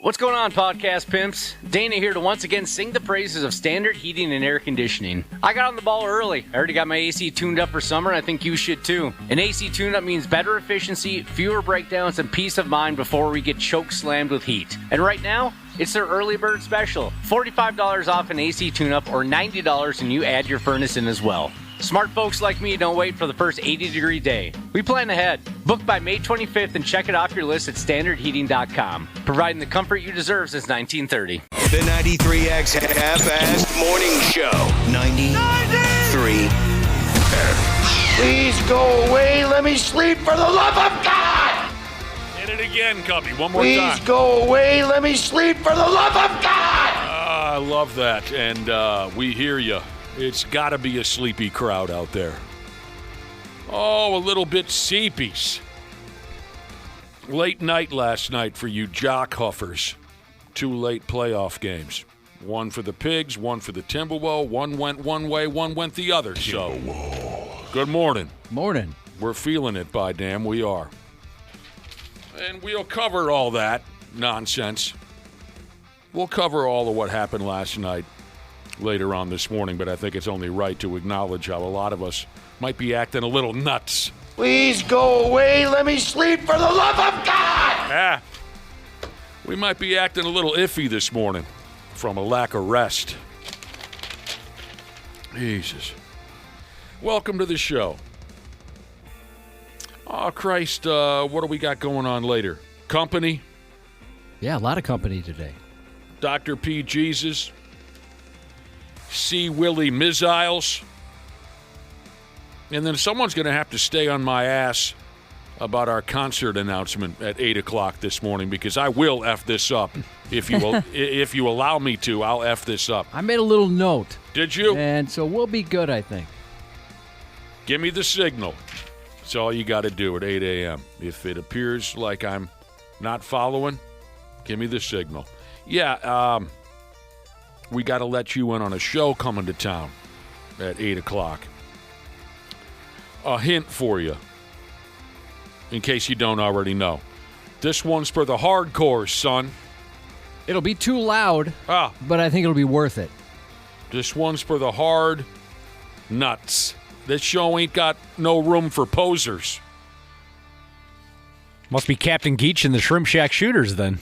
What's going on, podcast pimps? Dana here to once again sing the praises of standard heating and air conditioning. I got on the ball early. I already got my AC tuned up for summer, and I think you should too. An AC tune-up means better efficiency, fewer breakdowns, and peace of mind before we get choke slammed with heat. And right now, it's their early bird special. $45 off an AC tune-up or $90 and you add your furnace in as well. Smart folks like me don't wait for the first 80-degree day. We plan ahead. Book by May 25th and check it off your list at standardheating.com. Providing the comfort you deserve since 1930. The 93X Half-Assed Morning Show. 93. Please go away. Let me sleep for the love of God. Hit it again, Cubby. One more Please time. Please go away. Let me sleep for the love of God. I love that. And we hear you. It's got to be a sleepy crowd out there. Oh, a little bit seepies. Late night last night for you jock huffers. 2 late playoff games. One for the Pigs, one for the Timberwolves. One went one way, one went the other. So, good morning. Morning. We're feeling it, by damn, we are. And we'll cover all that nonsense. We'll cover all of what happened last night later on this morning, but I think it's only right to acknowledge how a lot of us might be acting a little nuts. Please go away. Let me sleep for the love of God. We might be acting a little iffy this morning from a lack of rest. Jesus. Welcome to the show. Oh, Christ, what do we got going on later? Company? Yeah, a lot of company today. Dr. P. Jesus. C. Willie Missiles. And then someone's going to have to stay on my ass about our concert announcement at 8 o'clock this morning, because I will F this up. If you will, if you allow me to, I'll F this up. I made a little note. Did you? And so we'll be good, I think. Give me the signal. That's all you got to do at 8 a.m. If it appears like I'm not following, give me the signal. Yeah, we got to let you in on a show coming to town at 8 o'clock. A hint for you, in case you don't already know. This one's for the hardcores, son. It'll be too loud, but I think it'll be worth it. This one's for the hard nuts. This show ain't got no room for posers. Must be Captain Geach and the Shrimp Shack Shooters then.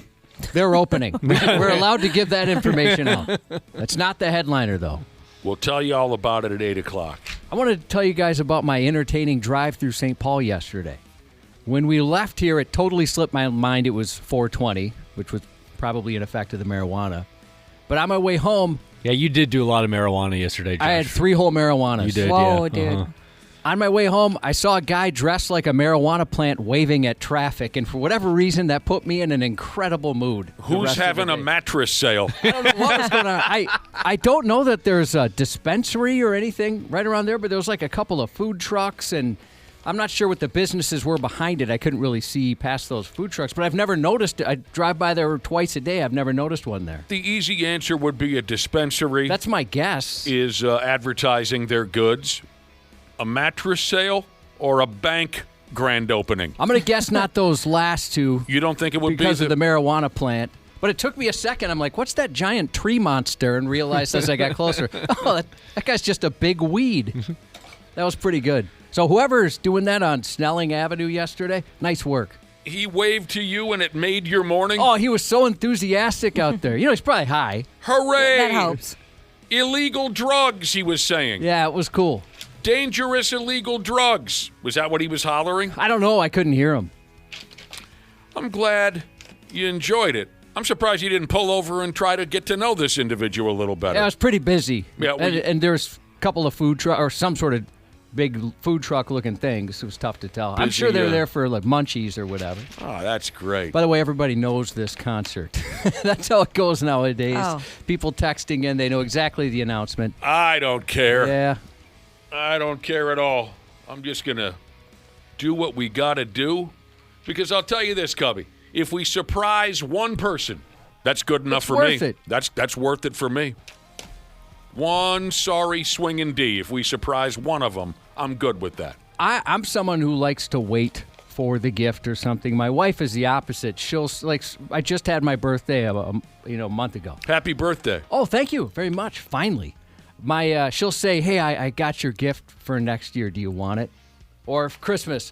They're opening. We're allowed to give that information out. That's not the headliner, though. We'll tell you all about it at 8 o'clock. I wanted to tell you guys about my entertaining drive through St. Paul yesterday. When we left here, it totally slipped my mind it was 420, which was probably an effect of the marijuana. But on my way home... Yeah, you did do a lot of marijuana yesterday, Josh. I had 3 whole marijuanas. You did, Whoa, yeah. dude. On my way home, I saw a guy dressed like a marijuana plant waving at traffic, and for whatever reason, that put me in an incredible mood. Who's having a mattress sale? I don't know what was going on. I don't know that there's a dispensary or anything right around there, but there was like a couple of food trucks, and I'm not sure what the businesses were behind it. I couldn't really see past those food trucks, but I've never noticed it. I drive by there twice a day. I've never noticed one there. The easy answer would be a dispensary. That's my guess. Is advertising their goods. A mattress sale or a bank grand opening? I'm going to guess not those last two. You don't think it would be because of the marijuana plant? But it took me a second. I'm like, what's that giant tree monster? And realized as I got closer, oh, that guy's just a big weed. That was pretty good. So whoever's doing that on Snelling Avenue yesterday, nice work. He waved to you and it made your morning? Oh, he was so enthusiastic out there. You know, he's probably high. Hooray! That helps. Illegal drugs, he was saying. Yeah, it was cool. Dangerous illegal drugs. Was that what he was hollering? I don't know. I couldn't hear him. I'm glad you enjoyed it. I'm surprised you didn't pull over and try to get to know this individual a little better. Yeah, I was pretty busy. Yeah, and there's a couple of food truck or some sort of big food truck looking things. It was tough to tell. I'm sure they're there for like munchies or whatever. Oh, that's great. By the way, everybody knows this concert. That's how it goes nowadays. Oh. People texting in, they know exactly the announcement. I don't care. Yeah. I don't care at all. I'm just going to do what we got to do. Because I'll tell you this, Cubby. If we surprise one person, that's good enough for me. It's worth it. That's worth it for me. One sorry swinging D. If we surprise one of them, I'm good with that. I'm someone who likes to wait for the gift or something. My wife is the opposite. She'll like, I just had my birthday a month ago. Happy birthday. Oh, thank you very much. Finally. She'll say, hey, I got your gift for next year. Do you want it? Or if Christmas,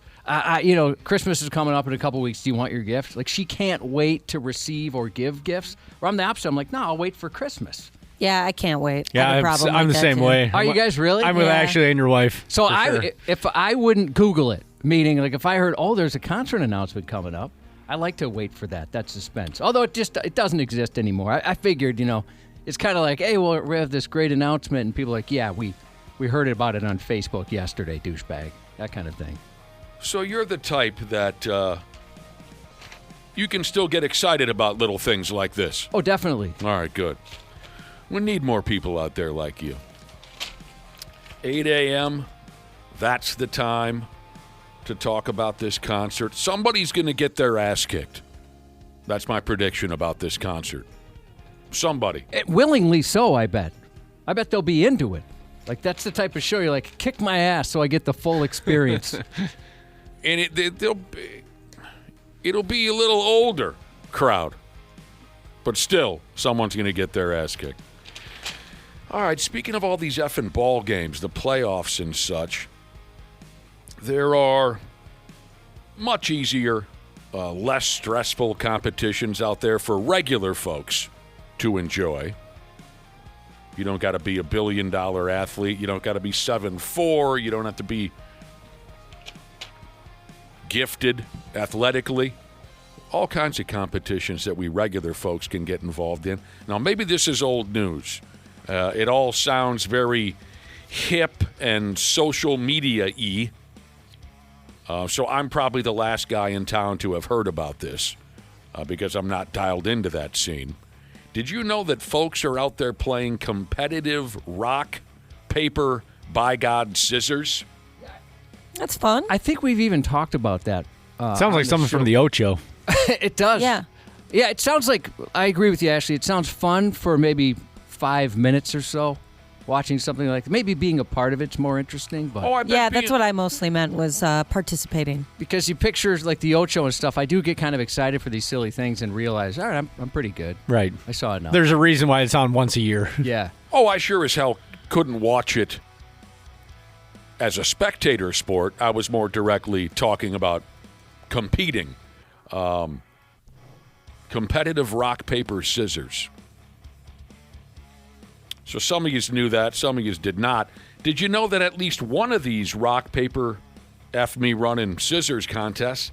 Christmas is coming up in a couple weeks. Do you want your gift? Like, she can't wait to receive or give gifts. Or I'm the opposite. I'm like, no, I'll wait for Christmas. Yeah, I can't wait. Yeah, I'm the same way. Are you guys really? I'm with Ashley and your wife. So sure. If I wouldn't Google it, meaning like if I heard, there's a concert announcement coming up, I like to wait for that suspense. Although it doesn't exist anymore. I figured, it's kind of like, hey, well, we have this great announcement, and people are like, yeah, we heard about it on Facebook yesterday, douchebag, that kind of thing. So you're the type that you can still get excited about little things like this. Oh, definitely. All right, good. We need more people out there like you. 8 a.m., that's the time to talk about this concert. Somebody's going to get their ass kicked. That's my prediction about this concert. Somebody. Willingly so, I bet. I bet they'll be into it. Like, that's the type of show you're like, kick my ass so I get the full experience. And it'll be a little older crowd. But still, someone's going to get their ass kicked. All right, speaking of all these effing ball games, the playoffs and such, there are much easier, less stressful competitions out there for regular folks to enjoy. You don't got to be a billion-dollar athlete. You don't got to be 7'4". You don't have to be gifted athletically. All kinds of competitions that we regular folks can get involved in. Now, maybe this is old news. It all sounds very hip and social media-y. So I'm probably the last guy in town to have heard about this because I'm not dialed into that scene. Did you know that folks are out there playing competitive rock, paper, by God, scissors? That's fun. I think we've even talked about that. Sounds like something from the Ocho. It does. Yeah. Yeah, it sounds like, I agree with you, Ashley. It sounds fun for maybe 5 minutes or so. Watching something like that. Maybe being a part of it's more interesting. But I bet Yeah, that's what I mostly meant was participating. because you picture like the Ocho and stuff, I do get kind of excited for these silly things and realize, all right, I'm pretty good. Right. I saw it now. There's a reason why it's on once a year. Yeah. Oh, I sure as hell couldn't watch it as a spectator sport. I was more directly talking about competing. Competitive rock, paper, scissors. So some of you knew that, some of you did not. Did you know that at least one of these rock, paper, F me running scissors contests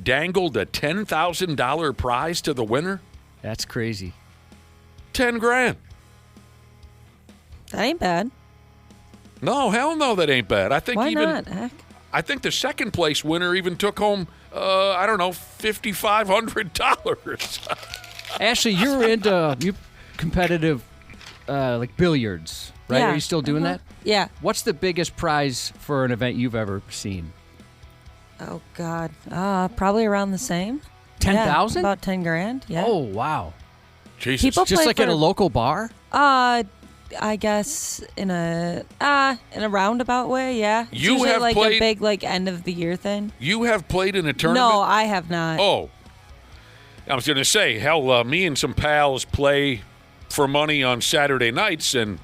dangled a $10,000 prize to the winner? That's crazy. 10 grand. That ain't bad. No, hell no, that ain't bad. I think Why even not? Heck. I think the second place winner even took home $5,500. Ashley, you're into competitive like billiards, right? Yeah. Are you still doing that? Yeah. What's the biggest prize for an event you've ever seen? Oh, God. Probably around the same. 10,000? Yeah, about 10 grand. Yeah. Oh, wow. Jesus. People Just play like at for- a local bar? I guess in a roundabout way, yeah. It's You usually have like played- a big like end of the year thing. You have played in a tournament? No, I have not. Oh. I was going to say, hell, me and some pals play for money on Saturday nights, and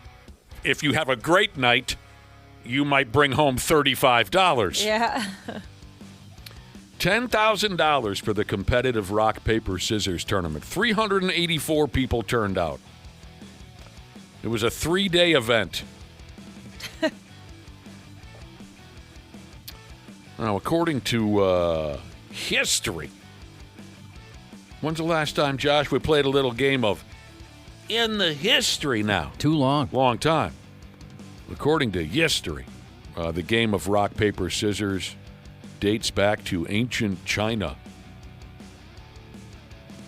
if you have a great night, you might bring home $35. Yeah. $10,000 for the competitive rock, paper, scissors tournament. 384 people turned out. It was a 3-day event. Now, according to history, when's the last time, Josh, we played a little game of In the History now? Too long. Long time. According to history, the game of rock, paper, scissors dates back to ancient China.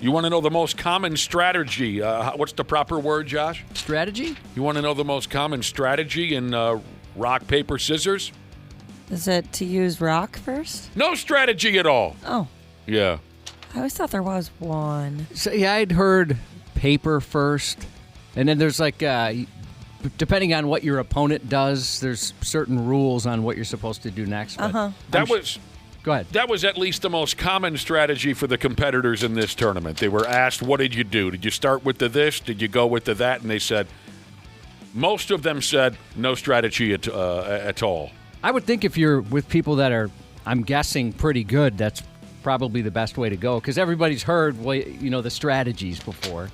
You want to know the most common strategy? What's the proper word, Josh? Strategy? You want to know the most common strategy in rock, paper, scissors? Is it to use rock first? No strategy at all. Oh, Yeah. I always thought there was one. So, yeah, I'd heard paper first, and then there's like, depending on what your opponent does, there's certain rules on what you're supposed to do next. but Uh-huh. That was Go ahead. That was at least the most common strategy for the competitors in this tournament. They were asked, what did you do? Did you start with the this? Did you go with the that? And they said, most of them said no strategy at all. I would think if you're with people that are, I'm guessing, pretty good, that's probably the best way to go because everybody's heard, the strategies before.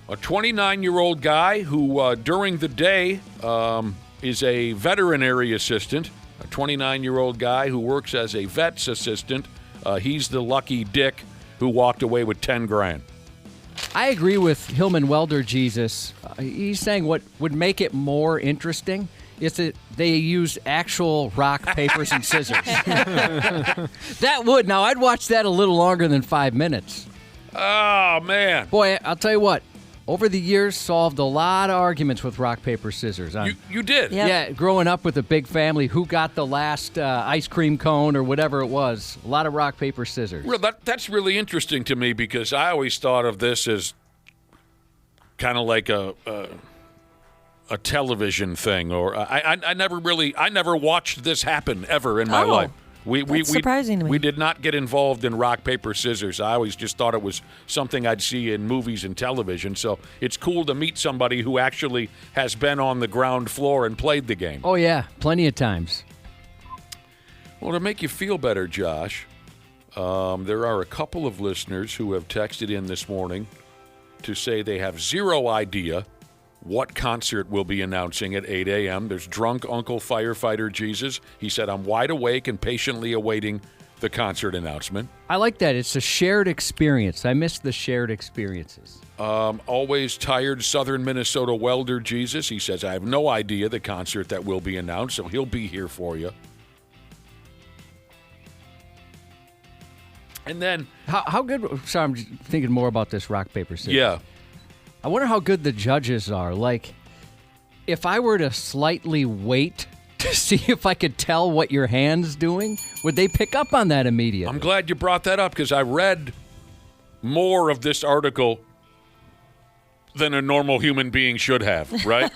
A 29-year-old guy who, during the day, is a veterinary assistant. A 29-year-old guy who works as a vet's assistant. He's the lucky dick who walked away with $10,000. I agree with Hillman Welder Jesus. He's saying what would make it more interesting is that they use actual rock, papers, and scissors. That would. Now, I'd watch that a little longer than 5 minutes. Oh, man. Boy, I'll tell you what. Over the years, solved a lot of arguments with rock, paper, scissors. You did? Yep. Yeah, growing up with a big family, who got the last ice cream cone or whatever it was. A lot of rock, paper, scissors. Well, that's really interesting to me because I always thought of this as kind of like a television thing, or I never watched this happen ever in my life. That's surprising to me. We did not get involved in rock, paper, scissors. I always just thought it was something I'd see in movies and television. So it's cool to meet somebody who actually has been on the ground floor and played the game. Oh, yeah, plenty of times. Well, to make you feel better, Josh, there are a couple of listeners who have texted in this morning to say they have zero idea what concert we'll be announcing at 8 a.m. There's drunk Uncle Firefighter Jesus. He said, I'm wide awake and patiently awaiting the concert announcement. I like that. It's a shared experience. I miss the shared experiences. Always tired Southern Minnesota welder Jesus. He says, I have no idea the concert that will be announced, so he'll be here for you. And then... How good... Sorry, I'm thinking more about this rock, paper, scissors. Yeah. I wonder how good the judges are. Like, if I were to slightly wait to see if I could tell what your hand's doing, would they pick up on that immediately? I'm glad you brought that up because I read more of this article than a normal human being should have, right?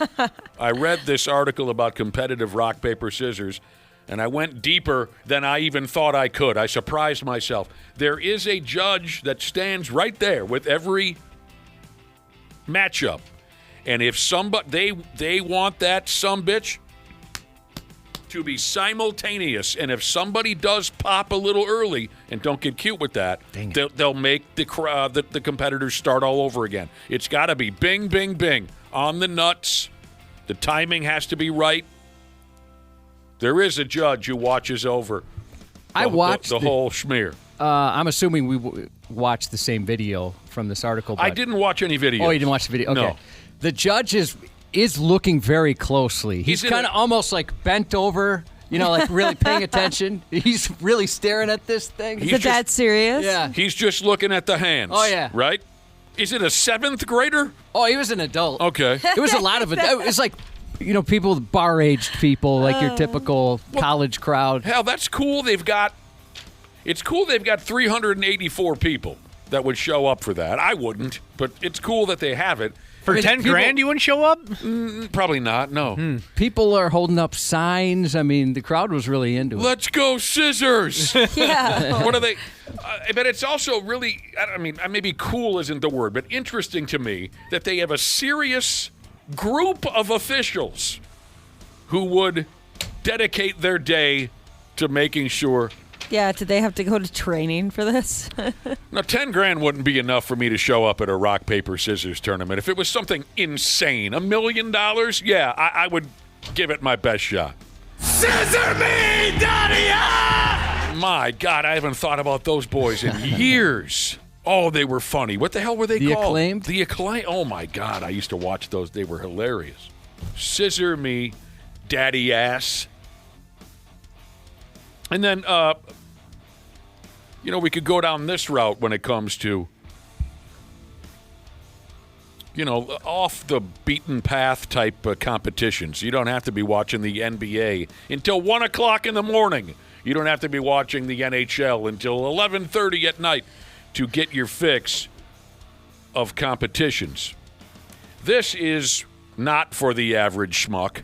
I read this article about competitive rock, paper, scissors, and I went deeper than I even thought I could. I surprised myself. There is a judge that stands right there with every matchup, and if somebody they want that sumbitch to be simultaneous, and if somebody does pop a little early and don't get cute with that, they'll make the competitors start all over again. It's got to be bing, bing, bing on the nuts. The timing has to be right. There is a judge who watches over I watched the whole schmear. I'm assuming we watched the same video from this article. I didn't watch any video. Oh, you didn't watch the video? Okay. No. The judge is looking very closely. He's kind of almost like bent over, like really paying attention. He's really staring at this thing. Is it that serious? Yeah. He's just looking at the hands. Oh, yeah. Right? Is it a 7th grader? Oh, he was an adult. Okay. It was a lot of it. It was like, people, bar-aged people, like your typical college crowd. Hell, that's cool. It's cool they've got 384 people that would show up for that. I wouldn't, but it's cool that they have it. For $10,000, you wouldn't show up? Probably not, no. People are holding up signs. I mean, the crowd was really into it. Let's go scissors. Yeah. What are they? But it's also really, maybe cool isn't the word, but interesting to me that they have a serious group of officials who would dedicate their day to making sure. Yeah, did they have to go to training for this? Now, $10,000 wouldn't be enough for me to show up at a rock, paper, scissors tournament. If it was something insane, $1 million, yeah, I would give it my best shot. Scissor me, Daddy! My God, I haven't thought about those boys in years. Oh, they were funny. What the hell were they called? The Acclaimed? The Acclaimed. Oh, my God, I used to watch those. They were hilarious. Scissor me, Daddy ass. And then, we could go down this route when it comes to, off the beaten path type competitions. You don't have to be watching the NBA until 1 o'clock in the morning. You don't have to be watching the NHL until 11:30 at night to get your fix of competitions. This is not for the average schmuck.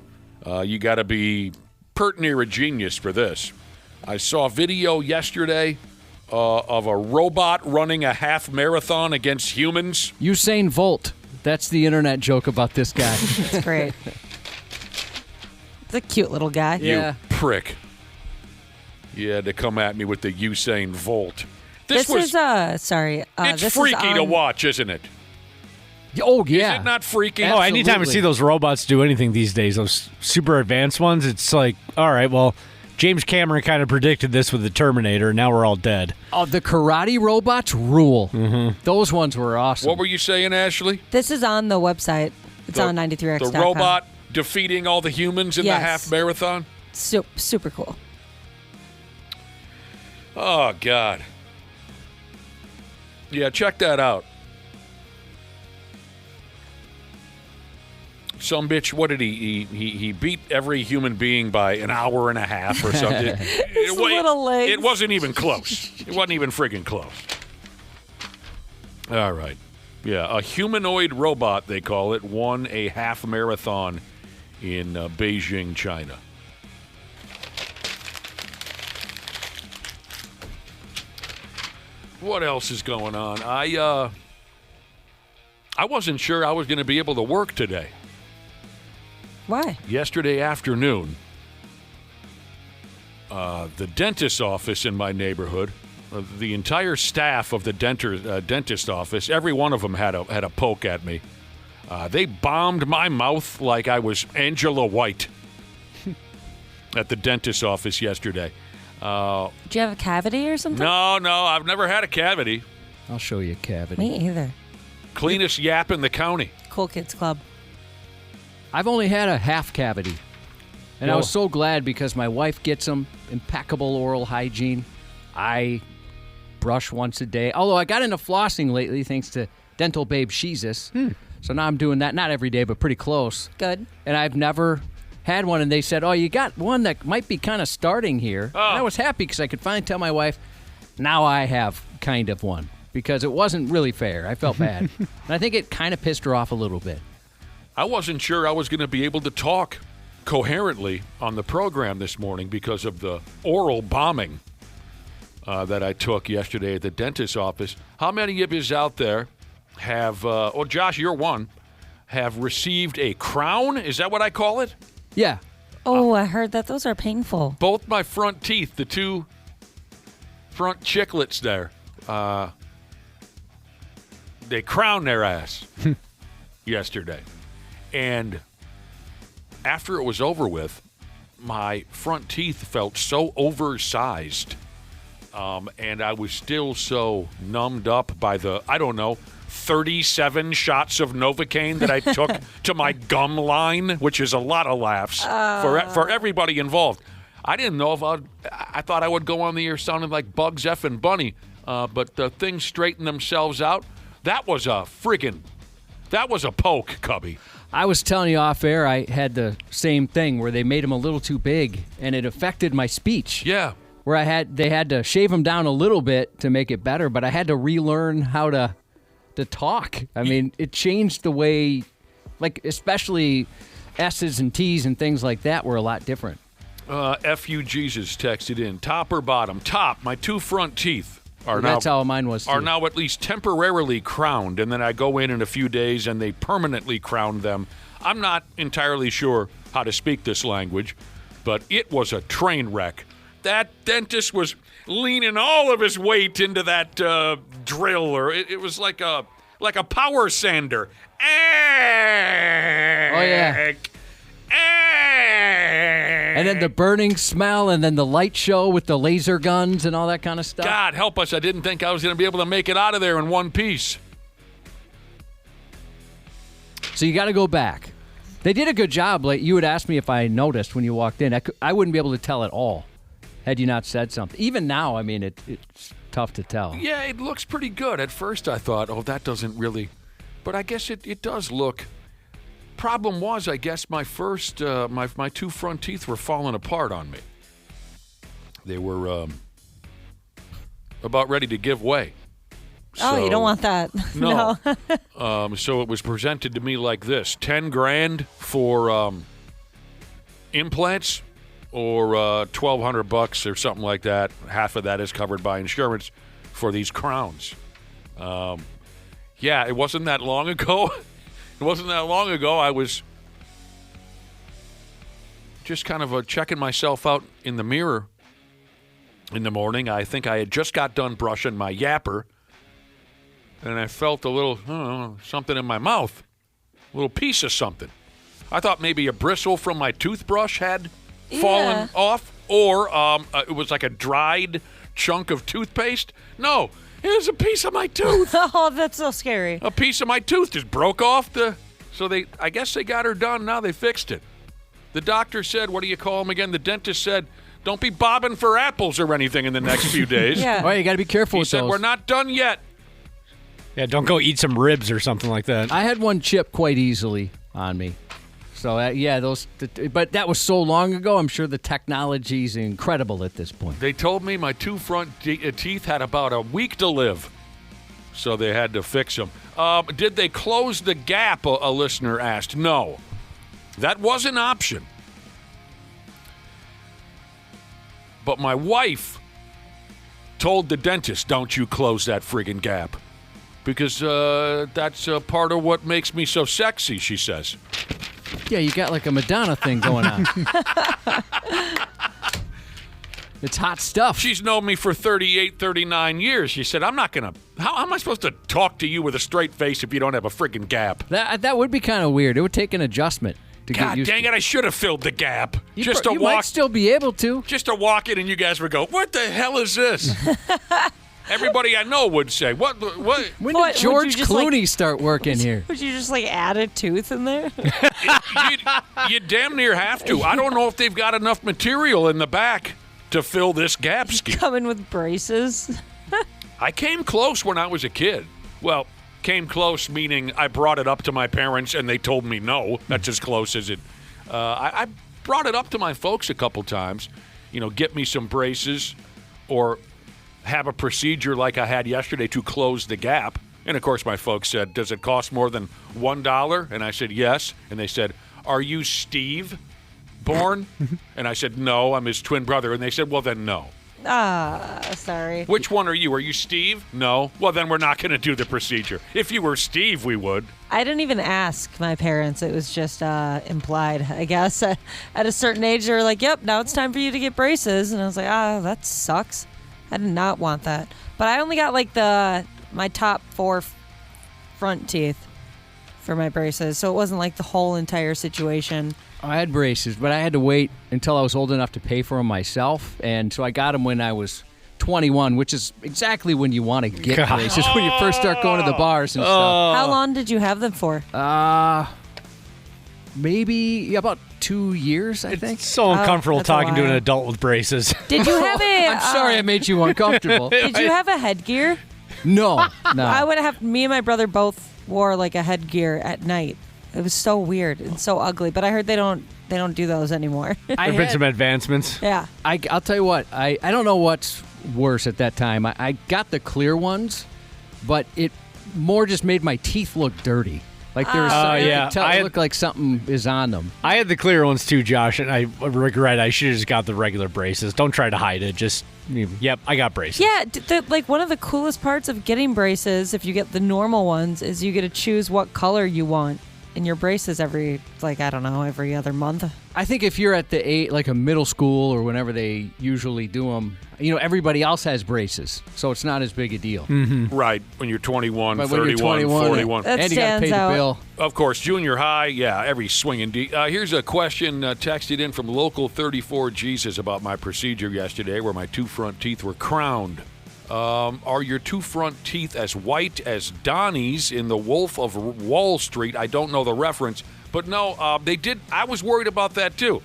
You got to be pert near a genius for this. I saw a video yesterday of a robot running a half marathon against humans. Usain Bolt. That's the internet joke about this guy. That's great. It's a cute little guy. Yeah. You prick. You had to come at me with the Usain Bolt. This is sorry. It's this freaky is to watch, isn't it? Oh, yeah. Is it not freaky? Oh, anytime I see those robots do anything these days, those super advanced ones, it's like, all right, well, James Cameron kind of predicted this with the Terminator. Now we're all dead. Oh, the karate robots rule. Mm-hmm. Those ones were awesome. What were you saying, Ashley? This is on the website. It's on 93x.com. The robot defeating all the humans in the half marathon? Super cool. Oh, God. Yeah, check that out. Some bitch, what did he beat every human being by an hour and a half or something. Little legs. It wasn't even close. It wasn't even friggin' close. All right. Yeah, a humanoid robot, they call it, won a half marathon in Beijing, China. What else is going on? I wasn't sure I was going to be able to work today. Why? Yesterday afternoon, the dentist's office in my neighborhood, the entire staff of the dentist office, every one of them had a poke at me. They bombed my mouth like I was Angela White at the dentist's office yesterday. Do you have a cavity or something? No, I've never had a cavity. I'll show you a cavity. Me either. Cleanest yap in the county. Cool Kids Club. I've only had a half cavity. And I was so glad because my wife gets them. Impeccable oral hygiene. I brush once a day. Although I got into flossing lately thanks to Dental Babe Sheezus. So now I'm doing that, not every day, but pretty close. Good. And I've never had one, and they said, oh, you got one that might be kind of starting here. And I was happy because I could finally tell my wife, now I have kind of one. Because it wasn't really fair. I felt bad. And I think it kind of pissed her off a little bit. I wasn't sure I was going to be able to talk coherently on the program this morning because of the oral bombing that I took yesterday at the dentist's office. How many of you out there have, Josh, you're one, have received a crown? Is that what I call it? Yeah. Oh, I heard that. Those are painful. Both my front teeth, the two front chiclets there, they crowned their ass yesterday. And after it was over with, my front teeth felt so oversized. And I was still so numbed up by the, 37 shots of Novocaine that I took to my gum line, which is a lot of laughs for everybody involved. I didn't know if I thought I would go on the air sounding like Bugs F. and Bunny, but the things straightened themselves out. That was a poke, Cubby. I was telling you off air, I had the same thing where they made them a little too big, and it affected my speech. Yeah. Where they had to shave them down a little bit to make it better, but I had to relearn how to talk. I mean, it changed the way, like, especially S's and T's and things like that were a lot different. F.U. Jesus texted in, top or bottom? Top, my two front teeth That's how mine was, too. Are now at least temporarily crowned, and then I go in a few days and they permanently crown them. I'm not entirely sure how to speak this language, but it was a train wreck. That dentist was leaning all of his weight into that drill, or it was like a power sander. Oh, yeah. And then the burning smell, and then the light show with the laser guns and all that kind of stuff. God help us, I didn't think I was going to be able to make it out of there in one piece. So you got to go back. They did a good job. Like you had asked me if I noticed when you walked in. I wouldn't be able to tell at all had you not said something. Even now, I mean, it's tough to tell. Yeah, it looks pretty good. At first I thought, that doesn't really... But I guess it does look... Problem was, I guess my first... my two front teeth were falling apart on me. They were about ready to give way. You don't want that. No. So it was presented to me like this: $10,000 for implants or $1,200 or something like that. Half of that is covered by insurance for these crowns. Yeah, it wasn't that long ago. It wasn't that long ago. I was just kind of checking myself out in the mirror in the morning. I think I had just got done brushing my yapper, and I felt a little, I don't know, something in my mouth, a little piece of something. I thought maybe a bristle from my toothbrush had fallen off, or it was like a dried chunk of toothpaste. No, it was a piece of my tooth. Oh, that's so scary. A piece of my tooth just broke off so I guess they got her done. Now they fixed it. The doctor said, what do you call him again? The dentist said, don't be bobbing for apples or anything in the next few days. Yeah. Well, you got to be careful He with said, those. we're not done yet. Yeah, don't go eat some ribs or something like that. I had one chip quite easily on me. So, but that was so long ago, I'm sure the technology's incredible at this point. They told me my two front teeth had about a week to live, so they had to fix them. Did they close the gap, a listener asked. No. That was an option. But my wife told the dentist, don't you close that friggin' gap. Because that's part of what makes me so sexy, she says. Yeah, you got like a Madonna thing going on. It's hot stuff. She's known me for 38, 39 years. She said, I'm not going to... How am I supposed to talk to you with a straight face if you don't have a friggin' gap? That would be kind of weird. It would take an adjustment to God get used dang to. it, I should have filled the gap. You You might still be able to. Just to walk in and you guys would go, what the hell is this? Everybody I know would say, what? When What, did would George you just, Clooney start working here? Would you just add a tooth in there? You damn near have to. I don't know if they've got enough material in the back to fill this gap scheme. Coming with braces? I came close when I was a kid. Well, came close meaning I brought it up to my parents and they told me no. That's as close as it. I brought it up to my folks a couple times. Get me some braces or have a procedure like I had yesterday to close the gap. And, of course, my folks said, does it cost more than $1? And I said, yes. And they said, are you Steve born? And I said, no, I'm his twin brother. And they said, well, then no. Sorry. Which one are you? Are you Steve? No. Well, then we're not going to do the procedure. If you were Steve, we would. I didn't even ask my parents. It was just implied, I guess. At a certain age, they were like, yep, now it's time for you to get braces. And I was like, that sucks. I did not want that. But I only got my top 4 front teeth for my braces. So it wasn't like the whole entire situation. I had braces, but I had to wait until I was old enough to pay for them myself. And so I got them when I was 21, which is exactly when you want to get braces, when you first start going to the bars and stuff. How long did you have them for? Maybe about 2 years, I think. It's so uncomfortable that's a talking to an while. adult with braces. Did you have a... I'm sorry I made you uncomfortable. Did you have a headgear? No. I would have... Me and my brother both wore a headgear at night. It was so weird and so ugly. But I heard they don't do those anymore. There have been some advancements. Yeah. I'll tell you what. I don't know what's worse at that time. I got the clear ones, but it more just made my teeth look dirty. Like there was something you could tell it looked like something is on them. I had the clear ones too, Josh, and I regret I should have just got the regular braces. Don't try to hide it. Just, yep, I got braces. Yeah, one of the coolest parts of getting braces, if you get the normal ones, is you get to choose what color you want in your braces every other month. I think if you're at the a middle school or whenever they usually do them, everybody else has braces, so it's not as big a deal. Mm-hmm. Right, when you're 21, But 31, when you're 21, 41. That and you got to pay stands out. the bill. Of course, junior high, every swinging D. Here's a question texted in from local 34 Jesus about my procedure yesterday where my 2 front teeth were crowned. Are your 2 front teeth as white as Donnie's in The Wolf of Wall Street? I don't know the reference, but no, they did. I was worried about that too,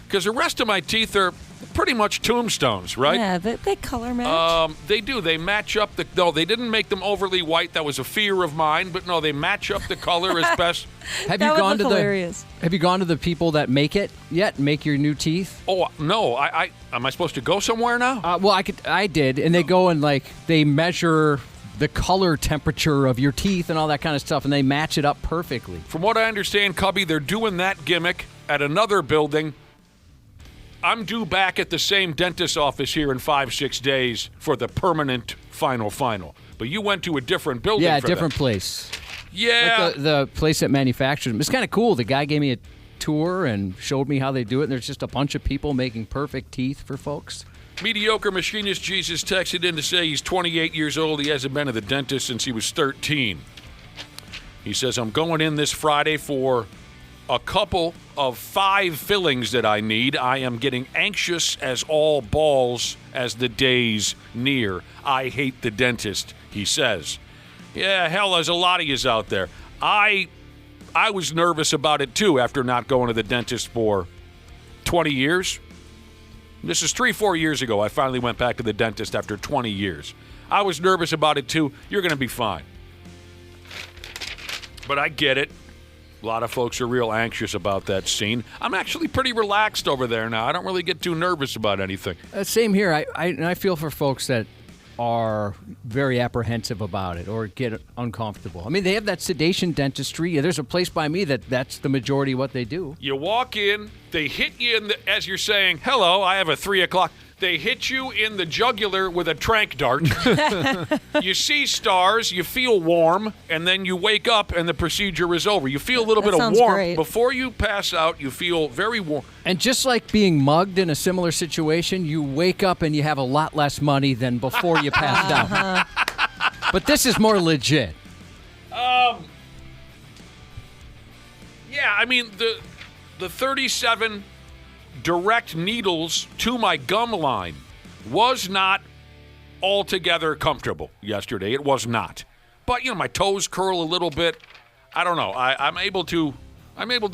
because the rest of my teeth are pretty much tombstones, right? Yeah, they color match. They do. They match up no, they didn't make them overly white. That was a fear of mine, but no, they match up the color as best. Have That you would gone look to hilarious. Have you gone to the people that make it yet? Make your new teeth? Oh no, I am I supposed to go somewhere now? Well, I did, and they go and they measure the color temperature of your teeth and all that kind of stuff, and they match it up perfectly. From what I understand, Cubby, they're doing that gimmick at another building I'm due back at the same dentist's office here in 5-6 days for the permanent final. But you went to a different building. Yeah, for different that. place. Yeah. Like the place that manufactures them. It's kind of cool. The guy gave me a tour and showed me how they do it. And there's just a bunch of people making perfect teeth for folks. Mediocre machinist Jesus texted in to say he's 28 years old. He hasn't been to the dentist since he was 13. He says, I'm going in this Friday for a couple of 5 fillings that I need. I am getting anxious as all balls as the days near. I hate the dentist, he says. Yeah, hell, there's a lot of yous out there. I was nervous about it, too, after not going to the dentist for 20 years. This is 3-4 years ago. I finally went back to the dentist after 20 years. I was nervous about it, too. You're going to be fine. But I get it. A lot of folks are real anxious about that scene. I'm actually pretty relaxed over there now. I don't really get too nervous about anything. Same here. I feel for folks that are very apprehensive about it or get uncomfortable. I mean, they have that sedation dentistry. Yeah, there's a place by me that's the majority of what they do. You walk in, they hit you as you're saying, hello, I have a 3 o'clock. They hit you in the jugular with a tranq dart. You see stars, you feel warm, and then you wake up and the procedure is over. You feel a little bit of warmth. Great. Before you pass out, you feel very warm. And just like being mugged in a similar situation, you wake up and you have a lot less money than before you passed out. But this is more legit. Yeah, I mean, the 37 direct needles to my gum line was not altogether comfortable yesterday. It was not. But, my toes curl a little bit. I don't know. I'm able to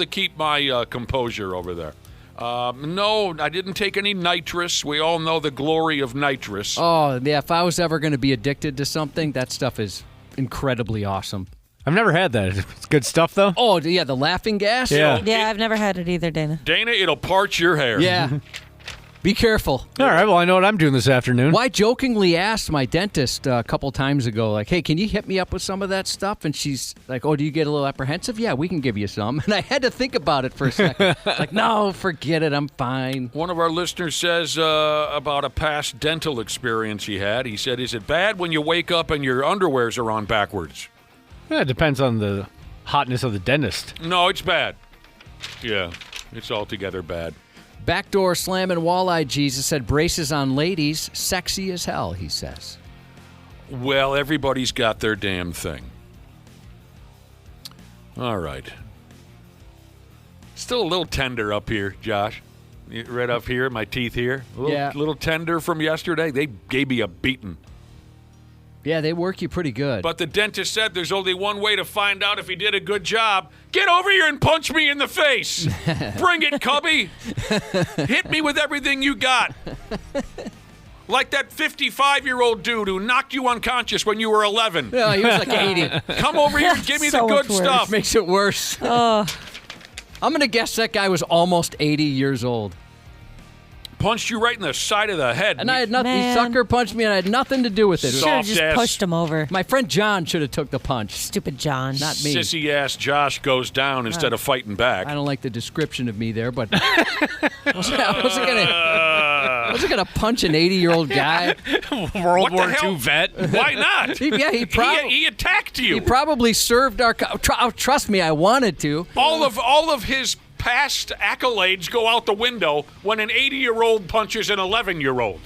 keep my composure over there. No, I didn't take any nitrous. We all know the glory of nitrous. Oh, yeah, if I was ever going to be addicted to something, that stuff is incredibly awesome. I've never had that. It's good stuff, though. Oh, yeah, the laughing gas? Yeah. Yeah, I've never had it either, Dana. Dana, it'll part your hair. Yeah. Be careful. All right, well, I know what I'm doing this afternoon. Well, I jokingly asked my dentist a couple times ago, like, hey, can you hit me up with some of that stuff? And she's like, oh, do you get a little apprehensive? Yeah, we can give you some. And I had to think about it for a second. Like, no, forget it. I'm fine. One of our listeners says about a past dental experience he had. He said, is it bad when you wake up and your underwears are on backwards? Yeah, it depends on the hotness of the dentist. No, it's bad. Yeah, it's altogether bad. Backdoor slamming walleye Jesus said braces on ladies, sexy as hell, he says. Well, everybody's got their damn thing. All right. Still a little tender up here, Josh. Right up here, my teeth here. A little tender from yesterday. They gave me a beating. Yeah, they work you pretty good. But the dentist said there's only one way to find out if he did a good job. Get over here and punch me in the face. Bring it, Cubby. Hit me with everything you got. Like that 55-year-old dude who knocked you unconscious when you were 11. No, he was like 80. Come over here and give me the good stuff. Makes it worse. I'm going to guess that guy was almost 80 years old. Punched you right in the side of the head. And I had nothing. He sucker punched me, and I had nothing to do with it. Should have just pushed him over. My friend John should have took the punch. Stupid John. Not me. Sissy-ass Josh goes down instead of fighting back. I don't like the description of me there, but I wasn't gonna punch an 80-year-old guy. World War II vet. Why not? He attacked you. He probably served our. Trust me, I wanted to. All of his past accolades go out the window when an 80-year-old punches an 11-year-old.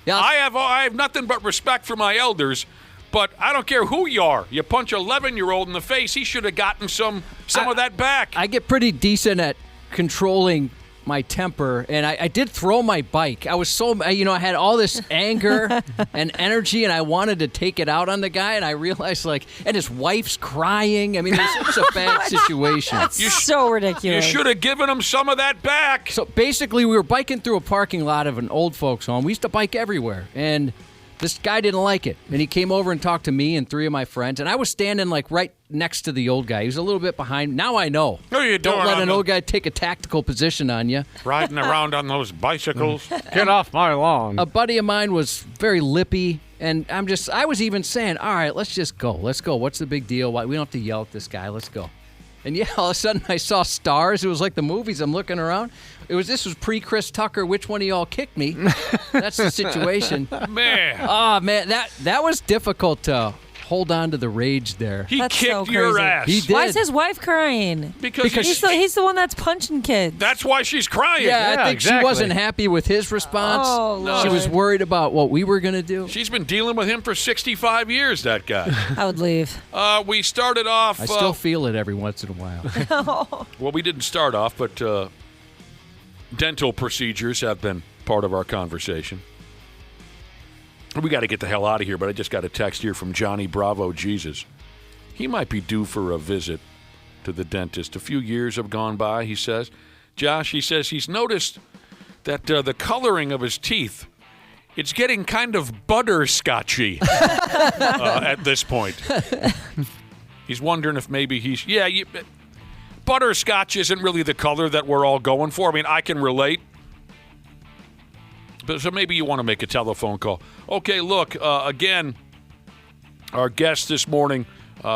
Yeah. I have nothing but respect for my elders, but I don't care who you are. You punch an 11-year-old in the face, he should have gotten some of that back. I get pretty decent at controlling my temper, and I did throw my bike. I was so, I had all this anger and energy, and I wanted to take it out on the guy, and I realized, and his wife's crying. I mean, it was a bad situation. That's so ridiculous. You should have given him some of that back. So basically, we were biking through a parking lot of an old folks' home. We used to bike everywhere, and this guy didn't like it, and he came over and talked to me and 3 of my friends, and I was standing right next to the old guy. He was a little bit behind. Now I know. No, you don't let an old guy take a tactical position on you. Riding around on those bicycles. Get off my lawn. A buddy of mine was very lippy, and I was even saying, all right, let's just go. Let's go. What's the big deal? We don't have to yell at this guy. Let's go. And yeah, all of a sudden I saw stars. It was like the movies. I'm looking around. This was pre-Chris Tucker. Which one of y'all kicked me? That's the situation. Man. Oh, man, that was difficult to hold on to the rage there. He That's kicked so your crazy. ass. He did. Why is his wife crying? Because He's the one that's punching kids. that's why she's crying. Yeah, I think exactly. she wasn't happy with his response. Oh, Lord. She was worried about what we were going to do. She's been dealing with him for 65 years, that guy. I would leave. We started off... I still feel it every once in a while. Well, we didn't start off, but dental procedures have been part of our conversation. We got to get the hell out of here, but I just got a text here from Johnny Bravo Jesus. He might be due for a visit to the dentist. A few years have gone by, he says. Josh, he says he's noticed that the coloring of his teeth, it's getting kind of butterscotchy at this point. He's wondering if maybe he's... butterscotch isn't really the color that we're all going for. I mean, I can relate. But so maybe you want to make a telephone call. Okay, look, again, our guest this morning,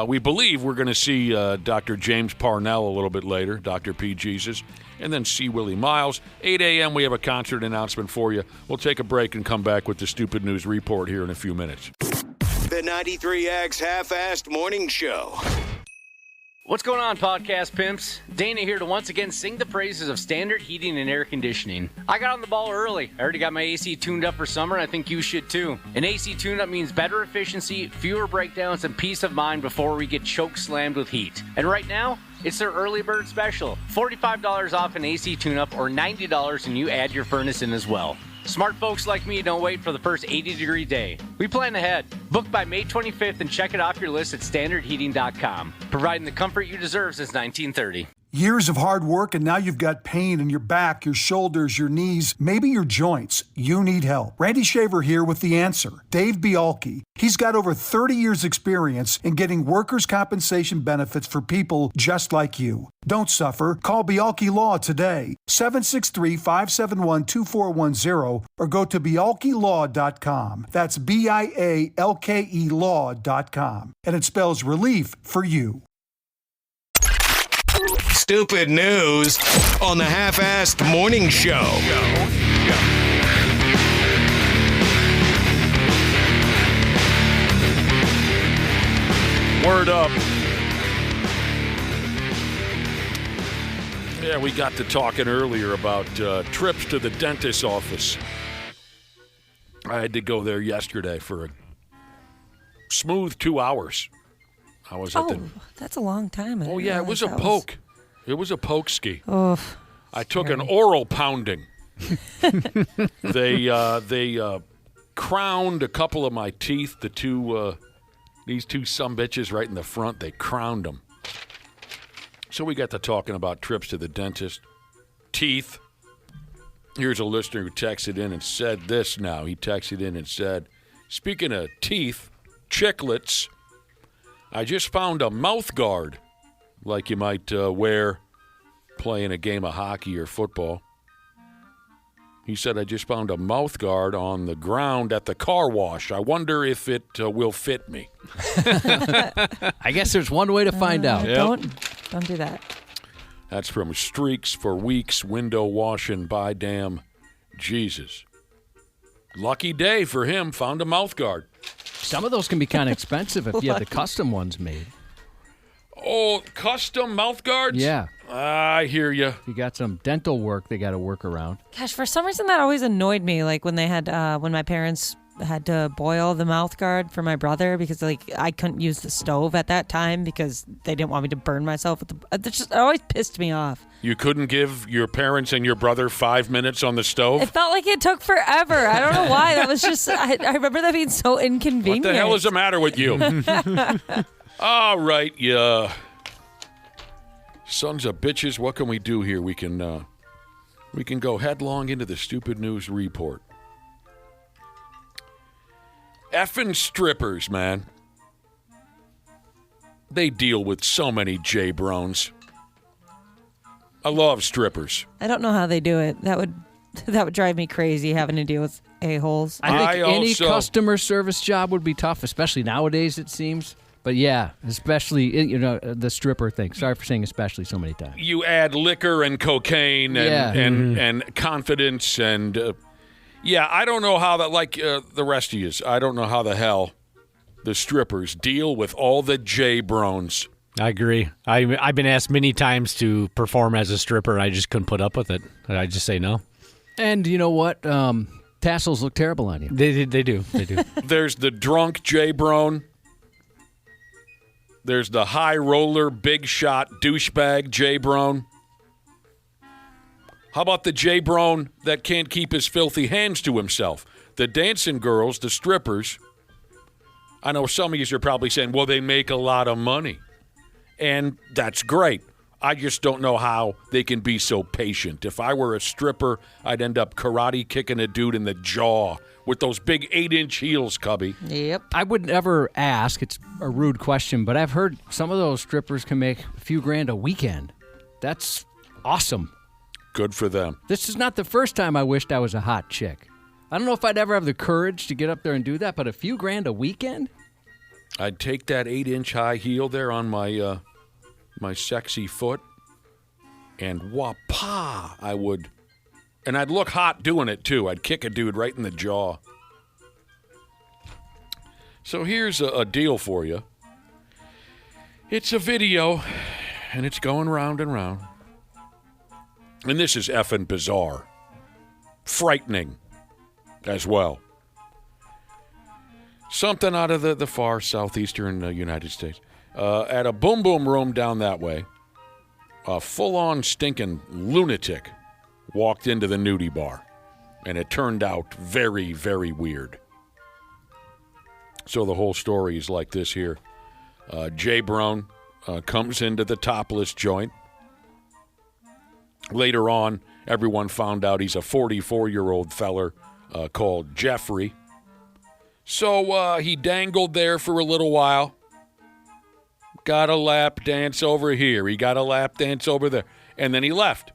we believe we're going to see Dr. James Parnell a little bit later, Dr. P. Jesus, and then C. Willie Miles. 8 a.m., we have a concert announcement for you. We'll take a break and come back with the Stupid News Report here in a few minutes. The 93X Half-Assed Morning Show. What's going on, podcast pimps? Dana here to once again sing the praises of standard heating and air conditioning. I got on the ball early. I already got my AC tuned up for summer, and I think you should too. An AC tune-up means better efficiency, fewer breakdowns, and peace of mind before we get choke slammed with heat. And right now, it's their early bird special. $45 off an AC tune-up or $90 and you add your furnace in as well. Smart folks like me don't wait for the first 80-degree day. We plan ahead. Book by May 25th and check it off your list at standardheating.com. Providing the comfort you deserve since 1930. Years of hard work, and now you've got pain in your back, your shoulders, your knees, maybe your joints. You need help. Randy Shaver here with the answer. Dave Bialke. He's got over 30 years experience in getting workers' compensation benefits for people just like you. Don't suffer. Call Bialke Law today. 763-571-2410 or go to bialkelaw.com. That's BIALKE law.com. And it spells relief for you. Stupid news on the Half-Assed Morning Show. Word up. Yeah, we got to talking earlier about trips to the dentist's office. I had to go there yesterday for a smooth 2 hours. I was at the... that's a long time. Oh, yeah, it was a poke. It was a poke ski. Oh, I took an oral pounding. They crowned a couple of my teeth. These two sumbitches right in the front. They crowned them. So we got to talking about trips to the dentist, teeth. Here's a listener who texted in and said this. Now he texted in and said, "Speaking of teeth, chiclets, I just found a mouth guard, like you might wear playing a game of hockey or football." He said, "I just found a mouth guard on the ground at the car wash. I wonder if it will fit me." I guess there's one way to find out. Don't do that. That's from Streaks for Weeks Window Washing by Damn Jesus. Lucky day for him. Found a mouth guard. Some of those can be kind of expensive if you have the custom ones made. Oh, custom mouth guards? Yeah. I hear you. You got some dental work they got to work around. Gosh, for some reason that always annoyed me. Like when they had, when my parents had to boil the mouth guard for my brother because like I couldn't use the stove at that time because they didn't want me to burn myself with the. It always pissed me off. You couldn't give your parents and your brother 5 minutes on the stove? It felt like it took forever. I don't know why. That was just. I remember that being so inconvenient. What the hell is the matter with you? All right, yeah. Sons of bitches, what can we do here? We can go headlong into the Stupid News Report. Effing strippers, man. They deal with so many J-Brones. I love strippers. I don't know how they do it. That would drive me crazy having to deal with a-holes. I think any customer service job would be tough, especially nowadays, it seems. But yeah, especially the stripper thing. Sorry for saying especially so many times. You add liquor and cocaine and confidence and I don't know how that, like the rest of you, I don't know how the hell the strippers deal with all the J-Brones. I agree. I've been asked many times to perform as a stripper, and I just couldn't put up with it. I just say no. And you know what? Tassels look terrible on you. They do. There's the drunk J-Brone. There's the high roller, big shot, douchebag J-Brone. How about the J-Brone that can't keep his filthy hands to himself? The dancing girls, the strippers. I know some of you are probably saying, well, they make a lot of money. And that's great. I just don't know how they can be so patient. If I were a stripper, I'd end up karate kicking a dude in the jaw with those big 8-inch heels, Cubby. Yep. I would never ask. It's a rude question, but I've heard some of those strippers can make a few grand a weekend. That's awesome. Good for them. This is not the first time I wished I was a hot chick. I don't know if I'd ever have the courage to get up there and do that, but a few grand a weekend? I'd take that 8-inch high heel there on my my sexy foot, and wah-pa, I would. And I'd look hot doing it, too. I'd kick a dude right in the jaw. So here's a deal for you. It's a video, and it's going round and round. And this is effing bizarre. Frightening as well. Something out of the far southeastern United States. At a boom boom room down that way, a full-on stinking lunatic walked into the nudie bar. And it turned out very, very weird. So the whole story is like this here. Jay Brown comes into the topless joint. Later on, everyone found out he's a 44-year-old feller called Jeffrey. So he dangled there for a little while. Got a lap dance over here. He got a lap dance over there. And then he left.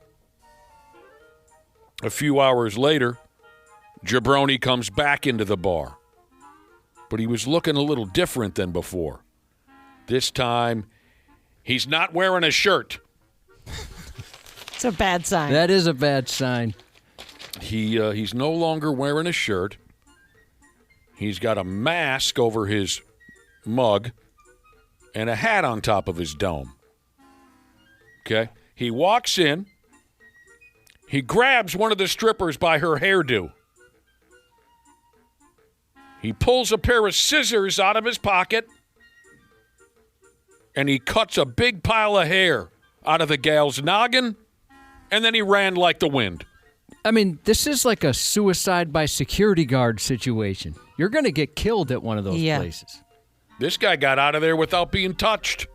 A few hours later, Jabroni comes back into the bar. But he was looking a little different than before. This time, he's not wearing a shirt. It's a bad sign. That is a bad sign. He's no longer wearing a shirt. He's got a mask over his mug and a hat on top of his dome. Okay? He walks in. He grabs one of the strippers by her hairdo. He pulls a pair of scissors out of his pocket, and he cuts a big pile of hair out of the gal's noggin, and then he ran like the wind. I mean, this is like a suicide by security guard situation. You're going to get killed at one of those places. This guy got out of there without being touched.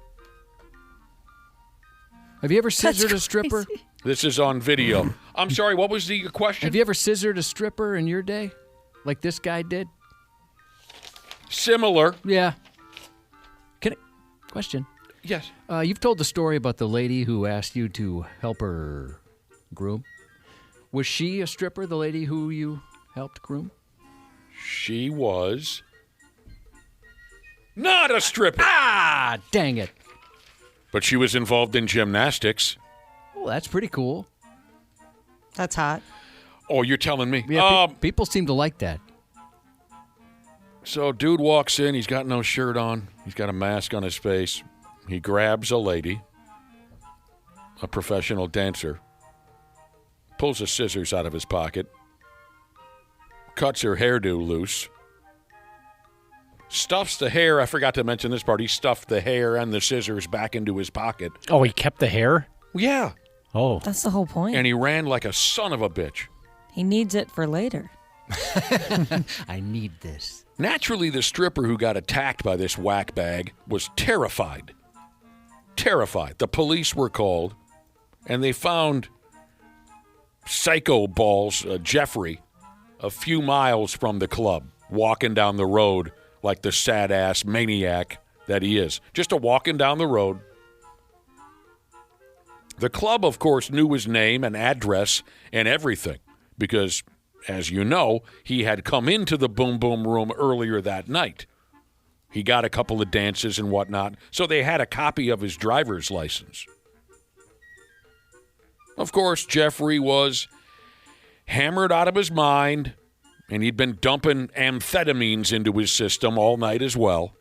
Have you ever scissored a stripper? This is on video. I'm sorry, what was the question? Have you ever scissored a stripper in your day? Like this guy did? Similar. Yeah. Question. Yes. You've told the story about the lady who asked you to help her groom. Was she a stripper, the lady who you helped groom? She was not a stripper. Ah, dang it. But she was involved in gymnastics. Well, that's pretty cool. That's hot. Oh, you're telling me. Yeah, people seem to like that. So dude walks in. He's got no shirt on. He's got a mask on his face. He grabs a lady, a professional dancer, pulls the scissors out of his pocket, cuts her hairdo loose, stuffs the hair. I forgot to mention this part. He stuffed the hair and the scissors back into his pocket. Oh, he kept the hair? Yeah. Oh. That's the whole point. And he ran like a son of a bitch. He needs it for later. I need this. Naturally, the stripper who got attacked by this whack bag was terrified. Terrified. The police were called, and they found Psycho Balls, Jeffrey, a few miles from the club, walking down the road like the sad-ass maniac that he is. Just walking down the road. The club, of course, knew his name and address and everything because, as you know, he had come into the Boom Boom room earlier that night. He got a couple of dances and whatnot, so they had a copy of his driver's license. Of course, Jeffrey was hammered out of his mind, and he'd been dumping amphetamines into his system all night as well,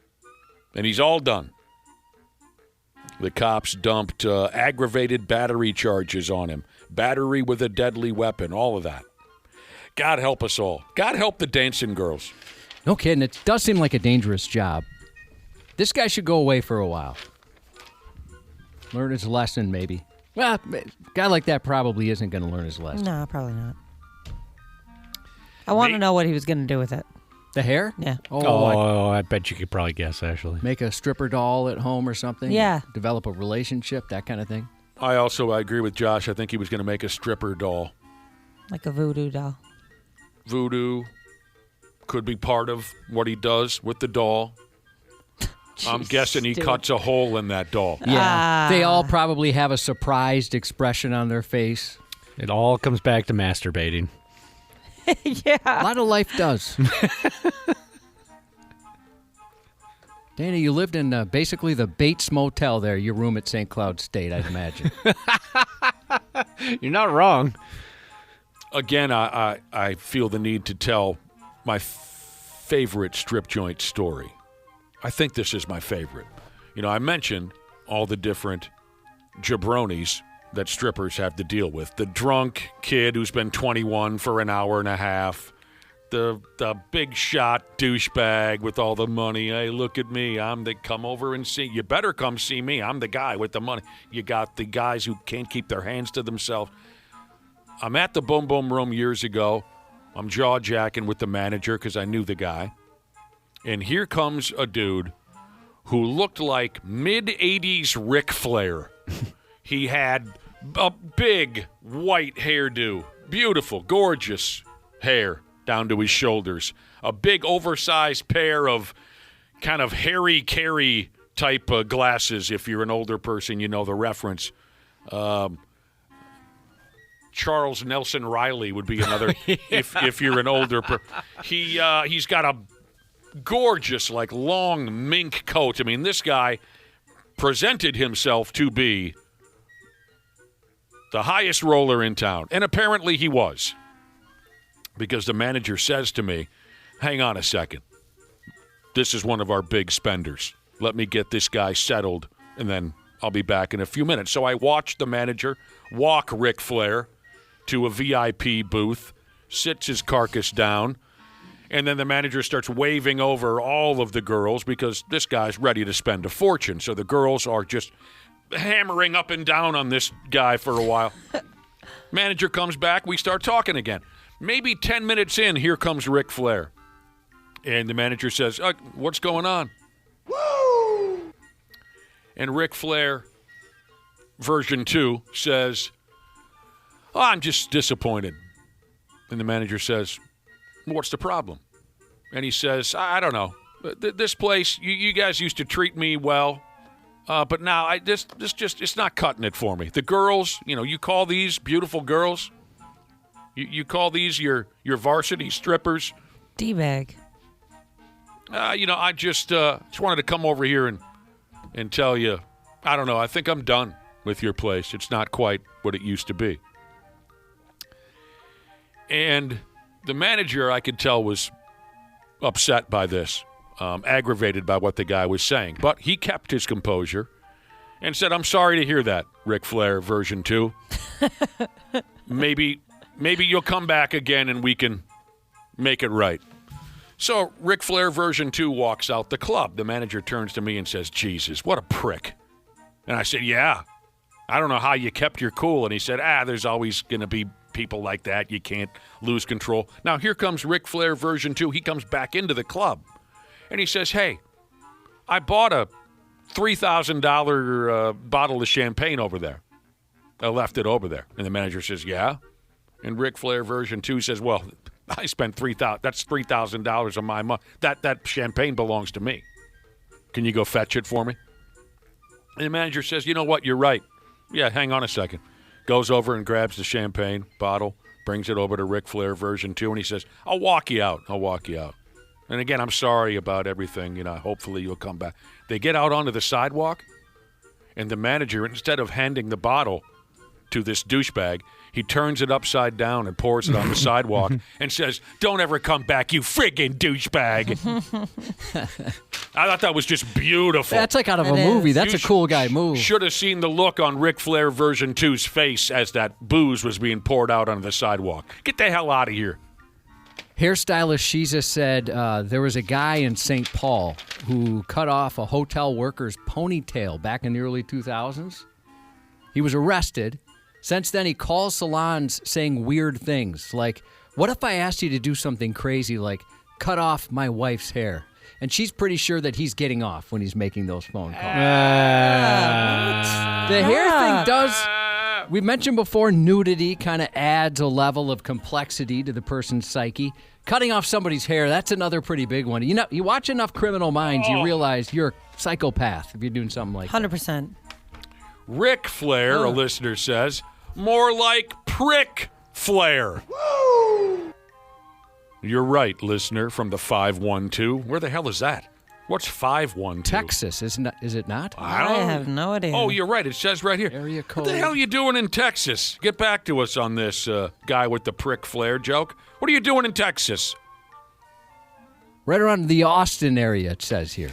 and he's all done. The cops dumped aggravated battery charges on him, battery with a deadly weapon, all of that. God help us all. God help the dancing girls. No kidding. It does seem like a dangerous job. This guy should go away for a while. Learn his lesson, maybe. Well, a guy like that probably isn't going to learn his lesson. No, probably not. I want to know what he was going to do with it. The hair? Yeah. I bet you could probably guess, actually. Make a stripper doll at home or something? Yeah. Develop a relationship, that kind of thing? I agree with Josh. I think he was going to make a stripper doll. Like a voodoo doll. Voodoo could be part of what he does with the doll. I'm guessing he cuts a hole in that doll. Yeah. They all probably have a surprised expression on their face. It all comes back to masturbating. Yeah. A lot of life does. Dana, you lived in basically the Bates Motel there, your room at St. Cloud State, I'd imagine. You're not wrong. Again, I feel the need to tell my favorite strip joint story. I think this is my favorite. You know, I mentioned all the different jabronis that strippers have to deal with. The drunk kid who's been 21 for an hour and a half. The big shot douchebag with all the money. Hey, look at me. Come over and see. You better come see me. I'm the guy with the money. You got the guys who can't keep their hands to themselves. I'm at the Boom Boom Room years ago. I'm jaw-jacking with the manager because I knew the guy. And here comes a dude who looked like mid-'80s Ric Flair. He had a big white hairdo, beautiful, gorgeous hair down to his shoulders, a big oversized pair of kind of Harry Carey type glasses. If you're an older person, you know the reference. Charles Nelson Riley would be another if you're an older person. He's got a gorgeous, like, long mink coat. I mean, this guy presented himself to be the highest roller in town. And apparently he was. Because the manager says to me, hang on a second. This is one of our big spenders. Let me get this guy settled, and then I'll be back in a few minutes. So I watched the manager walk Ric Flair to a VIP booth, sits his carcass down, and then the manager starts waving over all of the girls because this guy's ready to spend a fortune. So the girls are just hammering up and down on this guy for a while. Manager comes back. We start talking again. Maybe 10 minutes in, here comes Ric Flair. And the manager says, what's going on? Woo! And Ric Flair, version 2, says, I'm just disappointed. And the manager says, what's the problem? And he says, I don't know. This place, you guys used to treat me well, but now it's not cutting it for me. The girls, you call these beautiful girls, you call these your varsity strippers. D-bag. I just wanted to come over here and tell you, I don't know, I think I'm done with your place. It's not quite what it used to be. And the manager, I could tell, was upset by this, aggravated by what the guy was saying. But he kept his composure and said, I'm sorry to hear that, Ric Flair version 2. Maybe you'll come back again and we can make it right. So Ric Flair version 2 walks out the club. The manager turns to me and says, Jesus, what a prick. And I said, yeah, I don't know how you kept your cool. And he said, there's always going to be people like that. You can't lose control. Now, here comes Ric Flair version 2. He comes back into the club, and he says, hey, I bought a $3,000 bottle of champagne over there. I left it over there. And the manager says, yeah? And Ric Flair version 2 says, well, I spent $3,000. That's $3,000 of my money. That champagne belongs to me. Can you go fetch it for me? And the manager says, you know what? You're right. Yeah, hang on a second. Goes over and grabs the champagne bottle, brings it over to Ric Flair version 2, and he says, I'll walk you out. And again, I'm sorry about everything. Hopefully you'll come back. They get out onto the sidewalk, and the manager, instead of handing the bottle to this douchebag, he turns it upside down and pours it on the sidewalk and says, "Don't ever come back, you friggin' douchebag." I thought that was just beautiful. That's like out of a movie. That's a cool guy move. Should have seen the look on Ric Flair version 2's face as that booze was being poured out on the sidewalk. Get the hell out of here. Hairstylist Shiza said there was a guy in St. Paul who cut off a hotel worker's ponytail back in the early 2000s. He was arrested. Since then, he calls salons saying weird things like, "What if I asked you to do something crazy like cut off my wife's hair?" And she's pretty sure that he's getting off when he's making those phone calls. The hair thing does, we mentioned before, nudity kind of adds a level of complexity to the person's psyche. Cutting off somebody's hair, that's another pretty big one. You watch enough Criminal Minds, you realize you're a psychopath if you're doing something like that. 100%. Ric Flair, a listener says, more like prick Flair. You're right, listener, from the 512. Where the hell is that? What's 512? Texas, is it not? I have no idea. Oh, you're right. It says right here. Area code. What the hell are you doing in Texas? Get back to us on this guy with the prick Flair joke. What are you doing in Texas? Right around the Austin area, it says here.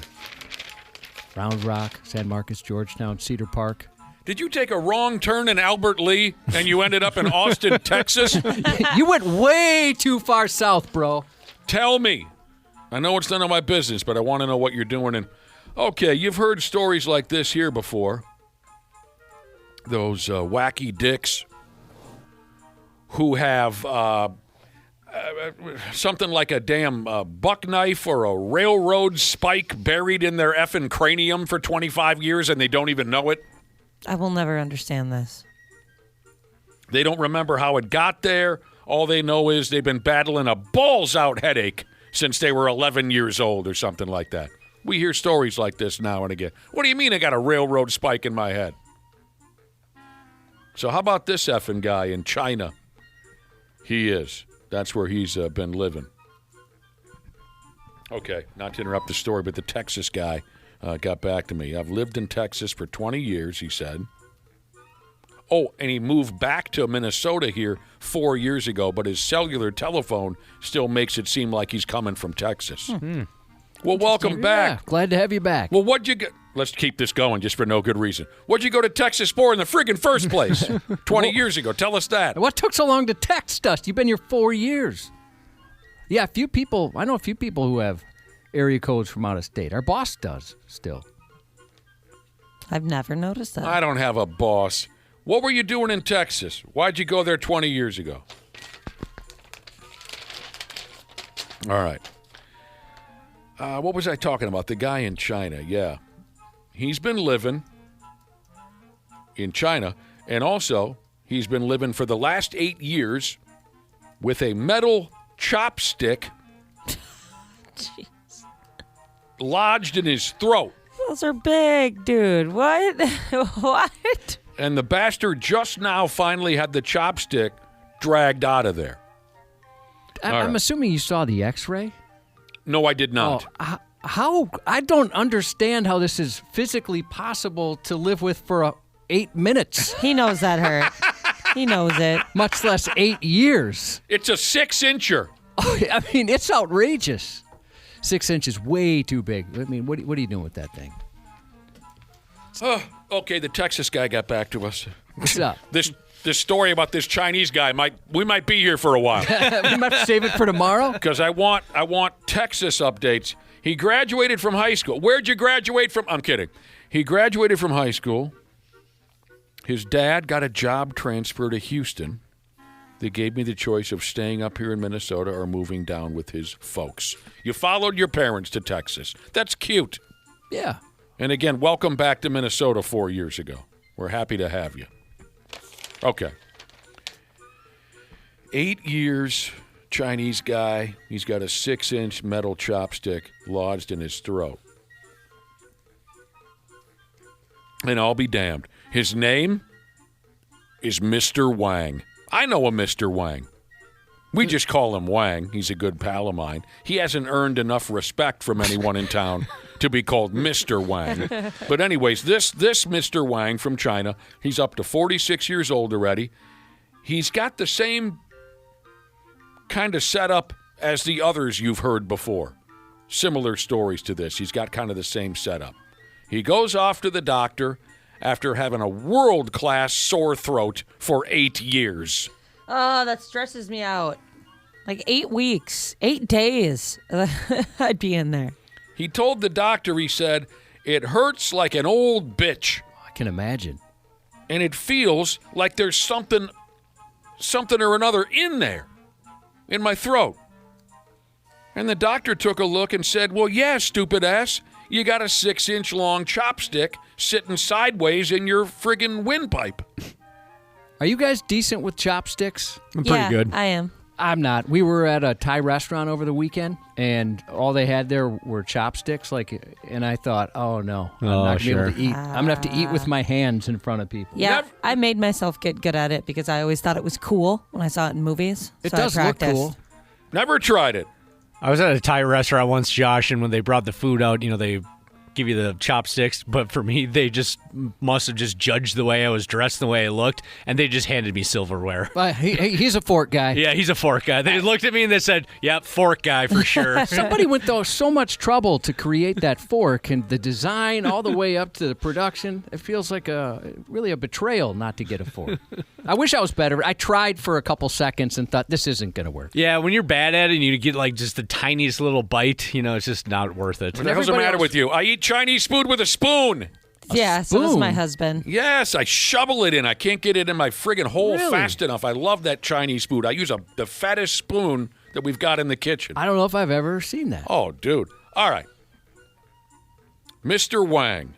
Round Rock, San Marcos, Georgetown, Cedar Park. Did you take a wrong turn in Albert Lee and you ended up in Austin, Texas? You went way too far south, bro. Tell me. I know it's none of my business, but I want to know what you're doing. And okay, you've heard stories like this here before. Those wacky dicks who have something like a damn buck knife or a railroad spike buried in their effing cranium for 25 years and they don't even know it. I will never understand this. They don't remember how it got there. All they know is they've been battling a balls-out headache since they were 11 years old or something like that. We hear stories like this now and again. What do you mean I got a railroad spike in my head? So how about this effing guy in China? He is. That's where he's been living. Okay, not to interrupt the story, but the Texas guy got back to me. I've lived in Texas for 20 years, he said. Oh, and he moved back to Minnesota here 4 years ago, but his cellular telephone still makes it seem like he's coming from Texas. Well, welcome back. Yeah, glad to have you back. Well, what'd you get? Let's keep this going just for no good reason. What'd you go to Texas for in the friggin' first place 20 years ago? Tell us that. What took so long to text us? You've been here 4 years. Yeah, I know a few people who have area codes from out of state. Our boss does still. I've never noticed that. I don't have a boss. What were you doing in Texas? Why'd you go there 20 years ago? All right. What was I talking about? The guy in China, yeah. He's been living in China, and also he's been living for the last 8 years with a metal chopstick lodged in his throat. Those are big, dude. What? What? And the bastard just now finally had the chopstick dragged out of there. I'm assuming you saw the X-ray? No, I did not. Oh, how? I don't understand how this is physically possible to live with for 8 minutes. He knows that hurt. He knows it. Much less 8 years. It's a 6-incher. Oh, I mean, it's outrageous. 6 inches, way too big. I mean, what are you doing with that thing? Oh, okay, the Texas guy got back to us. What's up? This story about this Chinese guy we might be here for a while. We might save it for tomorrow. Because I want Texas updates. He graduated from high school. Where'd you graduate from? I'm kidding. He graduated from high school. His dad got a job transfer to Houston. They gave me the choice of staying up here in Minnesota or moving down with his folks. You followed your parents to Texas. That's cute. Yeah. And again, welcome back to Minnesota 4 years ago. We're happy to have you. Okay. 8 years, Chinese guy. He's got a 6-inch metal chopstick lodged in his throat. And I'll be damned. His name is Mr. Wang. I know a Mr. Wang. We just call him Wang. He's a good pal of mine. He hasn't earned enough respect from anyone in town to be called Mr. Wang. But anyways, this Mr. Wang from China, he's up to 46 years old already. He's got the same kind of setup as the others you've heard before. Similar stories to this. He's got kind of the same setup. He goes off to the doctor after having a world-class sore throat for 8 years. Oh, that stresses me out. Like 8 weeks, 8 days. I'd be in there. He told the doctor, he said, it hurts like an old bitch. I can imagine. And it feels like there's something or another in there, in my throat. And the doctor took a look and said, well, yeah, stupid ass. You got a 6-inch long chopstick sitting sideways in your friggin' windpipe. Are you guys decent with chopsticks? I'm pretty good. I am. I'm not. We were at a Thai restaurant over the weekend, and all they had there were chopsticks. And I thought, oh no, I'm not gonna be able to eat. I'm gonna have to eat with my hands in front of people. Yeah, I made myself get good at it because I always thought it was cool when I saw it in movies. It so does I look practiced. cool. Never tried it. I was at a Thai restaurant once, Josh, and when they brought the food out, they give you the chopsticks, but for me, they just must have just judged the way I was dressed, the way I looked, and they just handed me silverware. He's a fork guy. Yeah, he's a fork guy. They looked at me and they said, yep, fork guy for sure. Somebody went through so much trouble to create that fork, and the design all the way up to the production. It feels like really a betrayal not to get a fork. I wish I was better. I tried for a couple seconds and thought, this isn't going to work. Yeah, when you're bad at it and you get like just the tiniest little bite, it's just not worth it. What the hell's the matter with you? I eat Chinese food with a spoon. Yeah, so does my husband. Yes, I shovel it in. I can't get it in my friggin' hole fast enough. I love that Chinese food. I use the fattest spoon that we've got in the kitchen. I don't know if I've ever seen that. Oh, dude. All right. Mr. Wang.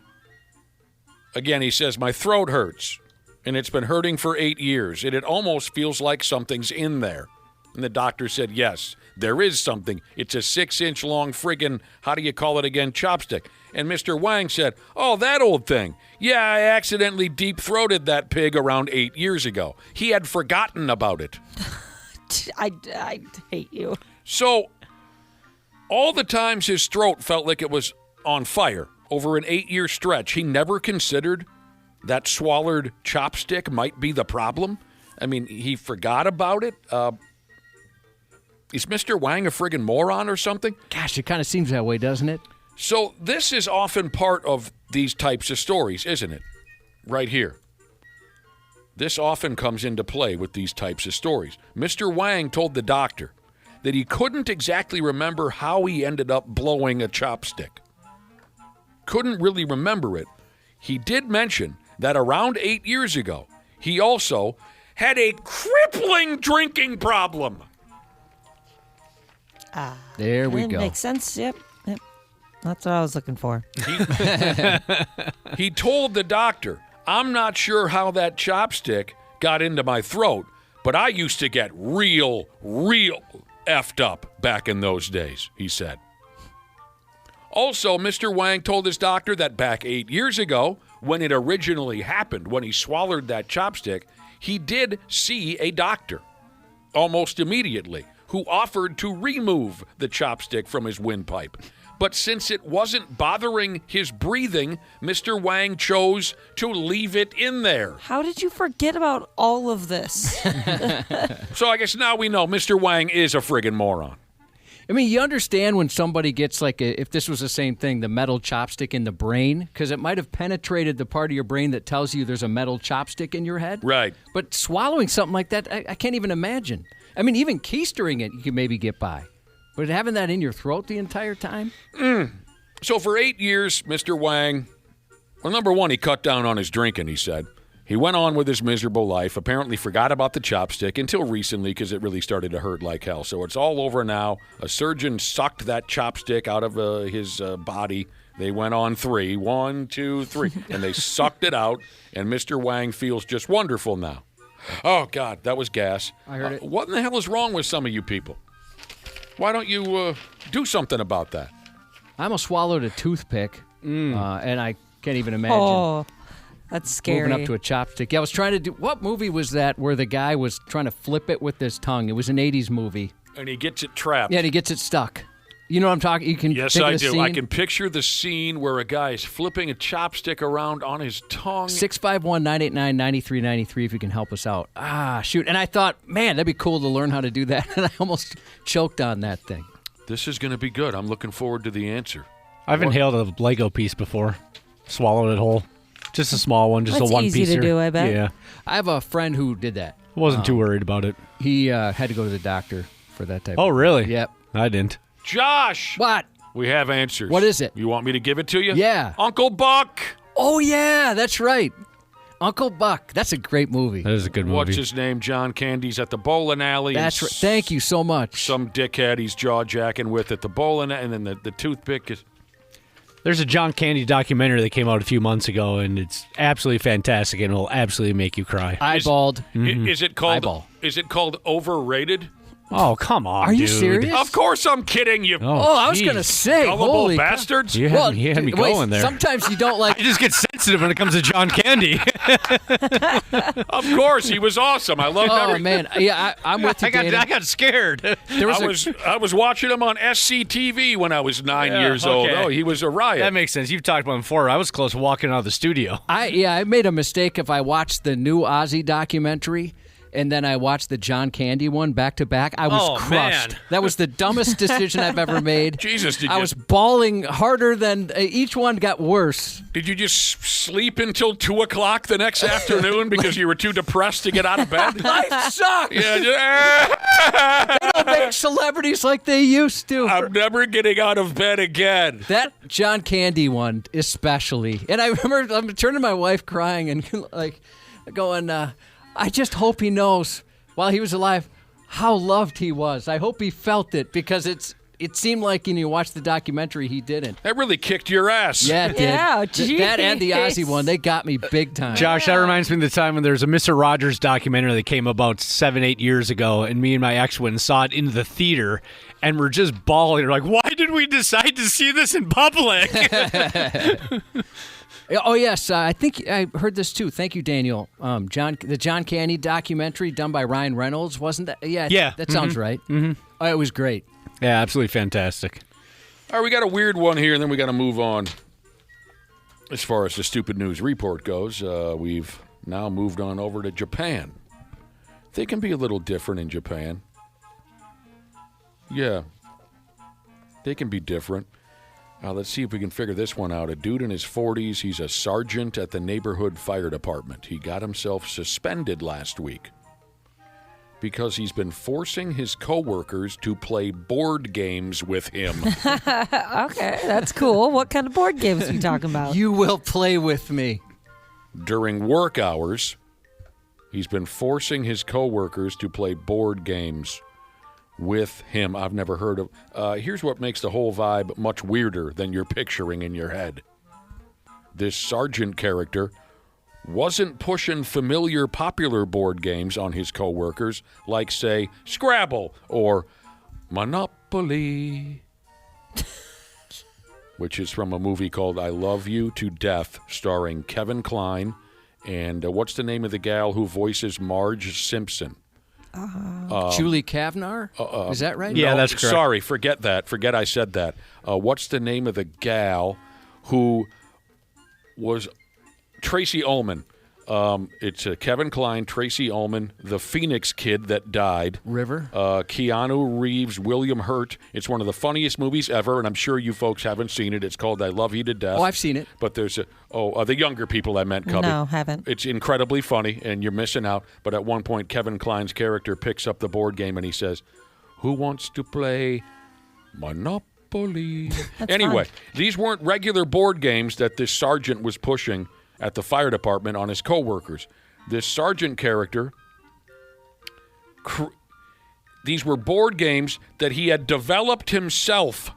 Again, he says, my throat hurts, and it's been hurting for 8 years, and it almost feels like something's in there. And the doctor said, yes, there is something. It's a 6-inch long friggin', how do you call it again, chopstick. And Mr. Wang said, oh, that old thing. Yeah, I accidentally deep-throated that pig around 8 years ago. He had forgotten about it. I hate you. So, all the times his throat felt like it was on fire over an 8-year stretch, he never considered that swallowed chopstick might be the problem. I mean, he forgot about it. Is Mr. Wang a friggin' moron or something? Gosh, it kind of seems that way, doesn't it? So this is often part of these types of stories, isn't it? Right here. This often comes into play with these types of stories. Mr. Wang told the doctor that he couldn't exactly remember how he ended up blowing a chopstick. Couldn't really remember it. He did mention that around 8 years ago, he also had a crippling drinking problem. There we go. Makes sense. Yep. That's what I was looking for. He told the doctor, I'm not sure how that chopstick got into my throat, but I used to get real effed up back in those days, he said. Also, Mr. Wang told his doctor that back 8 years ago, when it originally happened, when he swallowed that chopstick, he did see a doctor almost immediately who offered to remove the chopstick from his windpipe. But since it wasn't bothering his breathing, Mr. Wang chose to leave it in there. How did you forget about all of this? So I guess now we know Mr. Wang is a friggin' moron. I mean, you understand when somebody gets if this was the same thing, the metal chopstick in the brain, because it might have penetrated the part of your brain that tells you there's a metal chopstick in your head. Right. But swallowing something like that, I can't even imagine. I mean, even keistering it, you can maybe get by. But having that in your throat the entire time? So for 8 years, Mr. Wang, well, number one, he cut down on his drinking, he said. He went on with his miserable life, apparently forgot about the chopstick until recently because it really started to hurt like hell. So it's all over now. A surgeon sucked that chopstick out of his body. They went on 3. 1, 2, 3. And they sucked it out, and Mr. Wang feels just wonderful now. Oh, God, that was gas. I heard it. What in the hell is wrong with some of you people? Why don't you do something about that? I almost swallowed a toothpick, and I can't even imagine. Oh, That's scary. Moving up to a chopstick. Yeah, I was trying to do. What movie was that where the guy was trying to flip it with his tongue? It was an 80s movie. And he gets it trapped. Yeah, and he gets it stuck. You know what I'm talking? You can. Yes, think I of the do. scene? I can picture the scene where a guy is flipping a chopstick around on his tongue. 651-989-9393 if you can help us out. Shoot. And I thought, man, that'd be cool to learn how to do that. And I almost choked on that thing. This is going to be good. I'm looking forward to the answer. I've inhaled a Lego piece before. Swallowed it whole. Just a small one, just That's a one easy piecer. to do, I bet. Yeah. I have a friend who did that. Wasn't too worried about it. He had to go to the doctor for that type Oh, of really? Yep. I didn't. Josh! What? We have answers. What is it? You want me to give it to you? Yeah. Uncle Buck! Oh, yeah, that's right. Uncle Buck. That's a great movie. That is a good movie. What's his name? John Candy's at the bowling alley. That's right. Thank you so much. Some dickhead he's jaw-jacking with at the bowling, and then the toothpick is... There's a John Candy documentary that came out a few months ago, and it's absolutely fantastic, and will absolutely make you cry. Eyeballed. Is it called? Eyeball. Is it called Overrated? Oh, come on, Are you dude. serious? Of course I'm kidding you. Oh, I was jeez. going to say, Gullible holy bastards. You had me wait, going there. Sometimes you don't like. I just get sensitive when it comes to John Candy. Of course, he was awesome. I loved Oh every... man, yeah, I'm with you, Dana. I got scared. There was I was watching him on SCTV when I was 9 years old. okay. Oh, he was a riot. That makes sense. You've talked about him before. I was close to walking out of the studio. I made a mistake if I watched the new Ozzy documentary and then I watched the John Candy one back to back. I was crushed. Man. That was the dumbest decision I've ever made. Jesus, I was bawling harder than each one got worse. Did you just sleep until 2 o'clock the next afternoon because you were too depressed to get out of bed? Life sucks. Yeah, They don't make celebrities like they used to. I'm never getting out of bed again. That John Candy one, especially. And I remember I'm turning to my wife crying and like going, I just hope he knows while he was alive how loved he was. I hope he felt it because it seemed like when you watch the documentary, he didn't. That really kicked your ass. Yeah, it did. Yeah, That and the jeez. Ozzy one, they got me big time. Josh, that reminds me of the time when there was a Mr. Rogers documentary that came about 7-8 years ago, and me and my ex went and saw it in the theater, and we're just bawling. We're like, why did we decide to see this in public? Oh, yes. I think I heard this, too. Thank you, Daniel. The John Candy documentary done by Ryan Reynolds, wasn't that? Yeah. That sounds right. Mm-hmm. Oh, it was great. Yeah, absolutely fantastic. All right, we got a weird one here, and then we got to move on. As far as the stupid news report goes, we've now moved on over to Japan. They can be a little different in Japan. Yeah. They can be different. Let's see if we can figure this one out. A dude in his 40s, he's a sergeant at the neighborhood fire department. He got himself suspended last week because he's been forcing his coworkers to play board games with him. Okay, that's cool. What kind of board games are you talking about? You will play with me. During work hours, he's been forcing his coworkers to play board games with him. I've never heard of. Here's what makes the whole vibe much weirder than you're picturing in your head. This sergeant character wasn't pushing familiar popular board games on his coworkers, like, say, Scrabble or Monopoly, which is from a movie called I Love You to Death, starring Kevin Kline. And what's the name of the gal who voices Marge Simpson? Julie Kavnar? Is that right? Yeah, No, that's correct. Sorry, forget that. Forget I said that. What's the name of the gal who was Tracy Ullman? It's Kevin Kline, Tracy Ullman, the Phoenix Kid that died. River? Keanu Reeves, William Hurt. It's one of the funniest movies ever, and I'm sure you folks haven't seen it. It's called I Love You to Death. Oh, I've seen it. But there's the younger people I meant, Cubby. No, haven't. It's incredibly funny, and you're missing out. But at one point, Kevin Kline's character picks up the board game, and he says, "Who wants to play Monopoly?" Anyway, these weren't regular board games that this sergeant was pushing at the fire department on his coworkers. This sergeant character, these were board games that he had developed himself.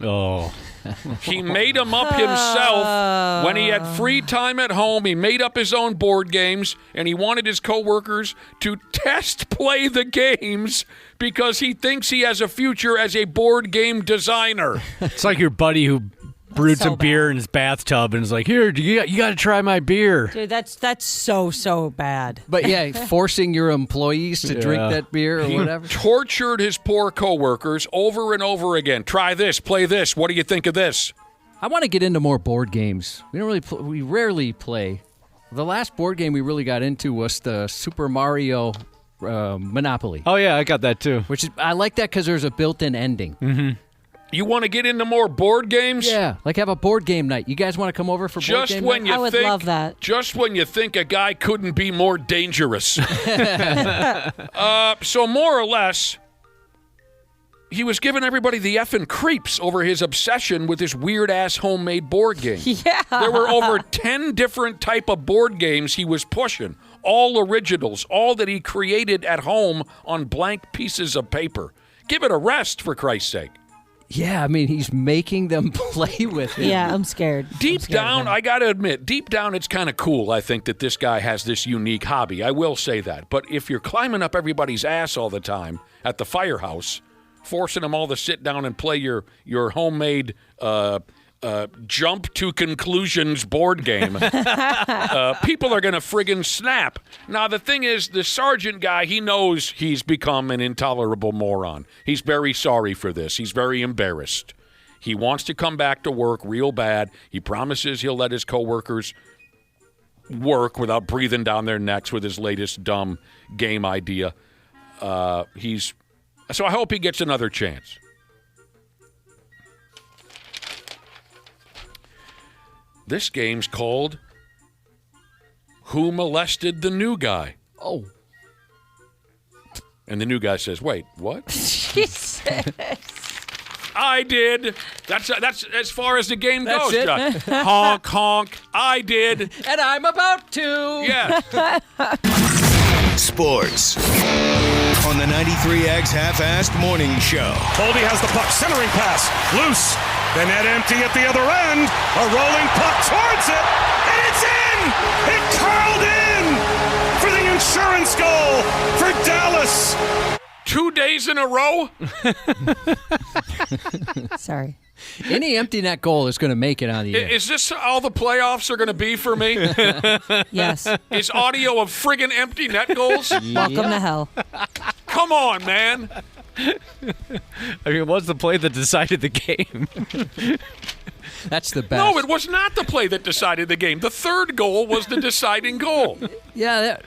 Oh. He made them up himself. When he had free time at home, he made up his own board games, and he wanted his coworkers to test play the games because he thinks he has a future as a board game designer. It's like your buddy who brewed So some beer bad. in his bathtub and is like, "Here, you got to try my beer." Dude, that's so bad. But yeah, forcing your employees to drink Yeah. that beer or He whatever. tortured his poor coworkers over and over again. Try this, play this. What do you think of this? I want to get into more board games. We don't really, we rarely play. The last board game we really got into was the Super Mario Monopoly, Oh yeah, I got that too. which is I like that because there's a built-in ending. You want to get into more board games? Yeah, like have a board game night. You guys want to come over for board Just game when night? you I would think, love that. Just when you think a guy couldn't be more dangerous. So more or less, he was giving everybody the effing creeps over his obsession with this weird-ass homemade board game. Yeah. There were over 10 different type of board games he was pushing, all originals, all that he created at home on blank pieces of paper. Give it a rest, for Christ's sake. Yeah, I mean he's making them play with it. Yeah, I'm scared. Deep I'm scared of down, him. I got to admit, deep down, it's kind of cool, I think, that this guy has this unique hobby. I will say that. But if you're climbing up everybody's ass all the time at the firehouse, forcing them all to sit down and play your homemade jump to conclusions board game, people are going to friggin' snap. Now, the thing is, the sergeant guy, he knows he's become an intolerable moron. He's very sorry for this. He's very embarrassed. He wants to come back to work real bad. He promises he'll let his coworkers work without breathing down their necks with his latest dumb game idea. So I hope he gets another chance. This game's called Who Molested the New Guy? Oh, And the new guy says, wait, what? Jesus. I did. That's as far as the game That's goes, it? Josh. Honk, honk. I did. and I'm about to. Yeah. Sports on the 93X Half-Assed Morning Show. Boldy has the puck, centering pass, loose. The net empty at the other end. A rolling puck towards it, and it's in! It curled in for the insurance goal for Dallas. 2 days in a row? Sorry. Any empty net goal is going to make it on the air. Is this all the playoffs are going to be for me? Yes. Is audio of friggin' empty net goals? Welcome to hell. Come on, man. I mean, what's the play that decided the game? That's the best. No, it was not the play that decided the game. The third goal was the deciding goal. Yeah,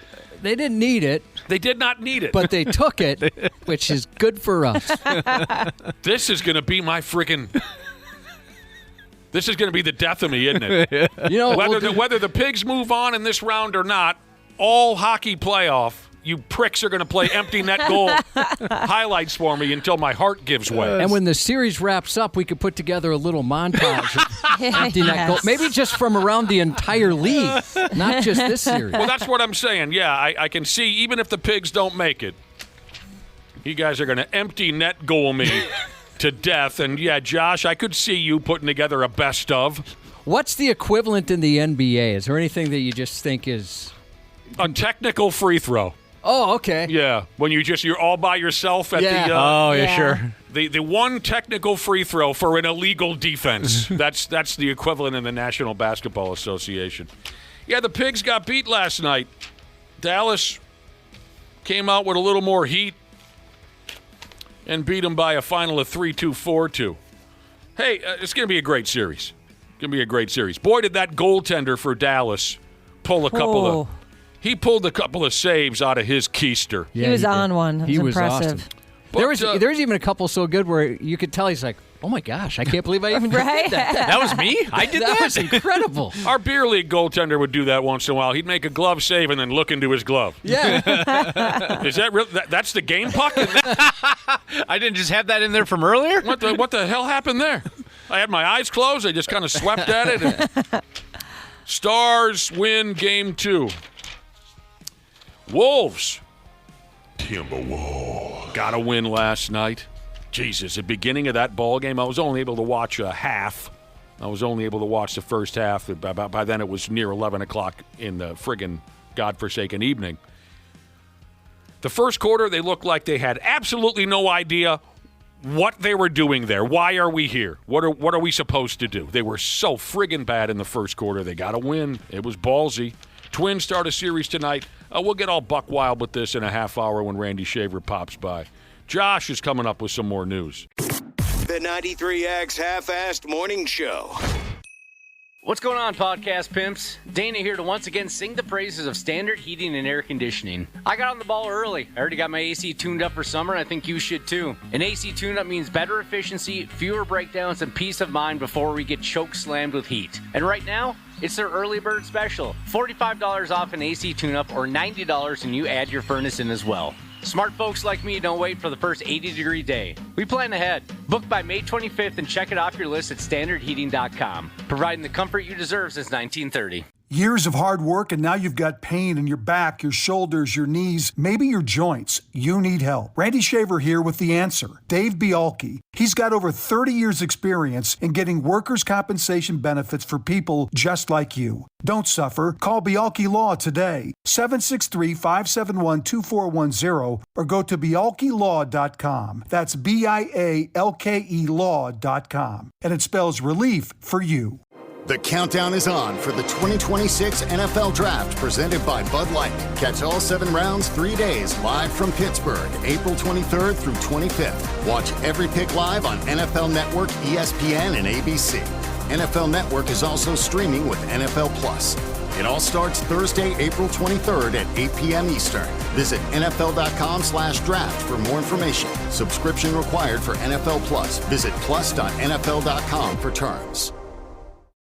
they didn't need it, They did not need it. but they took it, which is good for us. This is going to be my friggin'... This is going to be the death of me, isn't it? You know, Whether the Pigs move on in this round or not, all hockey playoff, you pricks are going to play empty net goal highlights for me until my heart gives way. and when the series wraps up, we could put together a little montage of empty net Yes. goal. Maybe just from around the entire league, not just this series. Well, that's what I'm saying. Yeah, I can see, even if the Pigs don't make it, you guys are going to empty net goal me to death. And, yeah, Josh, I could see you putting together a best of. What's the equivalent in the NBA? Is there anything that you just think is... A technical free throw. Oh, okay. Yeah, when you're all by yourself at Yeah. the Oh, yeah, Yeah. sure. the one technical free throw for an illegal defense. That's the equivalent in the National Basketball Association. Yeah, the Pigs got beat last night. Dallas came out with a little more heat and beat them by a final of 3-2, 4-2. Hey, it's going to be a great series. It's going to be a great series. Boy, did that goaltender for Dallas pull a couple of... He pulled a couple of saves out of his keister. He was on one. It was He was impressive. awesome. There was even a couple so good where you could tell he's like, oh my gosh, I can't believe I even Right? did that. That was me? I did that? That was incredible. Our beer league goaltender would do that once in a while. He'd make a glove save and then look into his glove. Yeah. Is that real? That's the game puck? I didn't just have that in there from earlier? What the hell happened there? I had my eyes closed. I just kind of swept at it. And Stars win game 2. Wolves. Timberwolves. Got a win last night. Jesus, the beginning of that ball game, I was only able to watch a half. I was only able to watch the first half. By then it was near 11 o'clock in the friggin' godforsaken evening. The first quarter, they looked like they had absolutely no idea what they were doing there. Why are we here? What are we supposed to do? They were so friggin' bad in the first quarter. They got to win. It was ballsy. Twins start a series tonight. We'll get all buck wild with this in a half hour when Randy Shaver pops by. Josh is coming up with some more news. The 93 Ags Half-Assed Morning Show. What's going on, podcast pimps? Dana here to once again sing the praises of standard heating and air conditioning. I got on the ball early. I already got my AC tuned up for summer, and I think you should too. An AC tune-up means better efficiency, fewer breakdowns, and peace of mind before we get choke slammed with heat. And right now, it's their early bird special. $45 off an AC tune-up or $90 and you add your furnace in as well. Smart folks like me don't wait for the first 80-degree day. We plan ahead. Book by May 25th and check it off your list at standardheating.com. Providing the comfort you deserve since 1930. Years of hard work, and now you've got pain in your back, your shoulders, your knees, maybe your joints. You need help. Randy Shaver here with the answer. Dave Bialke. He's got over 30 years experience in getting workers' compensation benefits for people just like you. Don't suffer. Call Bialke Law today. 763-571-2410 or go to bialkelaw.com. That's BIALKE law.com. And it spells relief for you. The countdown is on for the 2026 NFL Draft presented by Bud Light. Catch all 7 rounds 3 days live from Pittsburgh, April 23rd through 25th. Watch every pick live on NFL Network, ESPN, and ABC. NFL Network is also streaming with NFL Plus. It all starts Thursday, April 23rd at 8 p.m. Eastern. Visit NFL.com/draft for more information. Subscription required for NFL Plus. Visit plus.nfl.com for terms.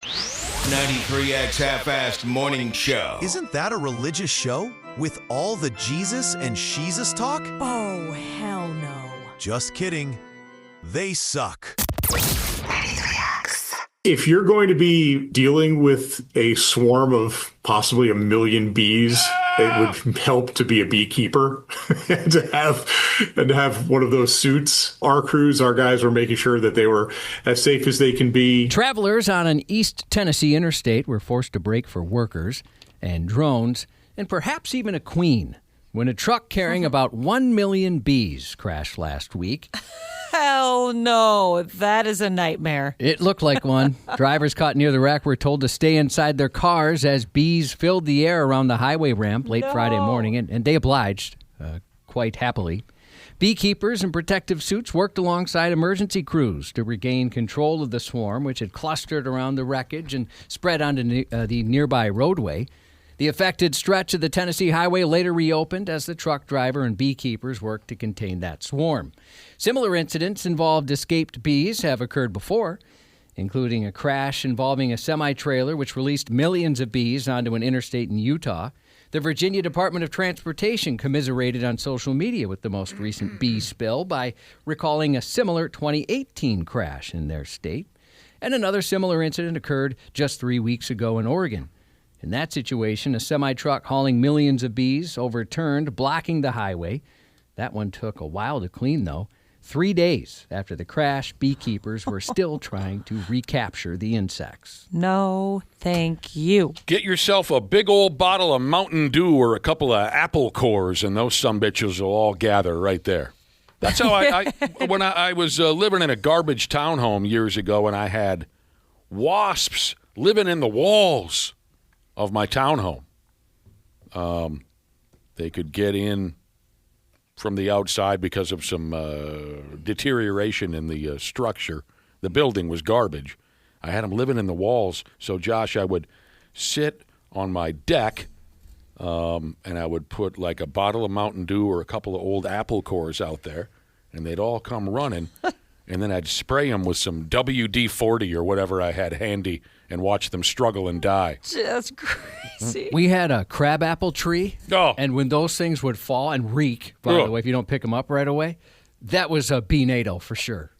93X Half-Assed Morning Show. Isn't that a religious show? With all the Jesus and Sheezus talk? Oh, hell no. Just kidding. They suck. 93X. If you're going to be dealing with a swarm of possibly 1 million bees, it would help to be a beekeeper and to have one of those suits. Our crews, our guys were making sure that they were as safe as they can be. Travelers on an East Tennessee interstate were forced to brake for workers and drones and perhaps even a queen when a truck carrying about 1 million bees crashed last week. Hell no. That is a nightmare. It looked like one. Drivers caught near the wreck were told to stay inside their cars as bees filled the air around the highway ramp late Friday morning, and they obliged quite happily. Beekeepers in protective suits worked alongside emergency crews to regain control of the swarm, which had clustered around the wreckage and spread onto the nearby roadway. The affected stretch of the Tennessee highway later reopened as the truck driver and beekeepers worked to contain that swarm. Similar incidents involved escaped bees have occurred before, including a crash involving a semi-trailer which released millions of bees onto an interstate in Utah. The Virginia Department of Transportation commiserated on social media with the most recent bee spill by recalling a similar 2018 crash in their state. And another similar incident occurred just 3 weeks ago in Oregon. In that situation, a semi-truck hauling millions of bees overturned, blocking the highway. That one took a while to clean, though. 3 days after the crash, beekeepers were still trying to recapture the insects. No, thank you. Get yourself a big old bottle of Mountain Dew or a couple of apple cores, and those sumbitches will all gather right there. That's how when I was living in a garbage townhome years ago, and I had wasps living in the walls of my townhome. They could get in from the outside because of some deterioration in the structure. The building was garbage. I had them living in the walls. So, Josh, I would sit on my deck and I would put like a bottle of Mountain Dew or a couple of old apple cores out there, and they'd all come running. And then I'd spray them with some WD-40 or whatever I had handy and watch them struggle and die. That's crazy. We had a crabapple tree, and when those things would fall and reek, by the way, if you don't pick them up right away, that was a bee-nado for sure.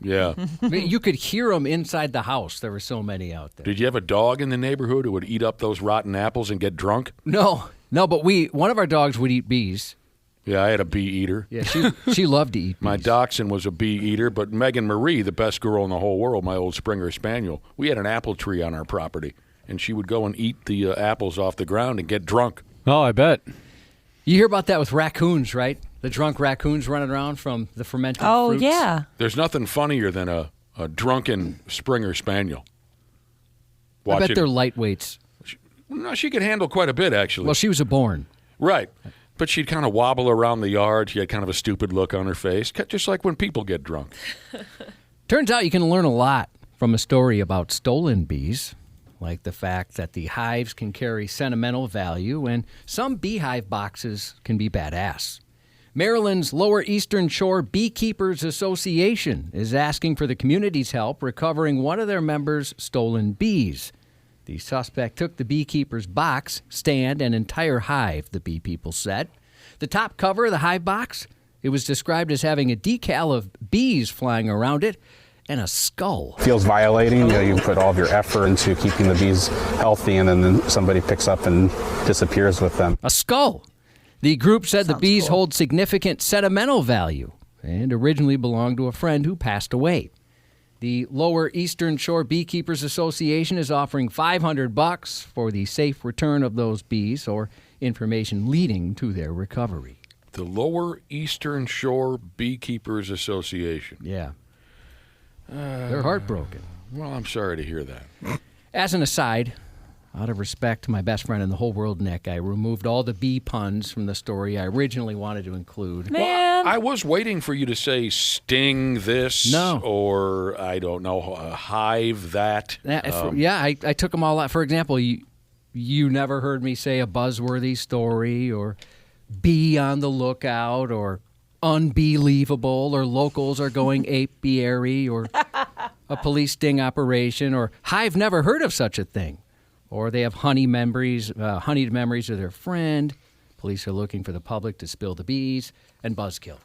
Yeah. I mean, you could hear them inside the house. There were so many out there. Did you have a dog in the neighborhood who would eat up those rotten apples and get drunk? No, but one of our dogs would eat bees. Yeah, I had a bee eater. Yeah, she loved to eat bees. My dachshund was a bee eater, but Megan Marie, the best girl in the whole world, my old Springer Spaniel, we had an apple tree on our property, and she would go and eat the apples off the ground and get drunk. Oh, I bet. You hear about that with raccoons, right? The drunk raccoons running around from the fermented Oh, fruits. yeah. There's nothing funnier than a drunken Springer Spaniel. I bet they're lightweights. No, she could handle quite a bit, actually. Well, she was a born. Right. But she'd kind of wobble around the yard. She had kind of a stupid look on her face, just like when people get drunk. Turns out you can learn a lot from a story about stolen bees, like the fact that the hives can carry sentimental value and some beehive boxes can be badass. Maryland's Lower Eastern Shore Beekeepers Association is asking for the community's help recovering one of their members' stolen bees. The suspect took the beekeeper's box, stand, and entire hive, the bee people said. The top cover of the hive box, it was described as having a decal of bees flying around it and a skull. Feels violating. You put all of your effort into keeping the bees healthy, and then somebody picks up and disappears with them. A skull. The group said the bees hold significant sentimental value and originally belonged to a friend who passed away. The Lower Eastern Shore Beekeepers Association is offering $500 for the safe return of those bees or information leading to their recovery. The Lower Eastern Shore Beekeepers Association. Yeah. They're heartbroken. Well, I'm sorry to hear that. As an aside, out of respect to my best friend in the whole world, Nick, I removed all the bee puns from the story I originally wanted to include. Man. Well, I was waiting for you to say sting this or, I don't know, hive that. I took them all out. For example, you never heard me say a buzzworthy story or bee on the lookout or unbelievable or locals are going apiary or a police sting operation or hive never heard of such a thing. Or they have honeyed memories of their friend. Police are looking for the public to spill the bees, and buzzkill.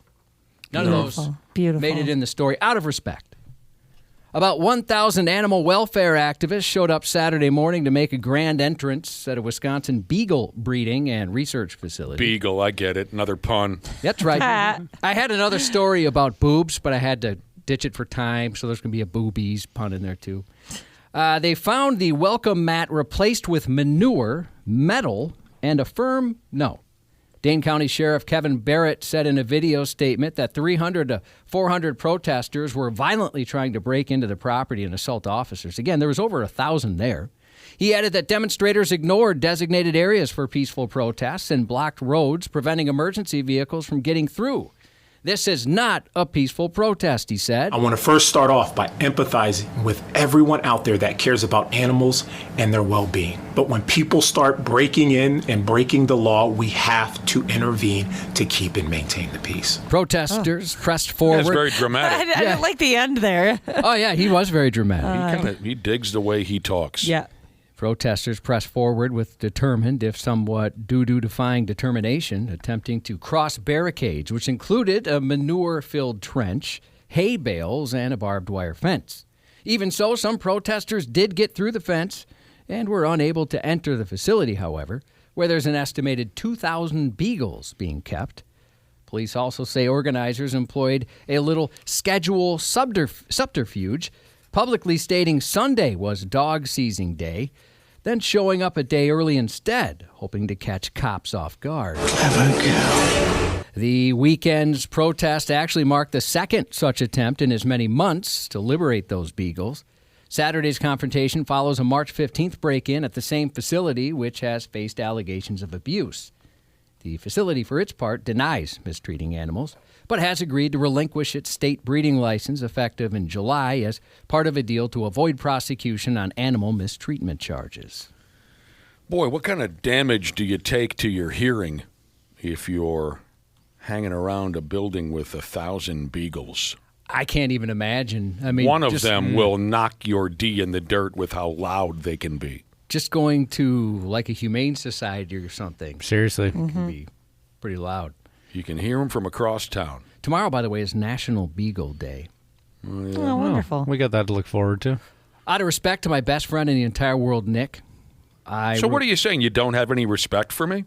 None of those made it in the story out of respect. About 1,000 animal welfare activists showed up Saturday morning to make a grand entrance at a Wisconsin beagle breeding and research facility. Beagle, I get it. Another pun. That's right. I had another story about boobs, but I had to ditch it for time, so there's going to be a boobies pun in there, too. They found the welcome mat replaced with manure, metal, and a firm no. Dane County Sheriff Kevin Barrett said in a video statement that 300 to 400 protesters were violently trying to break into the property and assault officers. Again, there was over 1,000 there. He added that demonstrators ignored designated areas for peaceful protests and blocked roads, preventing emergency vehicles from getting through. This is not a peaceful protest, he said. I want to first start off by empathizing with everyone out there that cares about animals and their well-being. But when people start breaking in and breaking the law, we have to intervene to keep and maintain the peace. Protesters pressed forward. That's very dramatic. I didn't like the end there. Oh, yeah, he was very dramatic. He digs the way he talks. Yeah. Protesters pressed forward with determined, if somewhat doodoo-defying determination, attempting to cross barricades, which included a manure-filled trench, hay bales, and a barbed wire fence. Even so, some protesters did get through the fence and were unable to enter the facility, however, where there's an estimated 2,000 beagles being kept. Police also say organizers employed a little schedule subterfuge, publicly stating Sunday was dog seizing day, then showing up a day early instead, hoping to catch cops off guard. The weekend's protest actually marked the second such attempt in as many months to liberate those beagles. Saturday's confrontation follows a March 15th break-in at the same facility, which has faced allegations of abuse. The facility, for its part, denies mistreating animals, but has agreed to relinquish its state breeding license effective in July as part of a deal to avoid prosecution on animal mistreatment charges. Boy, what kind of damage do you take to your hearing if you're hanging around a building with 1,000 beagles? I can't even imagine. I mean, one of them will knock your D in the dirt with how loud they can be. Just going to like a humane society or something. Seriously. Can be pretty loud. You can hear them from across town. Tomorrow, by the way, is National Beagle Day. Oh, wonderful. We got that to look forward to. Out of respect to my best friend in the entire world, Nick. So what are you saying? You don't have any respect for me?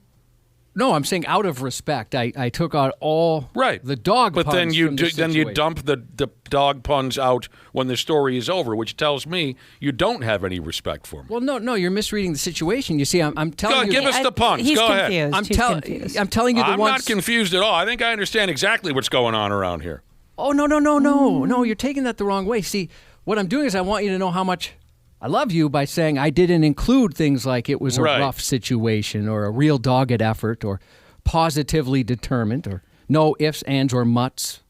No, I'm saying out of respect, I took out all the dog puns. But then you from the then you situation. dump the dog puns out when the story is over, which tells me you don't have any respect for me. Well, no, you're misreading the situation. You see, I'm telling you. Give us the puns. He's Go confused. ahead. I'm telling you the I'm ones. not confused at all. I think I understand exactly what's going on around here. Oh, no, you're taking that the wrong way. See, what I'm doing is I want you to know how much I love you by saying I didn't include things like it was a rough situation or a real dogged effort or positively determined or no ifs, ands, or muts,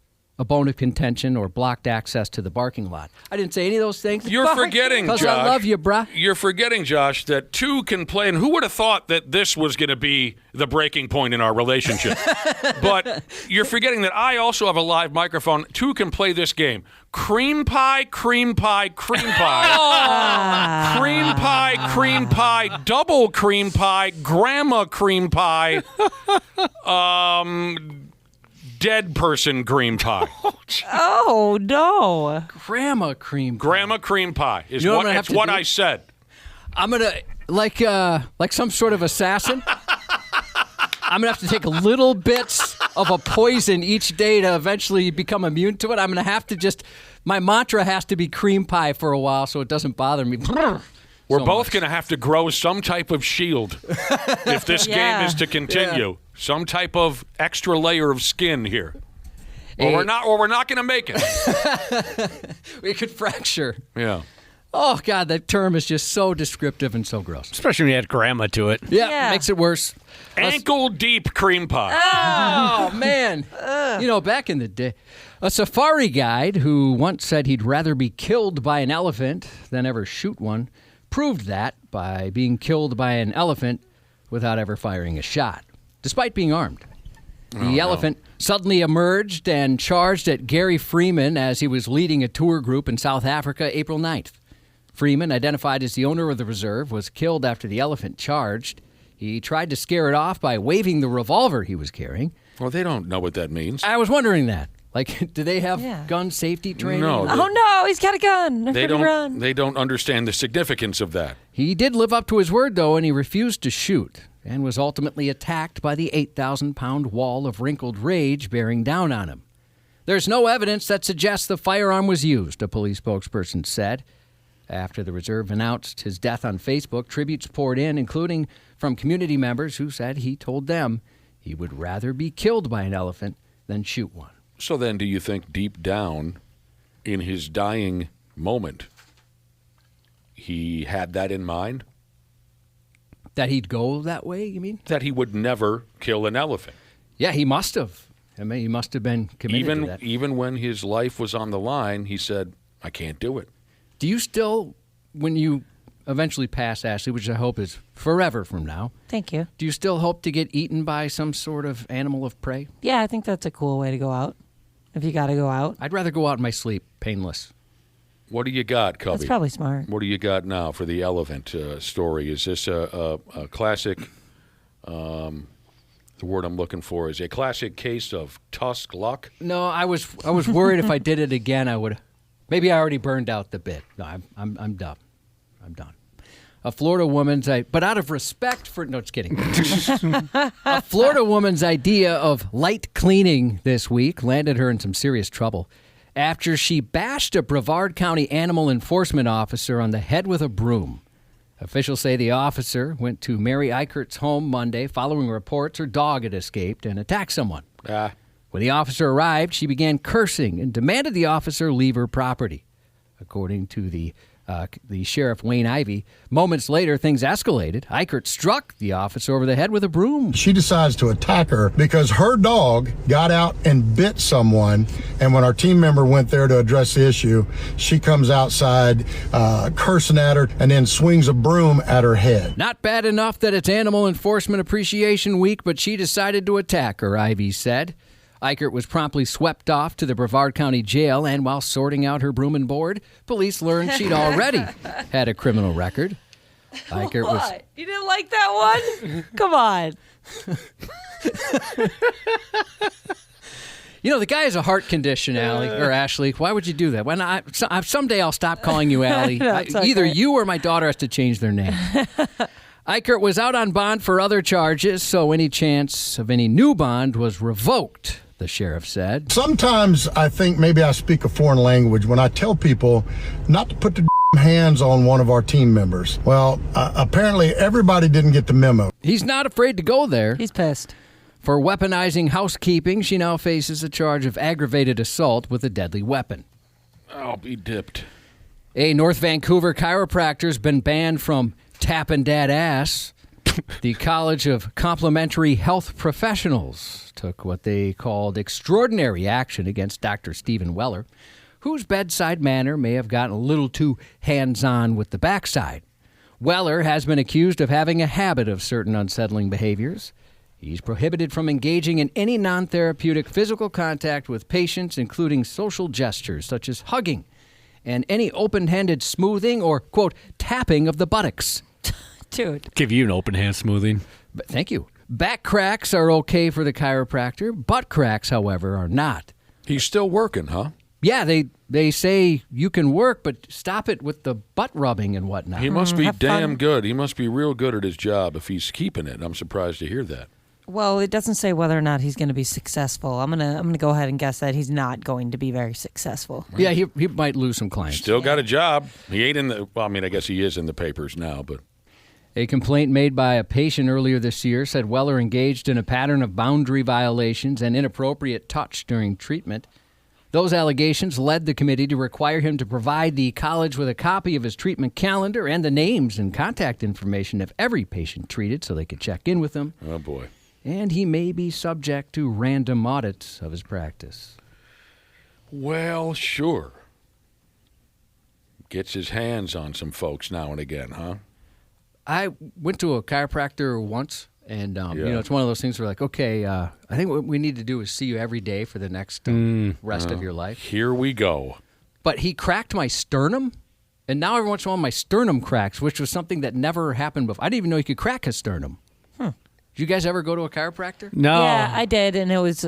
a bone of contention, or blocked access to the parking lot. I didn't say any of those things. You're forgetting, Josh. Because I love you, bruh. You're forgetting, Josh, that two can play. And who would have thought that this was going to be the breaking point in our relationship? But you're forgetting that I also have a live microphone. Two can play this game. Cream pie, cream pie, cream pie. Cream pie, cream pie, double cream pie, grandma cream pie. Dead person cream pie. Oh, no. Grandma cream pie. Grandma cream pie is You know what I said. I'm going to, like some sort of assassin, I'm going to have to take little bits of a poison each day to eventually become immune to it. I'm going to have to my mantra has to be cream pie for a while so it doesn't bother me. We're both going to have to grow some type of shield if this game is to continue. Yeah. Some type of extra layer of skin here. Or we're not going to make it. We could fracture. Yeah. Oh, God, that term is just so descriptive and so gross. Especially when you add grandma to it. Yeah. Makes it worse. Ankle-deep cream pie. Oh, man. Back in the day, a safari guide who once said he'd rather be killed by an elephant than ever shoot one proved that by being killed by an elephant without ever firing a shot, despite being armed. The elephant suddenly emerged and charged at Gary Freeman as he was leading a tour group in South Africa April 9th. Freeman, identified as the owner of the reserve, was killed after the elephant charged. He tried to scare it off by waving the revolver he was carrying. Well, they don't know what that means. I was wondering that. Like, do they have gun safety training? No. Oh, no, he's got a gun. They don't understand the significance of that. He did live up to his word, though, and he refused to shoot and was ultimately attacked by the 8,000-pound wall of wrinkled rage bearing down on him. There's no evidence that suggests the firearm was used, a police spokesperson said. After the reserve announced his death on Facebook, tributes poured in, including from community members who said he told them he would rather be killed by an elephant than shoot one. So then do you think deep down in his dying moment, he had that in mind? That he'd go that way, you mean? That he would never kill an elephant. Yeah, he must have. I mean, he must have been committed to that. Even when his life was on the line, he said, I can't do it. Do you still, when you eventually pass, Ashley, which I hope is forever from now. Thank you. Do you still hope to get eaten by some sort of animal of prey? Yeah, I think that's a cool way to go out. If you got to go out. I'd rather go out in my sleep, painless. What do you got, Cubby? That's probably smart. What do you got now for the elephant story? Is this a classic, the word I'm looking for, is a classic case of tusk luck? No, I was worried if I did it again, I would. Maybe I already burned out the bit. No, I'm done. I'm done. A Florida woman's, but out of respect for, no, just kidding. A Florida woman's idea of light cleaning this week landed her in some serious trouble after she bashed a Brevard County animal enforcement officer on the head with a broom. Officials say the officer went to Mary Eichert's home Monday following reports her dog had escaped and attacked someone. When the officer arrived, she began cursing and demanded the officer leave her property. According to the sheriff, Wayne Ivey, moments later, things escalated. Eichert struck the officer over the head with a broom. She decides to attack her because her dog got out and bit someone. And when our team member went there to address the issue, she comes outside cursing at her and then swings a broom at her head. Not bad enough that it's Animal Enforcement Appreciation Week, but she decided to attack her, Ivey said. Eichert was promptly swept off to the Brevard County Jail, and while sorting out her broom and board, police learned she'd already had a criminal record. Eichert was. You didn't like that one? Come on. You know, the guy has a heart condition, Ashley. Why would you do that? When someday I'll stop calling you Allie. No, Either you or my daughter has to change their name. Eichert was out on bond for other charges, so any chance of any new bond was revoked, the sheriff said. Sometimes I think maybe I speak a foreign language when I tell people not to put the hands on one of our team members. Well, apparently everybody didn't get the memo. He's not afraid to go there. He's pissed. For weaponizing housekeeping, she now faces a charge of aggravated assault with a deadly weapon. I'll be dipped. A North Vancouver chiropractor's been banned from tapping dad ass. The College of Complementary Health Professionals took what they called extraordinary action against Dr. Stephen Weller, whose bedside manner may have gotten a little too hands-on with the backside. Weller has been accused of having a habit of certain unsettling behaviors. He's prohibited from engaging in any non-therapeutic physical contact with patients, including social gestures such as hugging and any open-handed smoothing or, quote, tapping of the buttocks. Dude. Give you an open hand smoothing. But thank you. Back cracks are okay for the chiropractor. Butt cracks, however, are not. He's still working, huh? Yeah, they say you can work, but stop it with the butt rubbing and whatnot. He must be damn good. He must be real good at his job if he's keeping it. I'm surprised to hear that. Well, it doesn't say whether or not he's going to be successful. I'm gonna go ahead and guess that he's not going to be very successful. Yeah, he might lose some clients. Still got a job. He ain't in the. Well, I mean, I guess he is in the papers now, but. A complaint made by a patient earlier this year said Weller engaged in a pattern of boundary violations and inappropriate touch during treatment. Those allegations led the committee to require him to provide the college with a copy of his treatment calendar and the names and contact information of every patient treated so they could check in with him. Oh, boy. And he may be subject to random audits of his practice. Well, sure. Gets his hands on some folks now and again, huh? I went to a chiropractor once, and it's one of those things where like, okay, I think what we need to do is see you every day for the next rest of your life. Here we go. But he cracked my sternum, and now every once in a while my sternum cracks, which was something that never happened before. I didn't even know you could crack a sternum. Did you guys ever go to a chiropractor? No. Yeah, I did, and it was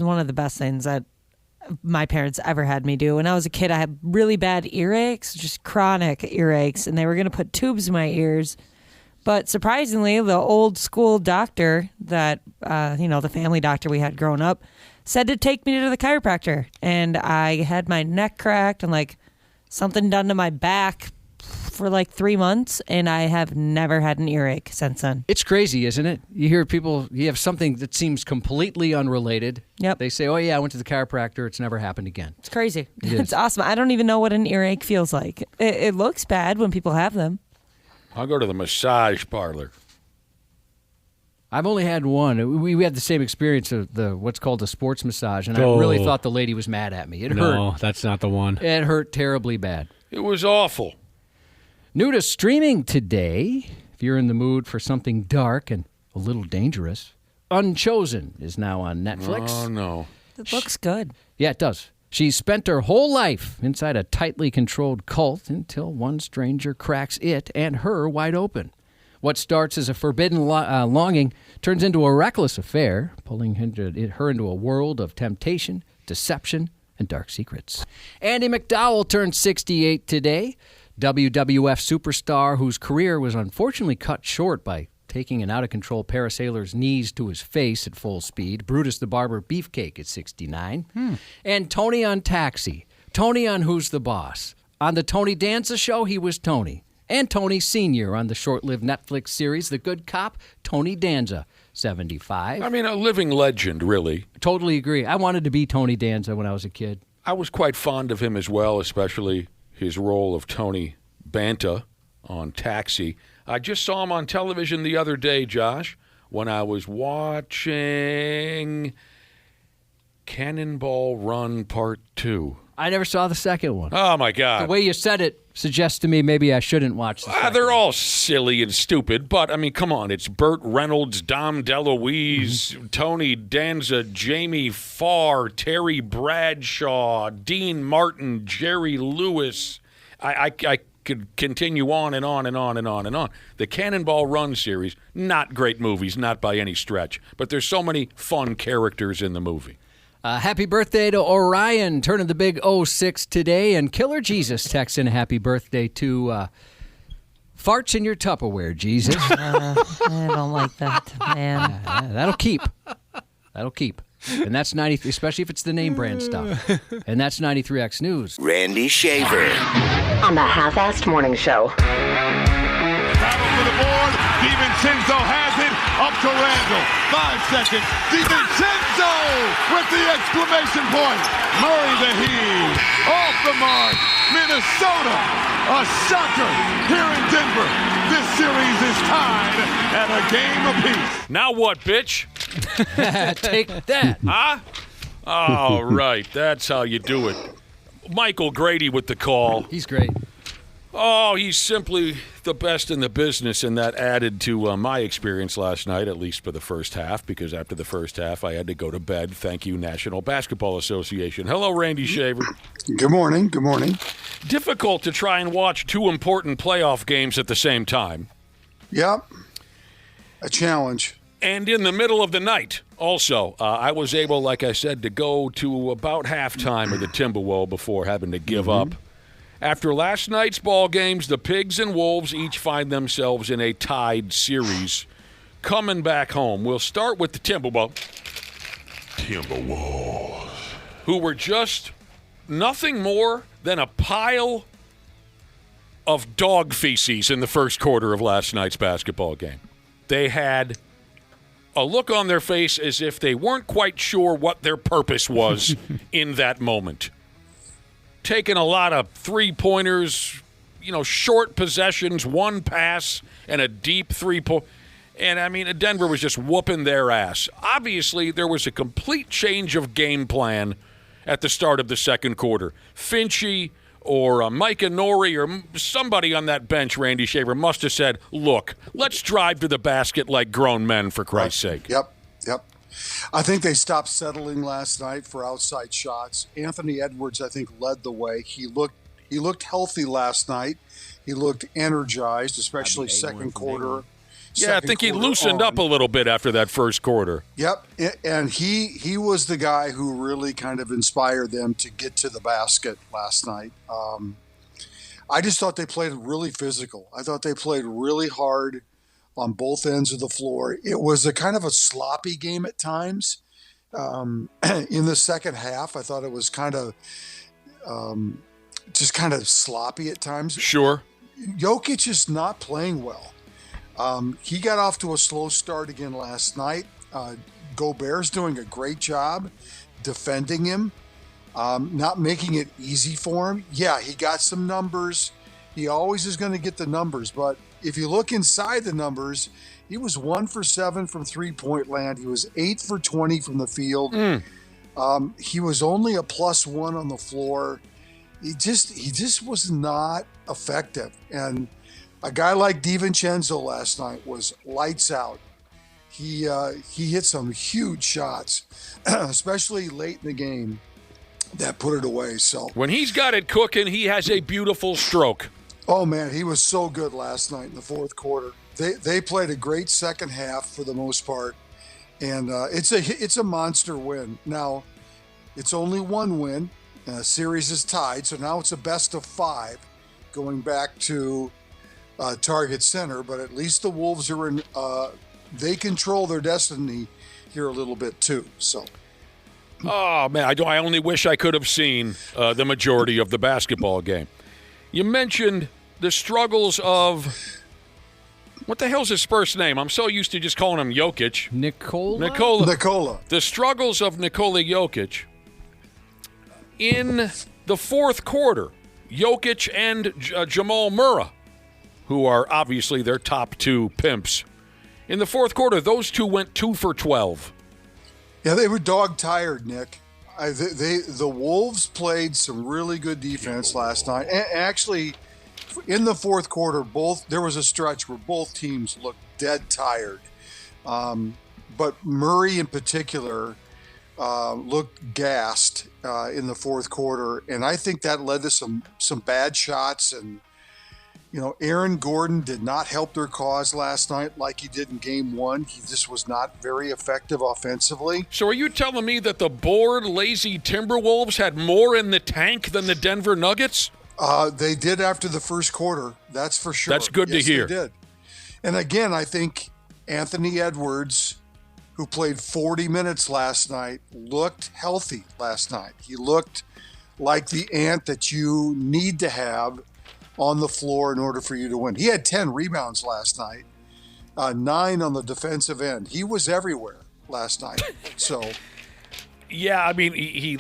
one of the best things that my parents ever had me do. When I was a kid, I had really bad earaches, just chronic earaches, and they were going to put tubes in my ears. But surprisingly, the old school doctor that, the family doctor we had growing up, said to take me to the chiropractor. And I had my neck cracked and like something done to my back for like 3 months, and I have never had an earache since then. It's crazy, isn't it? You hear people, you have something that seems completely unrelated. Yep. They say, oh, yeah, I went to the chiropractor. It's never happened again. It's crazy. It It's awesome. I don't even know what an earache feels like. It looks bad when people have them. I'll go to the massage parlor. I've only had one. We had the same experience of what's called a sports massage, and I really thought the lady was mad at me. It hurt. No, that's not the one. It hurt terribly bad. It was awful. New to streaming today, if you're in the mood for something dark and a little dangerous, Unchosen is now on Netflix. Oh, no. It looks good. Yeah, it does. She spent her whole life inside a tightly controlled cult until one stranger cracks it and her wide open. What starts as a forbidden longing turns into a reckless affair, pulling her into a world of temptation, deception, and dark secrets. Andy McDowell turned 68 today. WWF superstar whose career was unfortunately cut short by taking an out-of-control parasailer's knees to his face at full speed. Brutus the Barber Beefcake at 69. And Tony on Taxi. Tony on Who's the Boss. On the Tony Danza Show, he was Tony. And Tony Sr. on the short-lived Netflix series The Good Cop, Tony Danza, 75. I mean, a living legend, really. Totally agree. I wanted to be Tony Danza when I was a kid. I was quite fond of him as well, especially his role of Tony Banta on Taxi. I just saw him on television the other day, Josh, when I was watching Cannonball Run Part 2. I never saw the second one. Oh, my God. The way you said it suggests to me maybe I shouldn't watch the second They're all silly and stupid, but, I mean, come on. It's Burt Reynolds, Dom DeLuise, Tony Danza, Jamie Farr, Terry Bradshaw, Dean Martin, Jerry Lewis. I could continue on and on and on and on and on. The Cannonball Run series, not great movies, not by any stretch, but there's so many fun characters in the movie. Happy birthday to Orion, turning the big 06 today, and Killer Jesus texts in a happy birthday to Farts in your Tupperware, Jesus. I don't like that, man. That'll keep. That'll keep. And that's 93, especially if it's the name brand stuff. And that's 93X News. Randy Shaver. On the Half-Assed Morning Show. Battle for the board. DiVincenzo has it. Up to Randall. 5 seconds. DiVincenzo with the exclamation point. Murray the heave. Off the mark. Minnesota. A shocker here in Denver. This series is tied at a game apiece. Now what, bitch? Take that. Huh? All right. That's how you do it. Michael Grady with the call. He's great. Oh, he's simply the best in the business, and that added to my experience last night, at least for the first half, because after the first half, I had to go to bed. Thank you, National Basketball Association. Hello, Randy Shaver. Good morning. Good morning. Difficult to try and watch two important playoff games at the same time. Yep. A challenge. And in the middle of the night, also. I was able, like I said, to go to about halftime of the Timberwolves before having to give up. After last night's ball games, the Pigs and Wolves each find themselves in a tied series coming back home. We'll start with the Timberwolves, who were just nothing more than a pile of dog feces in the first quarter of last night's basketball game. They had a look on their face as if they weren't quite sure what their purpose was in that moment. Taking a lot of three-pointers, short possessions, one pass, and a deep three-point. And, Denver was just whooping their ass. Obviously, there was a complete change of game plan at the start of the second quarter. Finchie or Micah Nori or somebody on that bench, Randy Shaver, must have said, look, let's drive to the basket like grown men, for Christ's sake. Yep. I think they stopped settling last night for outside shots. Anthony Edwards, I think, led the way. He looked healthy last night. He looked energized, especially second quarter. Yeah, I think he loosened up a little bit after that first quarter. Yep, and he was the guy who really kind of inspired them to get to the basket last night. I just thought they played really physical. I thought they played really hard on both ends of the floor. It was a kind of a sloppy game at times. In the second half, I thought it was kind of just kind of sloppy at times. Sure. Jokic is not playing well. He got off to a slow start again last night. Gobert's doing a great job defending him, not making it easy for him. Yeah, he got some numbers. He always is going to get the numbers, but if you look inside the numbers, he was 1 for 7 from three-point land. He was 8 for 20 from the field. He was only a +1 on the floor. He just was not effective. And a guy like DiVincenzo last night was lights out. He hit some huge shots, especially late in the game, that put it away. So when he's got it cooking, he has a beautiful stroke. Oh, man, he was so good last night in the fourth quarter. They played a great second half for the most part, and it's a monster win. Now, it's only one win. Series is tied, so now it's a best of 5 going back to Target Center, but at least the Wolves are in they control their destiny here a little bit too. So oh, man, I only wish I could have seen the majority of the basketball game. You mentioned the struggles of, what the hell's his first name? I'm so used to just calling him Jokic. Nikola. The struggles of Nikola Jokic. In the fourth quarter, Jokic and Jamal Murray, who are obviously their top two pimps, in the fourth quarter, those two went 2 for 12. Yeah, they were dog-tired, Nick. The Wolves played some really good defense last night. Actually, in the fourth quarter, there was a stretch where both teams looked dead tired. But Murray in particular looked gassed in the fourth quarter, and I think that led to some bad shots. And Aaron Gordon did not help their cause last night like he did in game one. He just was not very effective offensively. So are you telling me that the bored, lazy Timberwolves had more in the tank than the Denver Nuggets? They did after the first quarter. That's for sure. That's good to hear. They did. And again, I think Anthony Edwards, who played 40 minutes last night, looked healthy last night. He looked like the ant that you need to have on the floor in order for you to win. He had 10 rebounds last night, 9 on the defensive end. He was everywhere last night. So, yeah, I mean,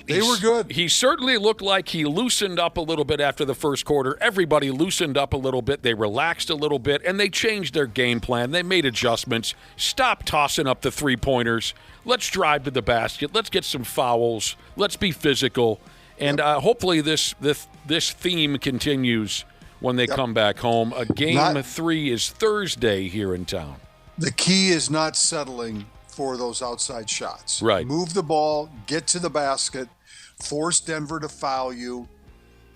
they were good. He certainly looked like he loosened up a little bit after the first quarter. Everybody loosened up a little bit. They relaxed a little bit, and they changed their game plan. They made adjustments. Stop tossing up the three-pointers. Let's drive to the basket. Let's get some fouls. Let's be physical. And hopefully this theme continues when they come back home. Game 3 is Thursday here in town. The key is not settling for those outside shots. Right. Move the ball, get to the basket, force Denver to foul you.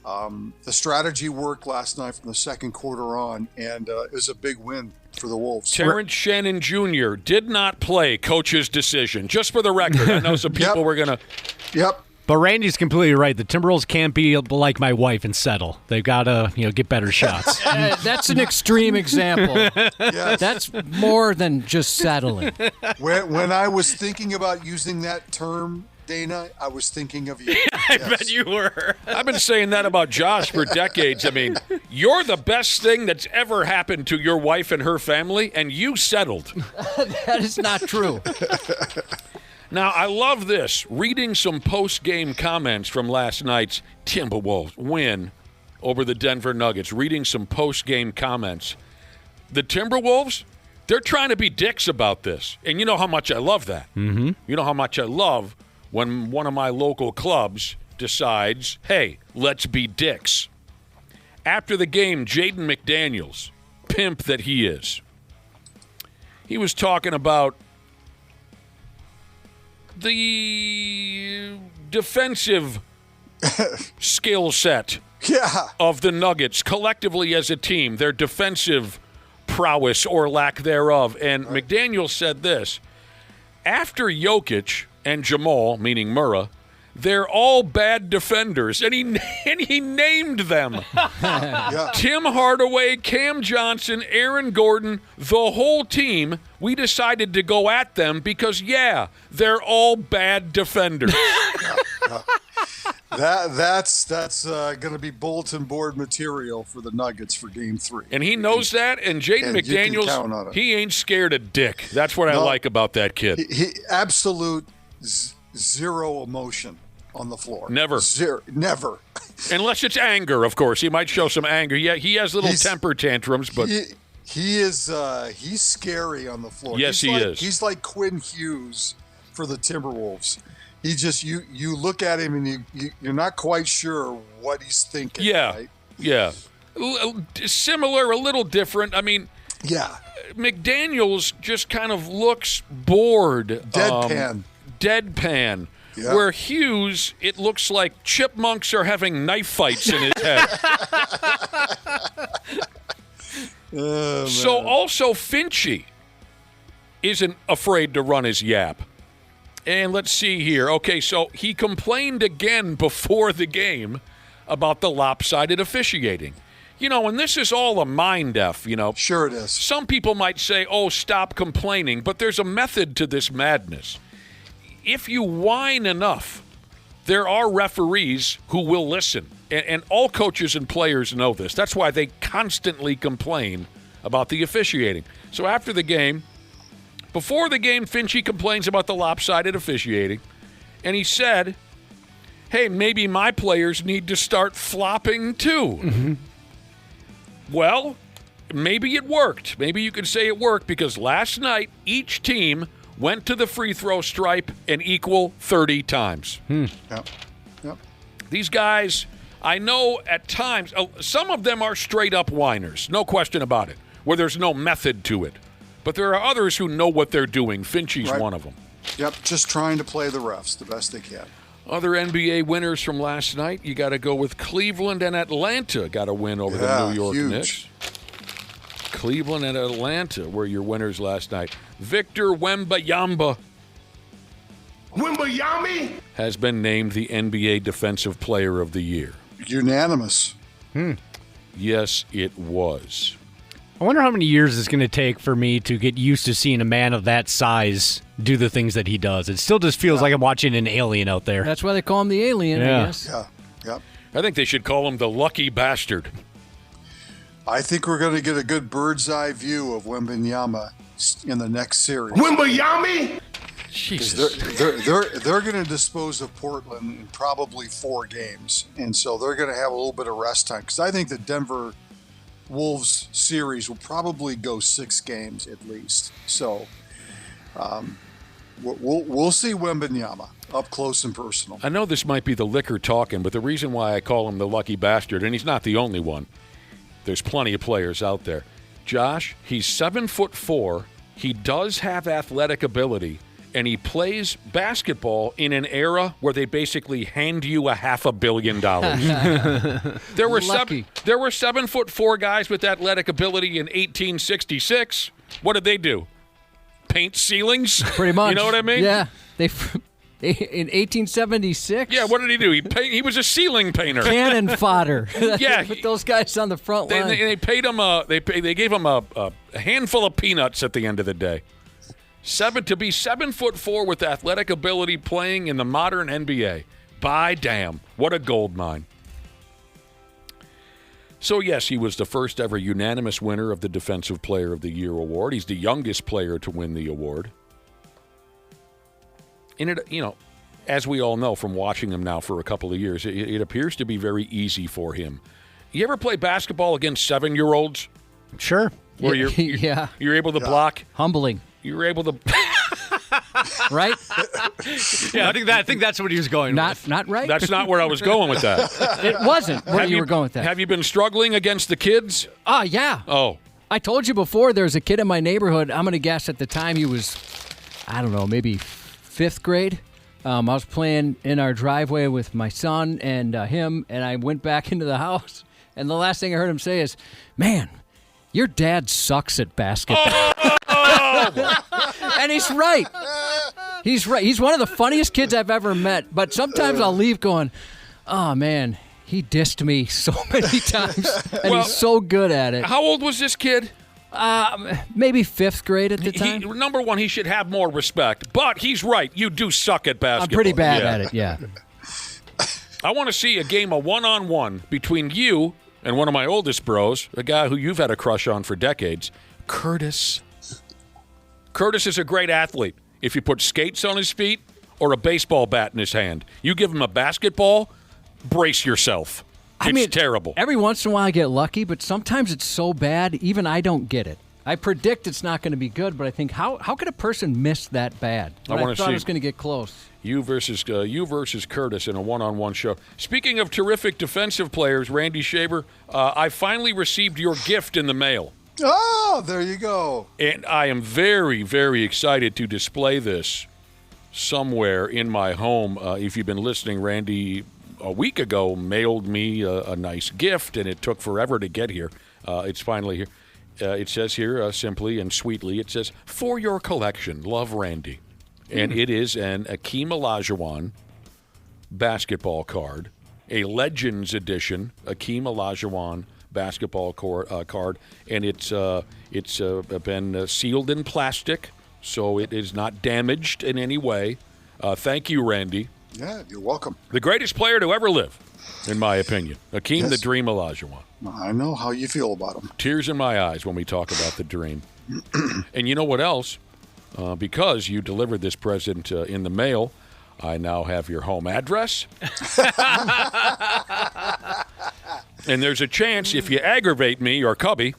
The strategy worked last night from the second quarter on, and it was a big win for the Wolves. Terrence Shannon Jr. did not play. Coach's decision. Just for the record, I know some people were going to... Yep. But Randy's completely right. The Timberwolves can't be like my wife and settle. They've got to, get better shots. That's an extreme example. Yes. That's more than just settling. When I was thinking about using that term, Dana, I was thinking of you. I bet you were. I've been saying that about Josh for decades. I mean, you're the best thing that's ever happened to your wife and her family, and you settled. That is not true. Now, I love this. Reading some post-game comments from last night's Timberwolves win over the Denver Nuggets. Reading some post-game comments. The Timberwolves, they're trying to be dicks about this. And you know how much I love that. Mm-hmm. You know how much I love when one of my local clubs decides, hey, let's be dicks. After the game, Jaden McDaniels, pimp that he is, he was talking about the defensive skill set of the Nuggets collectively as a team, their defensive prowess or lack thereof. And McDaniel said this: after Jokic and Jamal, meaning Murrah, they're all bad defenders. And he named them. Tim Hardaway, Cam Johnson, Aaron Gordon, the whole team. We decided to go at them because, they're all bad defenders. That's going to be bulletin board material for the Nuggets for Game 3. And he knows that, and Jaden McDaniels, he ain't scared of dick. That's what I like about that kid. He absolute zero emotion on the floor. Never. Zero, never. Unless it's anger, of course. He might show some anger. Yeah, he has little temper tantrums, but he's scary on the floor. Yes, he is. He's like Quinn Hughes for the Timberwolves. He just you look at him and you're not quite sure what he's thinking. Yeah, right? Yeah. Similar, a little different. I mean, McDaniels just kind of looks bored. Deadpan. Yeah. Where Hughes, it looks like chipmunks are having knife fights in his head. So also Finchie isn't afraid to run his yap. And let's see here. Okay, so he complained again before the game about the lopsided officiating. And this is all a mind F, Sure it is. Some people might say, stop complaining, but there's a method to this madness. If you whine enough, there are referees who will listen. And all coaches and players know this. That's why they constantly complain about the officiating. So after the game, before the game, Finchie complains about the lopsided officiating. And he said, hey, maybe my players need to start flopping too. Mm-hmm. Well, maybe it worked. Maybe you could say it worked because last night each team went to the free throw stripe an equal 30 times. Yep. These guys, I know at times, some of them are straight up whiners, no question about it, where there's no method to it. But there are others who know what they're doing. Finchie's one of them. Yep, just trying to play the refs the best they can. Other NBA winners from last night, you got to go with Cleveland and Atlanta got a win over the New York Knicks. Cleveland and Atlanta were your winners last night. Victor Wembanyama Wembanyama has been named the NBA Defensive Player of the Year. Unanimous. Yes, it was. I wonder how many years it's going to take for me to get used to seeing a man of that size do the things that he does. It still just feels like I'm watching an alien out there. That's why they call him the alien, I guess. Yeah, yep. I think they should call him the lucky bastard. I think we're going to get a good bird's eye view of Wembanyama in the next series. Wimbayami? Jesus. They're going to dispose of Portland in probably 4 games, and so they're going to have a little bit of rest time. Because I think the Denver Wolves series will probably go 6 games at least. So we'll see Wembanyama up close and personal. I know this might be the liquor talking, but the reason why I call him the lucky bastard, and he's not the only one, there's plenty of players out there. Josh, he's 7'4". He does have athletic ability, and he plays basketball in an era where they basically hand you $500 million. There were 7'4" guys with athletic ability in 1866. What did they do? Paint ceilings? Pretty much. You know what I mean? Yeah. In 1876. Yeah, what did he do? He was a ceiling painter. Cannon fodder. Yeah, put those guys on the front line. They paid him. They gave him a handful of peanuts at the end of the day. To be 7'4" with athletic ability, playing in the modern NBA. By damn, what a gold mine. So yes, he was the first ever unanimous winner of the Defensive Player of the Year award. He's the youngest player to win the award. And as we all know from watching him now for a couple of years, it appears to be very easy for him. You ever play basketball against 7-year-olds? Sure. Where you're able to block? Humbling. You're able to, right? Yeah, I think that's what he was going with. Not right? That's not where I was going with that. It wasn't where you were going with that. Have you been struggling against the kids? Yeah. Oh. I told you before, there's a kid in my neighborhood. I'm going to guess at the time he was, I don't know, maybe 5th grade. I was playing in our driveway with my son and him, and I went back into the house, and the last thing I heard him say is, "Man, your dad sucks at basketball." And he's right. He's right. He's one of the funniest kids I've ever met, but sometimes I'll leave going, "Oh, man, he dissed me so many times, and he's so good at it." How old was this kid? Maybe 5th grade at the time. Number one, he should have more respect. But he's right. You do suck at basketball. I'm pretty bad at it, yeah. I want to see a game of one-on-one between you and one of my oldest bros, a guy who you've had a crush on for decades, Curtis. Curtis is a great athlete. If you put skates on his feet or a baseball bat in his hand, you give him a basketball, brace yourself. It's terrible. Every once in a while I get lucky, but sometimes it's so bad, even I don't get it. I predict it's not going to be good, but I think, how could a person miss that bad? I thought it was going to get close. You versus Curtis in a one-on-one show. Speaking of terrific defensive players, Randy Shaver, I finally received your gift in the mail. Oh, there you go. And I am very, very excited to display this somewhere in my home. If you've been listening, Randy, a week ago, mailed me a nice gift, and it took forever to get here. It's finally here. It says here, simply and sweetly, it says, "For your collection, love, Randy." And it is an Akeem Olajuwon basketball card, a Legends edition Akeem Olajuwon basketball card, and it's been sealed in plastic, so it is not damaged in any way. Thank you, Randy. Yeah, you're welcome. The greatest player to ever live, in my opinion. Akeem the Dream Olajuwon. I know how you feel about him. Tears in my eyes when we talk about the Dream. And you know what else? Because you delivered this present in the mail, I now have your home address. And there's a chance if you aggravate me or Cubby,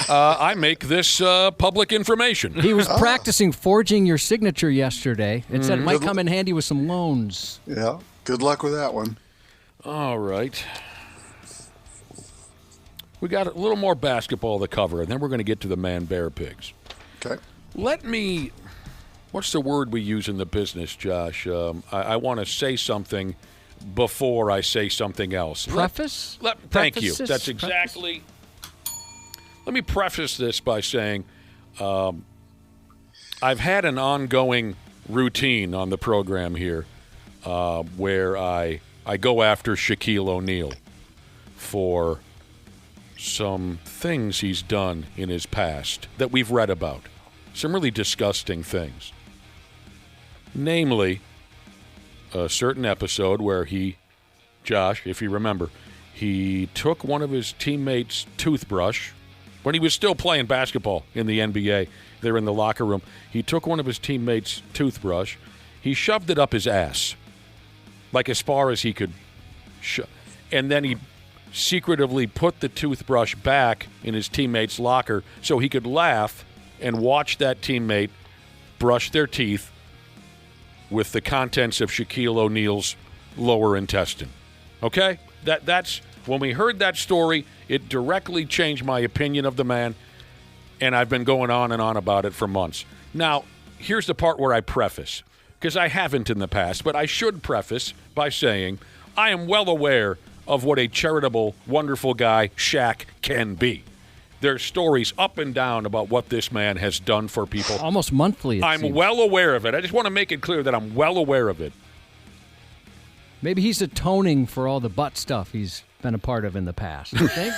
I make this public information. He was practicing forging your signature yesterday. It said it might come in handy with some loans. Yeah, good luck with that one. All right. We got a little more basketball to cover, and then we're going to get to the man-bear pigs. Okay. What's the word we use in the business, Josh? I want to say something before I say something else. Preface? Thank you. That's exactly. Let me preface this by saying I've had an ongoing routine on the program here where I go after Shaquille O'Neal for some things he's done in his past that we've read about. Some really disgusting things. Namely, a certain episode where Josh, if you remember, he took one of his teammates' toothbrush when he was still playing basketball in the NBA. They're in the locker room. He took one of his teammates' toothbrush. He shoved it up his ass, like as far as he could. And then he secretively put the toothbrush back in his teammate's locker so he could laugh and watch that teammate brush their teeth with the contents of Shaquille O'Neal's lower intestine. Okay? That's when we heard that story, it directly changed my opinion of the man, and I've been going on and on about it for months. Now, here's the part where I preface, because I haven't in the past, but I should preface by saying I am well aware of what a charitable, wonderful guy Shaq can be. There's stories up and down about what this man has done for people. Almost monthly, I'm seems. well aware of it. I just want to make it clear that I'm well aware of it. Maybe he's atoning for all the butt stuff he's been a part of in the past. You think?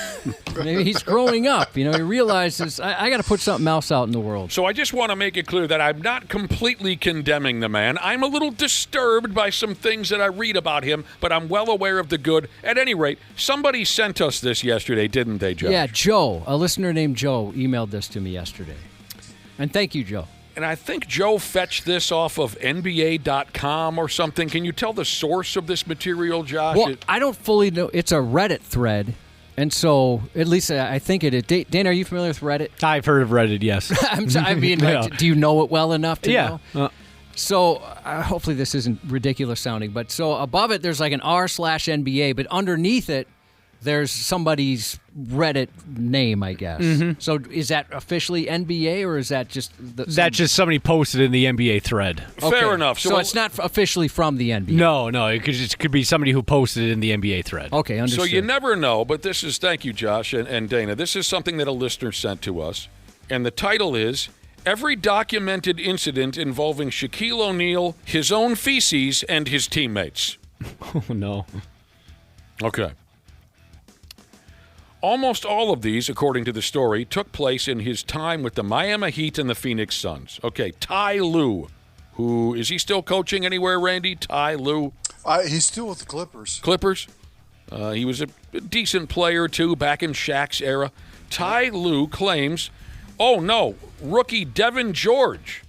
Maybe he's growing up. You know, he realizes, I got to put something else out in the world. So I just want to make it clear that I'm not completely condemning the man. I'm a little disturbed by some things that I read about him, but I'm well aware of the good. At any rate, somebody sent us this yesterday, didn't they, Josh? Yeah, Joe, a listener named Joe, emailed this to me yesterday. And thank you, Joe. And I think Joe fetched this off of NBA.com or something. Can you tell the source of this material, Josh? Well, I don't fully know. It's a Reddit thread. And so, at least I think it is. Dana, are you familiar with Reddit? I've heard of Reddit, yes. I mean, Yeah. do you know it well enough to Yeah. know? So, hopefully this isn't ridiculous sounding, but so above it, there's like an r/NBA, but underneath it, there's somebody's Reddit name, I guess. Mhm. So is that officially NBA, or is that just... That's just somebody posted in the NBA thread. Fair enough. So it's not officially from the NBA. No, it could be somebody who posted it in the NBA thread. Okay, understood. So you never know, but this is, thank you, Josh and Dana, this is something that a listener sent to us, and the title is, Every Documented Incident Involving Shaquille O'Neal, His Own Feces, and His Teammates. Oh, no. Okay. Almost all of these, according to the story, took place in his time with the Miami Heat and the Phoenix Suns. Okay, Ty Lue, who, is he still coaching anywhere, Randy? Ty Lue? He's still with the Clippers. Clippers? He was a decent player, too, back in Shaq's era. Ty Lue claims, rookie Devin George.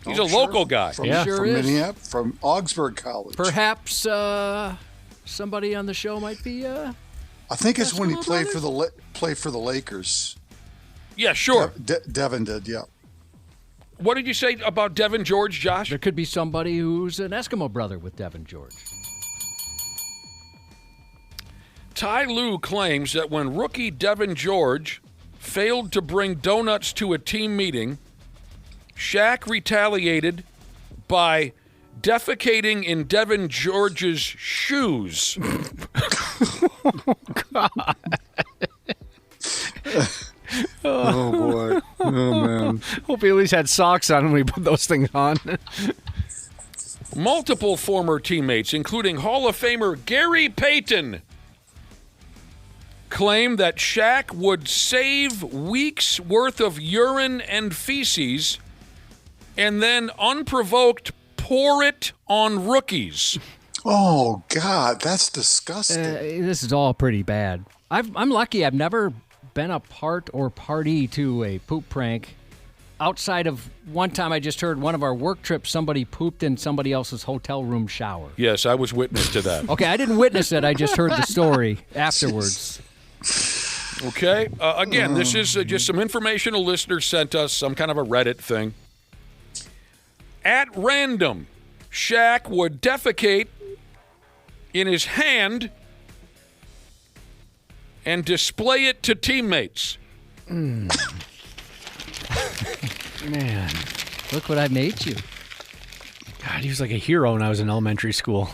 He's a local guy. From Minneapolis, from Augsburg College. Perhaps somebody on the show might be... I think it's when he Basketball played for the Lakers. Yeah, sure. Devin did, yeah. What did you say about Devin George, Josh? There could be somebody who's an Eskimo brother with Devin George. Ty Lue claims that when rookie Devin George failed to bring donuts to a team meeting, Shaq retaliated by defecating in Devin George's shoes. God. Oh, boy. Oh, man. Hope he at least had socks on when he put those things on. Multiple former teammates, including Hall of Famer Gary Payton, claim that Shaq would save weeks' worth of urine and feces and then unprovoked pour it on rookies. Oh, God, that's disgusting. This is all pretty bad. I'm lucky I've never been a part or party to a poop prank. Outside of one time I just heard one of our work trips, somebody pooped in somebody else's hotel room shower. Yes, I was witness to that. Okay, I didn't witness it. I just heard the story afterwards. Okay, again, this is just some information a listener sent us, some kind of a Reddit thing. At random, Shaq would defecate in his hand and display it to teammates. Man, look what I made you. God, he was like a hero when I was in elementary school.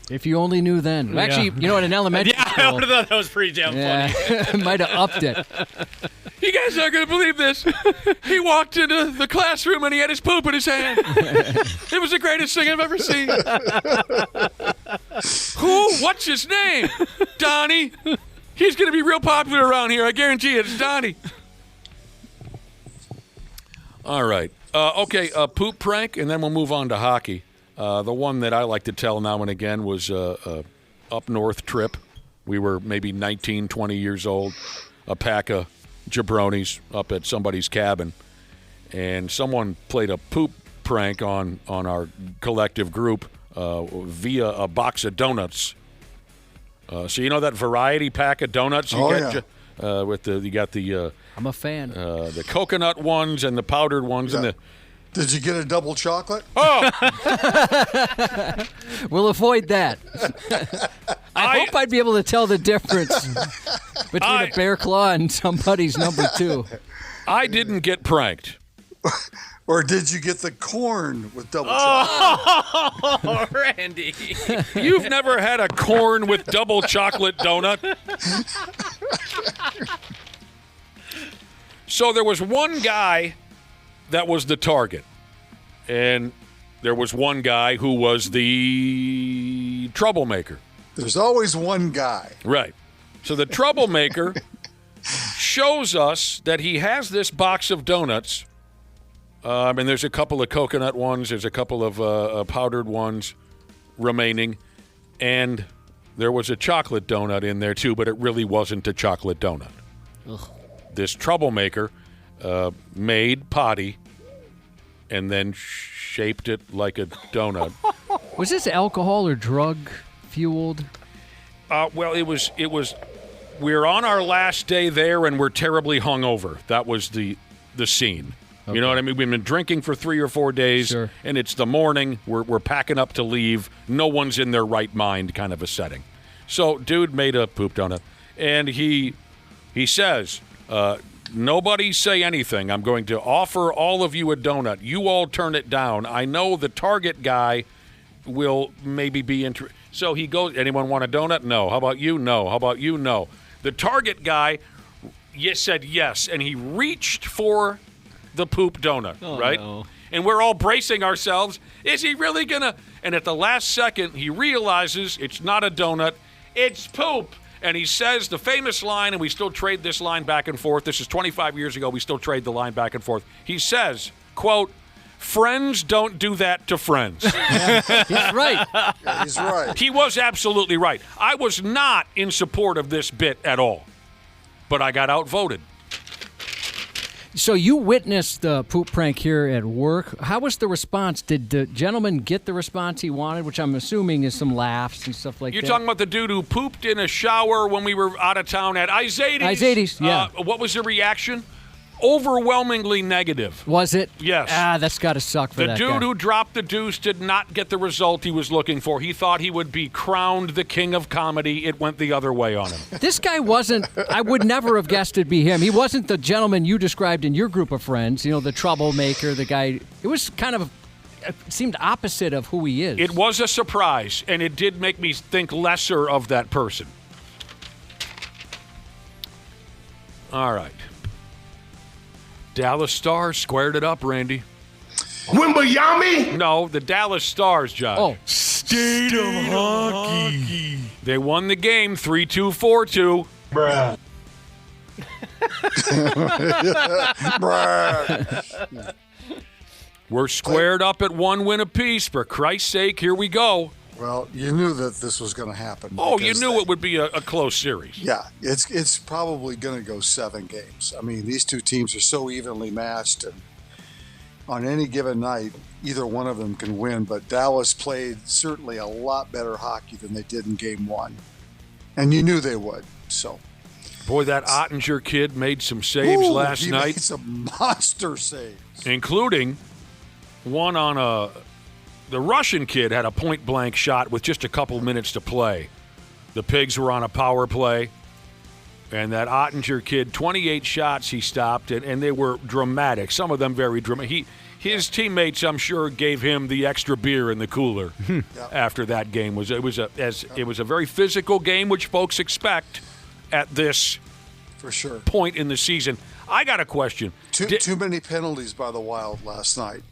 If you only knew then. Well, actually, you know what, in elementary school... I would have thought that was pretty damn funny. Might have upped it. You guys aren't going to believe this. He walked into the classroom and he had his poop in his hand. It was the greatest thing I've ever seen. Who? What's his name? Donnie. He's going to be real popular around here. I guarantee it. It's Donnie. All right. Okay, poop prank, and then we'll move on to hockey. The one that I like to tell now and again was up north trip. We were maybe 19, 20 years old, a pack of jabronis up at somebody's cabin, and someone played a poop prank on our collective group via a box of donuts. So you know that variety pack of donuts you get with you got the I'm a fan. The coconut ones and the powdered ones and the. Did you get a double chocolate? Oh, we'll avoid that. I hope I'd be able to tell the difference between a bear claw and somebody's number 2. I didn't get pranked. Or did you get the corn with double chocolate? Oh, Randy. You've never had a corn with double chocolate donut? So there was one guy that was the target, and there was one guy who was the troublemaker. There's always one guy. Right. So the troublemaker shows us that he has this box of donuts. And there's a couple of coconut ones. There's a couple of powdered ones remaining. And there was a chocolate donut in there, too, but it really wasn't a chocolate donut. Ugh. This troublemaker made potty and then shaped it like a donut. Was this alcohol or drug fueled? Well, it was. We're on our last day there, and we're terribly hungover. That was the scene. Okay. You know what I mean? We've been drinking for 3 or 4 days, sure. And it's the morning. We're packing up to leave. No one's in their right mind, kind of a setting. So, dude made a poop donut, and he says, "Nobody say anything. I'm going to offer all of you a donut. You all turn it down. I know the target guy will maybe be interested." So he goes, "Anyone want a donut? No. How about you? No. How about you? No." The target guy said yes, and he reached for the poop donut, right? No. And we're all bracing ourselves. Is he really going to? And at the last second, he realizes it's not a donut, it's poop. And he says the famous line, and we still trade this line back and forth. This is 25 years ago. We still trade the line back and forth. He says, quote, "Friends don't do that to friends." Yeah, he's right. Yeah, he's right. He was absolutely right. I was not in support of this bit at all, but I got outvoted. So you witnessed the poop prank here at work. How was the response? Did the gentleman get the response he wanted, which I'm assuming is some laughs and stuff like that? You're talking about the dude who pooped in a shower when we were out of town at Izadies? Izadies, yeah. What was the reaction? Overwhelmingly negative. Was it? Yes. That's got to suck for that that dude guy. who dropped the deuce did not get the result he was looking for. He thought he would be crowned the king of comedy. It went the other way on him. This guy wasn't, I would never have guessed it'd be him. He wasn't the gentleman you described in your group of friends, you know, the troublemaker, the guy. It was kind of, it seemed opposite of who he is. It was a surprise, and it did make me think lesser of that person. All right. Dallas Stars squared it up, Randy. Wimbayami? No, the Dallas Stars, Josh. Oh. State of hockey. They won the game 3-2, 4-2. Bruh. Bruh. We're squared up at 1 win apiece. For Christ's sake, here we go. Well, you knew that this was going to happen. Oh, you knew it would be a close series. Yeah, it's probably going to go 7 games. I mean, these two teams are so evenly matched, and on any given night, either one of them can win. But Dallas played certainly a lot better hockey than they did in Game 1, and you knew they would. So, boy, that Ottinger kid made some saves last he night. Made some monster saves, including one on the Russian kid had a point-blank shot with just a couple minutes to play. The Pigs were on a power play, and that Ottinger kid, 28 shots he stopped, and they were dramatic. Some of them very dramatic. His teammates, I'm sure, gave him the extra beer in the cooler after that game. It was a very physical game, which folks expect at this for sure point in the season. I got a question. Too many penalties by the Wild last night.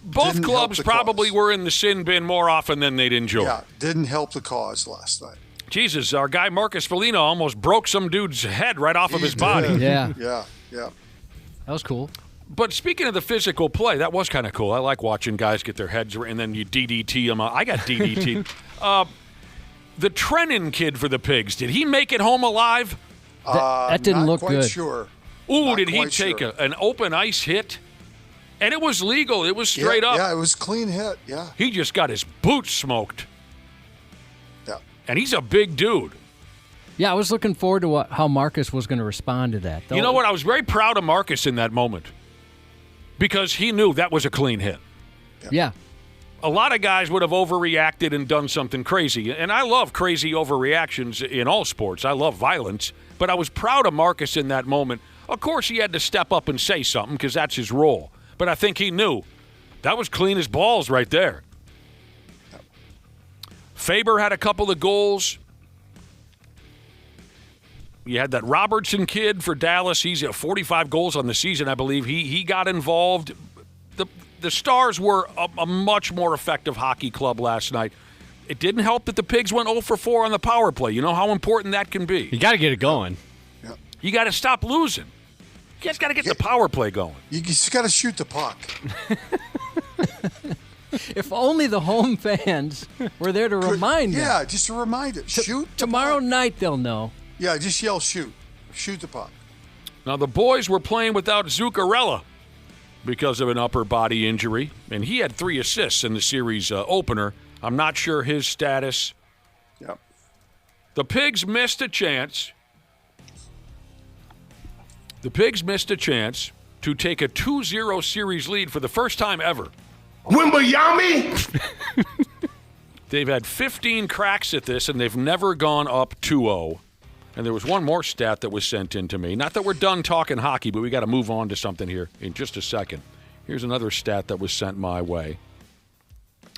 Both clubs probably were in the sin bin more often than they'd enjoy. Yeah, didn't help the cause last night. Jesus, our guy Marcus Foligno almost broke some dude's head right off of his body. Yeah. Yeah. Yeah. That was cool. But speaking of the physical play, that was kind of cool. I like watching guys get their heads, and then you DDT them. I got DDT. The Trennan kid for the Pigs, did he make it home alive? That didn't look quite good. Sure. Ooh, Not did he quite take sure. an open ice hit? And it was legal. It was straight up. Yeah, it was clean hit. Yeah. He just got his boots smoked. Yeah. And he's a big dude. Yeah, I was looking forward to how Marcus was going to respond to that. You know what? I was very proud of Marcus in that moment because he knew that was a clean hit. Yeah. A lot of guys would have overreacted and done something crazy. And I love crazy overreactions in all sports. I love violence. But I was proud of Marcus in that moment. Of course, he had to step up and say something because that's his role. But I think he knew that was clean as balls right there. Faber had a couple of goals. You had that Robertson kid for Dallas. He's at 45 goals on the season, I believe. He got involved. The Stars were a much more effective hockey club last night. It didn't help that the Pigs went 0 for 4 on the power play. You know how important that can be. You got to get it going. Yeah. You got to stop losing. You guys got to get the power play going. You just got to shoot the puck. If only the home fans were there to remind them. Yeah, just to remind it. Shoot the Tomorrow puck. night they'll know. Yeah, just yell shoot. Shoot the puck. Now, the boys were playing without Zuccarello because of an upper body injury, and he had 3 assists in the series opener. I'm not sure his status. Yep. The Pigs missed a chance. The Pigs missed a chance to take a 2-0 series lead for the first time ever. Wimbayami! They've had 15 cracks at this, and they've never gone up 2-0. And there was one more stat that was sent in to me. Not that we're done talking hockey, but we got to move on to something here in just a second. Here's another stat that was sent my way.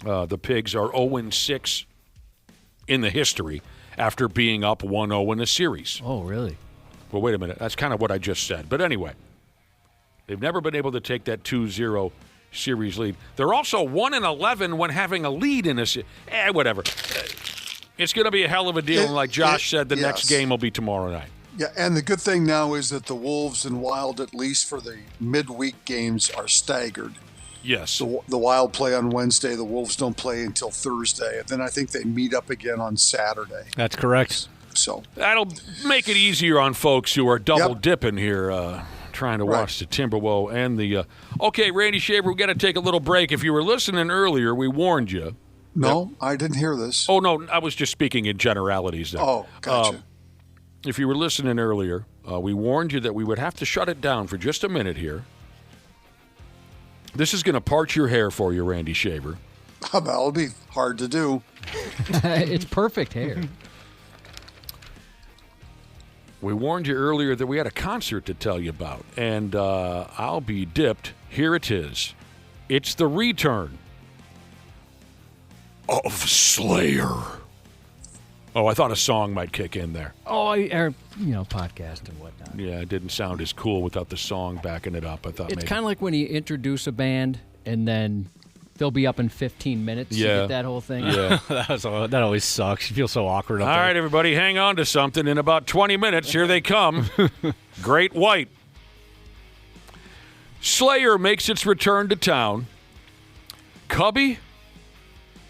The Pigs are 0-6 in the history after being up 1-0 in a series. Oh, really? Well, wait a minute. That's kind of what I just said. But anyway, they've never been able to take that 2-0 series lead. They're also 1-11 when having a lead in a series. Whatever. It's going to be a hell of a deal. And like Josh said, the next game will be tomorrow night. Yeah, and the good thing now is that the Wolves and Wild, at least for the midweek games, are staggered. Yes. The Wild play on Wednesday. The Wolves don't play until Thursday. And then I think they meet up again on Saturday. That's correct. So that'll make it easier on folks who are double dipping here, trying to watch the Timberwolves and the. Okay, Randy Shaver, we got to take a little break. If you were listening earlier, we warned you. No, I didn't hear this. Oh no, I was just speaking in generalities. There. Oh, gotcha. If you were listening earlier, we warned you that we would have to shut it down for just a minute here. This is going to part your hair for you, Randy Shaver. That'll be hard to do. It's perfect hair. We warned you earlier that we had a concert to tell you about, and I'll be dipped. Here it is. It's the return of Slayer. Oh, I thought a song might kick in there. Oh, podcast and whatnot. Yeah, it didn't sound as cool without the song backing it up. I thought It's maybe. kind of like when you introduce a band and then they'll be up in 15 minutes to get that whole thing. Yeah. That always sucks. You feel so awkward up All there. right, everybody, hang on to something. In about 20 minutes, here they come. Great White. Slayer makes its return to town. Cubby,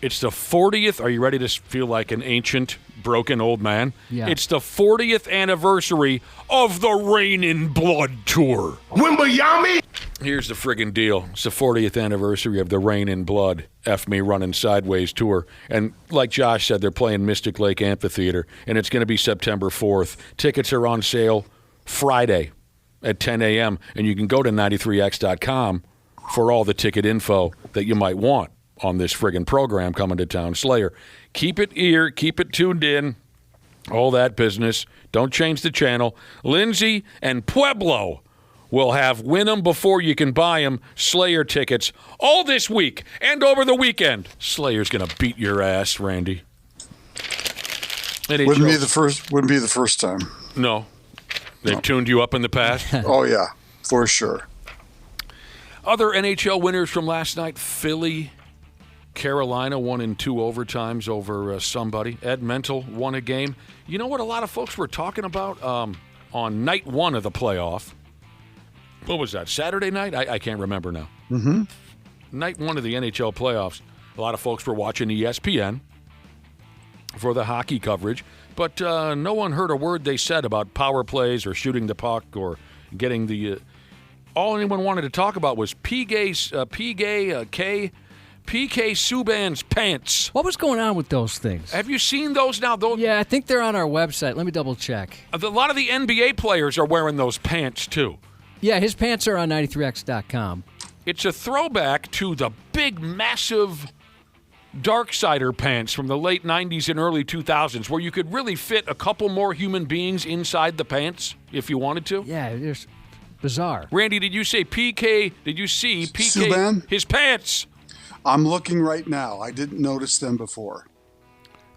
it's the 40th. Are you ready to feel like an ancient, broken old man? Yeah. It's the 40th anniversary of the Rain in Blood tour. Wimbayami! Here's the friggin' deal. It's the 40th anniversary of the Rain in Blood, F Me Running Sideways tour. And like Josh said, they're playing Mystic Lake Amphitheater, and it's going to be September 4th. Tickets are on sale Friday at 10 a.m., and you can go to 93x.com for all the ticket info that you might want on this friggin' program coming to town. Slayer, keep it tuned in, all that business. Don't change the channel. Lindsay and Pueblo will have win 'em before you can buy 'em Slayer tickets all this week and over the weekend. Slayer's going to beat your ass, Randy. Wouldn't be the first time. No. They've tuned you up in the past? Oh, yeah, for sure. Other NHL winners from last night, Philly Carolina won in 2 overtimes over somebody. Ed Mental won a game. You know what a lot of folks were talking about on night 1 of the playoff? What was that, Saturday night? I can't remember now. Mm-hmm. Night 1 of the NHL playoffs. A lot of folks were watching ESPN for the hockey coverage, but no one heard a word they said about power plays or shooting the puck or getting the... all anyone wanted to talk about was PK Subban's pants. What was going on with those things? Have you seen those now? Yeah, I think they're on our website. Let me double check. A lot of the NBA players are wearing those pants, too. Yeah, his pants are on 93x.com. It's a throwback to the big, massive Darksider pants from the late 90s and early 2000s, where you could really fit a couple more human beings inside the pants if you wanted to. Yeah, it's bizarre. Randy, did you say PK? Did you see PK? Subban? His pants. I'm looking right now. I didn't notice them before.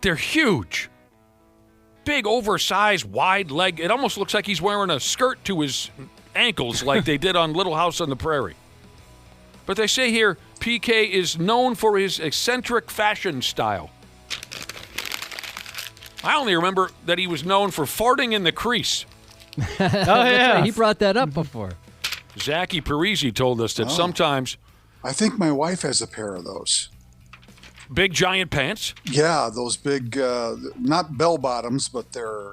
They're huge. Big, oversized, wide leg. It almost looks like he's wearing a skirt to his ankles like they did on Little House on the Prairie. But they say here PK is known for his eccentric fashion style. I only remember that he was known for farting in the crease. Right. He brought that up before. Zachy Parisi told us that sometimes... I think my wife has a pair of those. Big giant pants? Yeah, those big, not bell bottoms, but they're,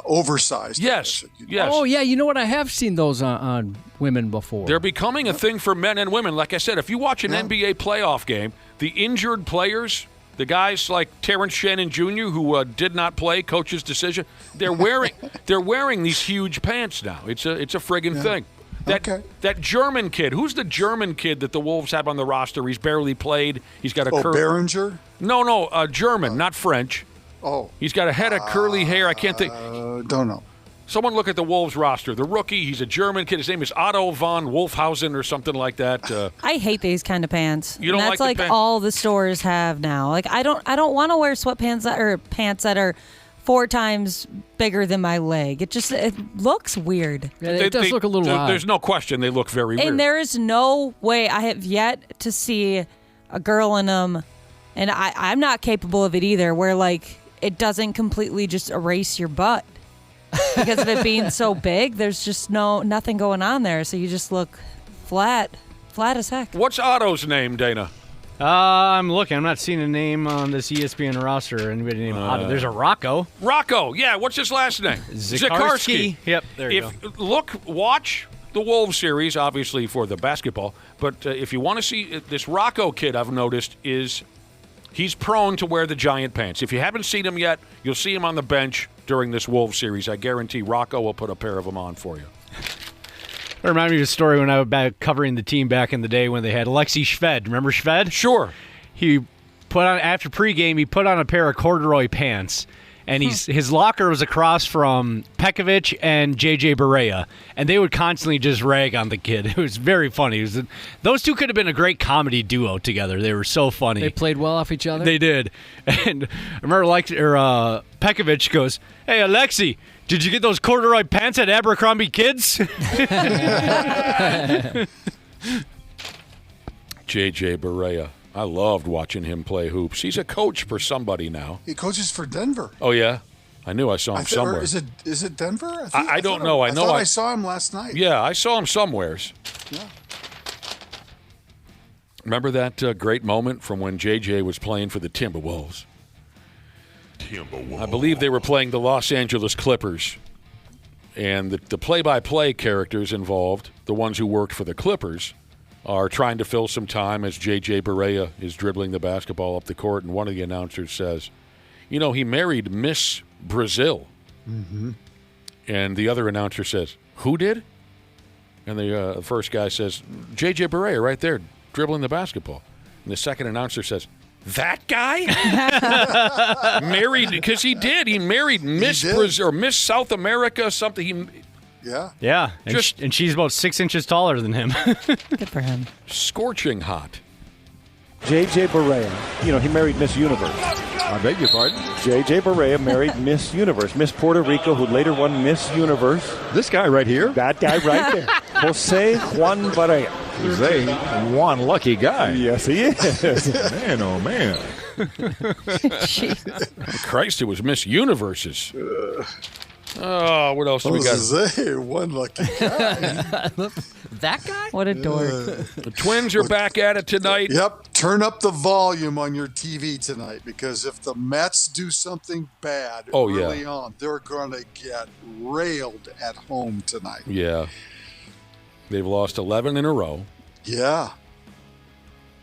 oversized. Yes. Oh, yeah, you know what? I have seen those on women before. They're becoming a thing for men and women. Like I said, if you watch an NBA playoff game, the injured players, the guys like Terrence Shannon Jr., who did not play, coach's decision, they're wearing these huge pants now. It's a friggin' thing. That German kid. Who's the German kid that the Wolves have on the roster? He's barely played. He's got a Behringer? No, German, not French. Oh. He's got a head of curly hair. I can't think. Don't know. Someone look at the Wolves roster. The rookie, he's a German kid. His name is Otto von Wolfhausen or something like that. I hate these kind of pants. You don't That's like the pants? all the stores have now. Like I don't want to wear sweatpants or pants that are 4 times bigger than my leg. It looks weird. Yeah, it does look a little odd. There's no question they look very weird. And there is no way I have yet to see a girl in them, and I'm not capable of it either, where like it doesn't completely just erase your butt because of it being so big. There's just nothing going on there, so you just look flat as heck. What's Otto's name, Dana? I'm looking. I'm not seeing a name on this ESPN roster. Anybody named Otto? There's a Rocco. Rocco, yeah. What's his last name? Zikarsky. Yep, there you go. Watch the Wolves series, obviously for the basketball. But if you want to see this Rocco kid, I've noticed he's prone to wear the giant pants. If you haven't seen him yet, you'll see him on the bench during this Wolves series. I guarantee Rocco will put a pair of them on for you. It reminded me of a story when I was back covering the team back in the day when they had Alexei Shved. Remember Shved? Sure. He put on, after pregame, he put on a pair of corduroy pants. And his locker was across from Pekovic and J.J. Barea. And they would constantly just rag on the kid. It was very funny. Those two could have been a great comedy duo together. They were so funny. They played well off each other? They did. And I remember Pekovic goes, "Hey, Alexei, did you get those corduroy pants at Abercrombie Kids?" J.J. Barea. I loved watching him play hoops. He's a coach for somebody now. He coaches for Denver. Oh, yeah? I knew I saw him somewhere. Is it Denver? I don't know. I thought I saw him last night. Yeah, I saw him somewheres. Yeah. Remember that great moment from when J.J. was playing for the Timberwolves? I believe they were playing the Los Angeles Clippers. And the play-by-play characters involved, the ones who worked for the Clippers, are trying to fill some time as J.J. Barea is dribbling the basketball up the court, and one of the announcers says, he married Miss Brazil. Mm-hmm. And the other announcer says, who did? And the first guy says, J.J. Barea right there dribbling the basketball. And the second announcer says, that guy? Married, because he did. He married Miss Brazil or Miss South America, something. Yeah, and she's about 6 inches taller than him. Good for him. Scorching hot. J.J. Barea, he married Miss Universe. I beg your pardon? J.J. Barea married Miss Universe, Miss Puerto Rico, who later won Miss Universe. This guy right here? That guy right there. Jose Juan Barea. Jose, one lucky guy. Yes, he is. Man, oh man. Christ, it was Miss Universes. Oh, what else do we got? Jose, one lucky guy. That guy? What a dork. The Twins are back at it tonight. Yep. Turn up the volume on your TV tonight, because if the Mets do something bad early on, they're going to get railed at home tonight. Yeah. They've lost 11 in a row. Yeah.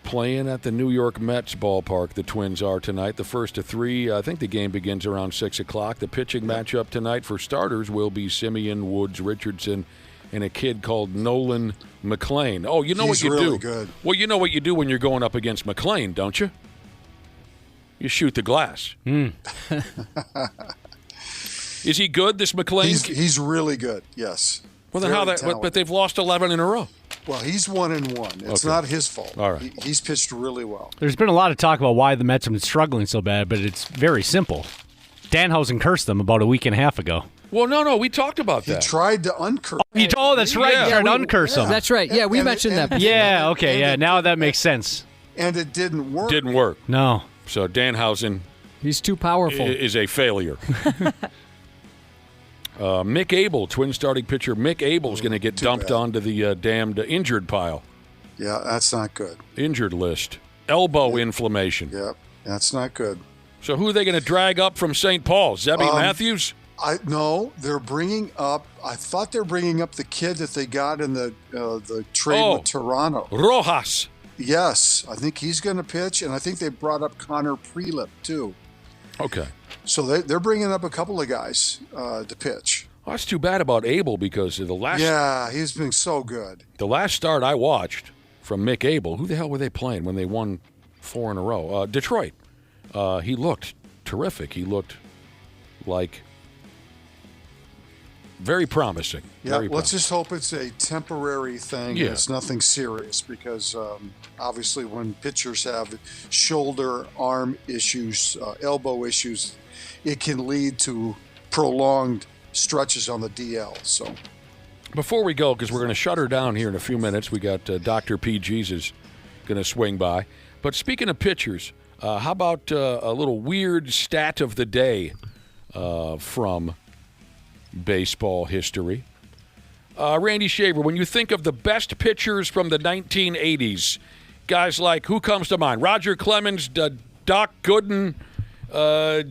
Playing at the New York Mets ballpark, the Twins are tonight. The first of three. I think the game begins around 6 o'clock. The pitching matchup tonight for starters will be Simeon, Woods, Richardson, and a kid called Nolan McLean. Oh, you know what you really do? Good. Well, you know what you do when you're going up against McLean, don't you? You shoot the glass. Is he good, this McLean? He's really good, yes. Well, then how that? But they've lost 11 in a row. Well, he's 1-1. It's not his fault. All right. He's pitched really well. There's been a lot of talk about why the Mets have been struggling so bad, but it's very simple. Danhausen cursed them about a week and a half ago. Well, no, we talked about that. He tried to uncurse. Oh, that's right. Yeah. He tried to uncurse them. That's right. Yeah, we mentioned that. Yeah, okay, yeah. Now that makes sense. And it didn't work. Didn't work. No. So Danhausen He's too powerful. is a failure. Mick Abel, Twin starting pitcher Mick Abel's going to get dumped onto the damned injured pile. Yeah, that's not good. Injured list. Elbow inflammation. Yep, that's not good. So who are they going to drag up from St. Paul? Zebby Matthews? No, they're bringing up. I thought they're bringing up the kid that they got in the trade with Toronto. Rojas. Yes, I think he's going to pitch, and I think they brought up Connor Prelip too. Okay. So they're bringing up a couple of guys to pitch. Well, that's too bad about Abel because the last. Yeah, he's been so good. The last start I watched from Mick Abel, who the hell were they playing when they won 4 in a row? Detroit. He looked terrific. He looked like very promising. Yeah, let's just hope it's a temporary thing. Yeah. And it's nothing serious because obviously when pitchers have shoulder, arm issues, elbow issues, it can lead to prolonged stretches on the DL. So, before we go, because we're going to shut her down here in a few minutes, we got Dr. P. Jesus going to swing by. But speaking of pitchers, how about a little weird stat of the day from baseball history? Randy Shaver, when you think of the best pitchers from the 1980s, guys like, who comes to mind? Roger Clemens, Doc Gooden,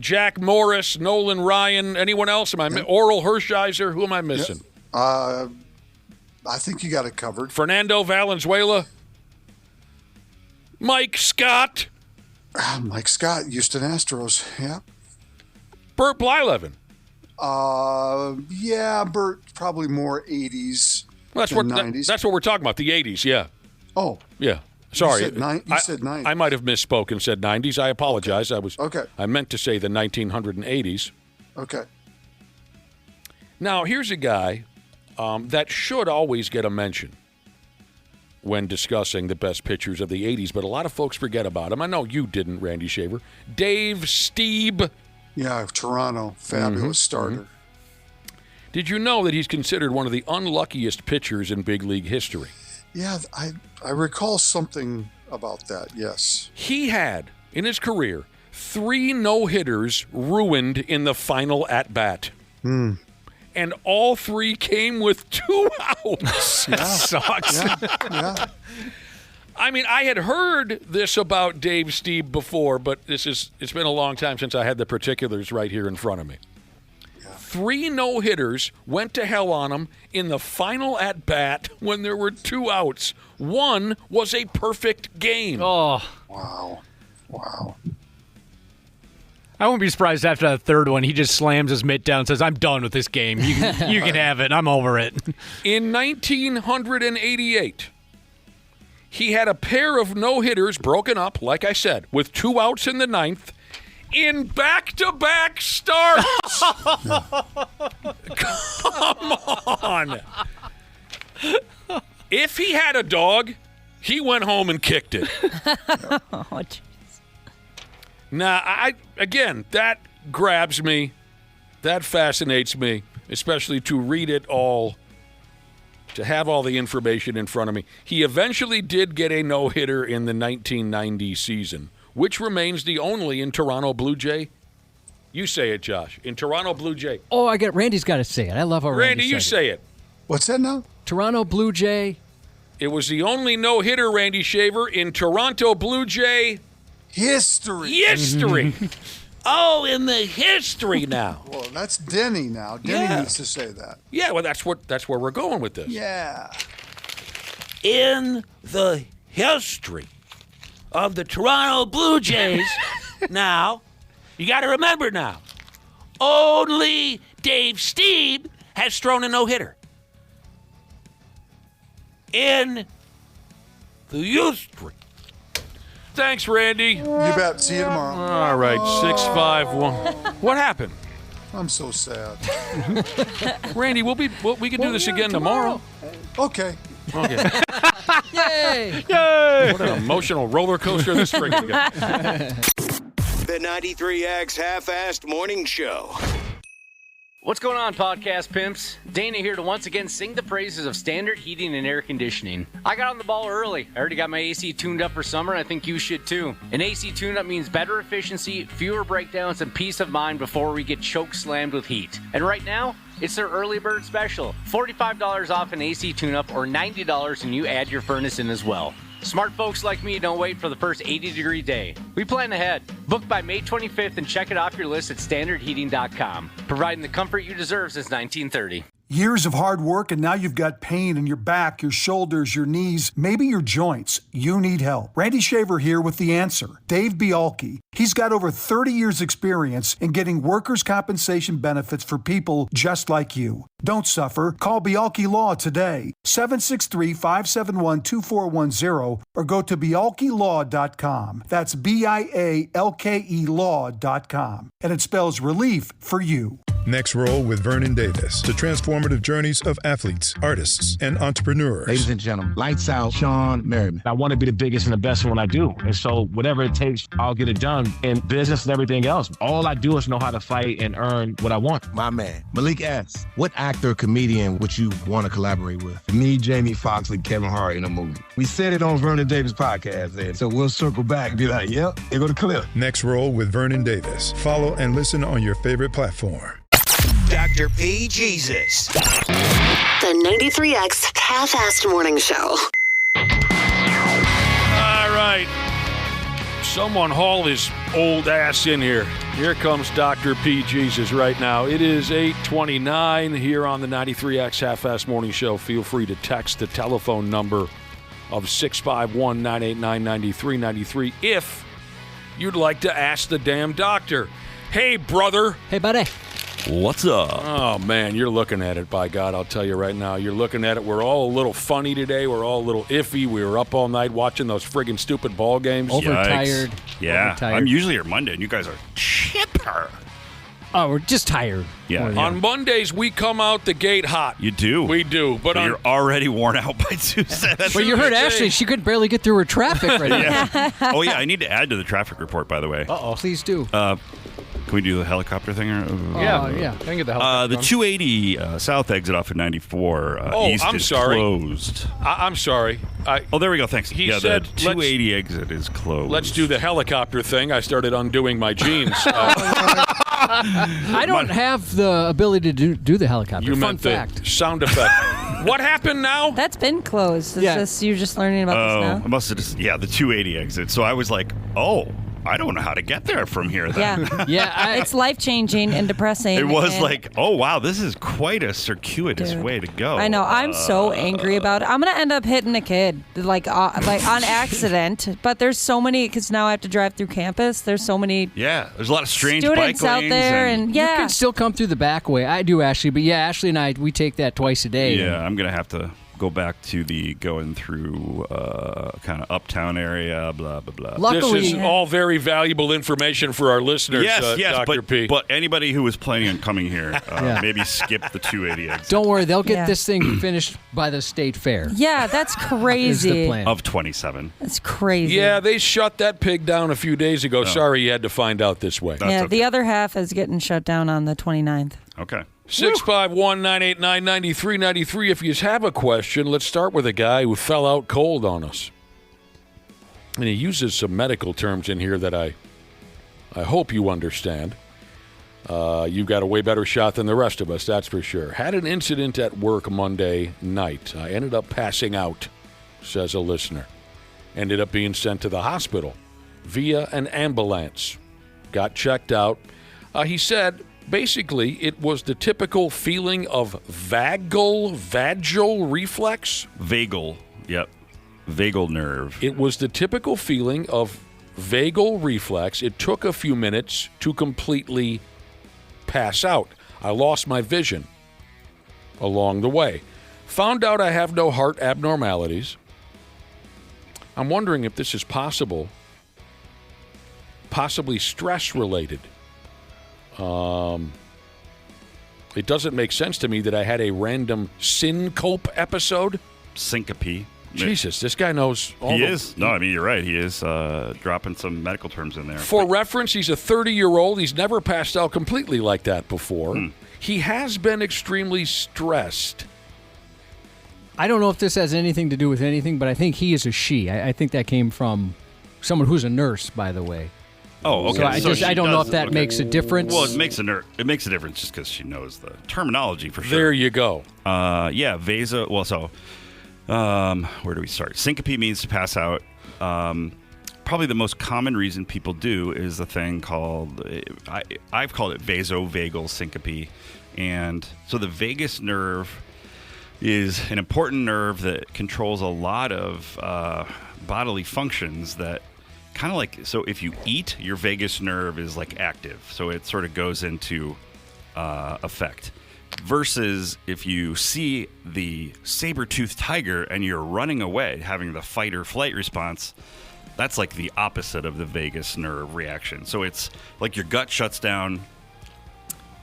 Jack Morris, Nolan Ryan, anyone else? Oral Hershiser? Who am I missing? I think you got it covered. Fernando Valenzuela? Mike Scott? Mike Scott, Houston Astros, yeah. Bert Blyleven? Yeah, Bert, probably more 80s Well, than 90s. That's what we're talking about, the 80s, yeah. Oh. Yeah. Sorry. You said 90s. I might have misspoke and said 90s. I apologize. Okay. I meant to say the 1980s. Okay. Now, here's a guy that should always get a mention when discussing the best pitchers of the 80s, but a lot of folks forget about him. I know you didn't, Randy Shaver. Dave Stieb. Yeah, Toronto, fabulous starter. Did you know that he's considered one of the unluckiest pitchers in big league history? Yeah, I recall something about that, yes. He had, in his career, 3 no-hitters ruined in the final at-bat. And all 3 came with 2 outs. Yeah. That sucks. Yeah. I mean, I had heard this about Dave Stieb before, but it's been a long time since I had the particulars right here in front of me. 3 no-hitters went to hell on him in the final at-bat when there were 2 outs. 1 was a perfect game. Oh. Wow. I wouldn't be surprised after that third one, he just slams his mitt down and says, I'm done with this game. You can have it. I'm over it. In 1988, he had a pair of no-hitters broken up, like I said, with 2 outs in the 9th, in back-to-back starts. Come on. If he had a dog, he went home and kicked it. Oh, jeez. Now, again, that grabs me. That fascinates me, especially to read it all to have all the information in front of me. He eventually did get a no-hitter in the 1990 season, which remains the only in Toronto Blue Jay. You say it, Josh. In Toronto Blue Jay. Oh, Randy's got to say it. I love how Randy, you say it. What's that now? Toronto Blue Jay. It was the only no-hitter, Randy Shaver, in Toronto Blue Jay history. Oh, in the history now. Well, that's Denny now. Denny needs to say that. Yeah, well, that's where we're going with this. Yeah. In the history of the Toronto Blue Jays, now, you got to remember now, only Dave Stieb has thrown a no-hitter. In the history. Thanks, Randy. You bet. See you tomorrow. All right, 651. What happened? I'm so sad. Randy, we can do this again tomorrow. Okay. Yay! What an emotional roller coaster this friggin' guy. The 93X Half-Assed Morning Show. What's going on, podcast pimps? Dana here to once again sing the praises of standard heating and air conditioning. I got on the ball early. I already got my AC tuned up for summer, and I think you should too. An AC tune-up means better efficiency, fewer breakdowns, and peace of mind before we get choke slammed with heat. And right now, it's their early bird special. $45 off an AC tune-up or $90 and you add your furnace in as well. Smart folks like me don't wait for the first 80-degree day. We plan ahead. Book by May 25th and check it off your list at standardheating.com. Providing the comfort you deserve since 1930. Years of hard work, and now you've got pain in your back, your shoulders, your knees, maybe your joints. You need help. Randy Shaver here with the answer. Dave Bialke. He's got over 30 years experience in getting workers' compensation benefits for people just like you. Don't suffer. Call Bialke Law today. 763-571-2410 or go to bialkelaw.com. That's BIALKE law.com. And it spells relief for you. Next Roll with Vernon Davis. The transformative journeys of athletes, artists, and entrepreneurs. Ladies and gentlemen, lights out, Sean Merriman. I want to be the biggest and the best in what I do. And so whatever it takes, I'll get it done in business and everything else. All I do is know how to fight and earn what I want. My man, Malik S. What actor or comedian would you want to collaborate with? Me, Jamie Foxx, and Kevin Hart in a movie. We said it on Vernon Davis podcast, and so we'll circle back and be like, yep, here go the clip. Next Roll with Vernon Davis. Follow and listen on your favorite platform. Dr. P. Jesus. The 93X Half-Assed Morning Show. All right. Someone haul his old ass in here. Here comes Dr. P. Jesus right now. It is 8:29 here on the 93X Half-Assed Morning Show. Feel free to text the telephone number of 651-989-9393 if you'd like to ask the damn doctor. Hey, brother. Hey, buddy. What's up? Oh, man, you're looking at it, by God, I'll tell you right now. You're looking at it. We're all a little funny today. We're all a little iffy. We were up all night watching those friggin' stupid ball games. Overtired. Yeah, Overtired. I'm usually here Monday, and you guys are chipper. Oh, we're just tired. Yeah. On Mondays, we come out the gate hot. You do. We do. But you're already worn out by Tuesday. Well, you heard Ashley. She could barely get through her traffic right now. Oh, yeah, I need to add to the traffic report, by the way. Uh-oh. Please do. Can we do the helicopter thing? Yeah. I can get the helicopter. The 280 south exit off of 94 east I'm is sorry. closed. I'm sorry. There we go. Thanks. He yeah, said, the 280 exit is closed. Let's do the helicopter thing. I started undoing my jeans. I don't have the ability to do the helicopter. You Fun meant fact. the sound effect. What happened now? That's been closed. Is this you just learning about this now? I must have just, the 280 exit. So I was like, I don't know how to get there from here then. Yeah. It's life-changing and depressing. It was and like, oh, wow, this is quite a circuitous way to go. I know. I'm so angry about it. I'm going to end up hitting a kid, like on accident. But there's so many, because now I have to drive through campus. There's so many there's a lot of strange students bike out lanes there. And You can still come through the back way. I do, Ashley. But yeah, Ashley and I, we take that twice a day. Yeah, I'm going to have to go back to the going through kind of uptown area, blah, blah, blah. Luckily, this is all very valuable information for our listeners, yes, Dr. P. But anybody who was planning on coming here, maybe skip the 280 exit. Don't worry. They'll get this thing finished by the state fair. Yeah, that's crazy. Is the plan. Of 27. That's crazy. Yeah, they shut that pig down a few days ago. Sorry you had to find out this way. The other half is getting shut down on the 29th. Okay. 651-989-9393. If you have a question, let's start with a guy who fell out cold on us. And he uses some medical terms in here that I hope you understand. You've got a way better shot than the rest of us, that's for sure. Had an incident at work Monday night. I ended up passing out, says a listener. Ended up being sent to the hospital via an ambulance. Got checked out. He said, basically, it was the typical feeling of vagal reflex. Vagal, yep. Vagal nerve. It was the typical feeling of vagal reflex. It took a few minutes to completely pass out. I lost my vision along the way. Found out I have no heart abnormalities. I'm wondering if this is possible, possibly stress-related. It doesn't make sense to me that I had a random syncope episode. Syncope. Jesus, this guy knows all He is. No, I mean, you're right. He is dropping some medical terms in there. For reference, he's a 30-year-old. He's never passed out completely like that before. He has been extremely stressed. I don't know if this has anything to do with anything, but I think he is a she. I think that came from someone who's a nurse, by the way. Oh, okay. So I don't know if that makes a difference. Well, it makes a difference just because she knows the terminology for sure. There you go. Yeah, vaso. Well, so where do we start? Syncope means to pass out. Probably the most common reason people do is a thing called I've called it vasovagal syncope, and so the vagus nerve is an important nerve that controls a lot of bodily functions that kind of like, so if you eat, your vagus nerve is like active. So it sort of goes into effect. Versus if you see the saber-toothed tiger and you're running away, having the fight or flight response, that's like the opposite of the vagus nerve reaction. So it's like your gut shuts down.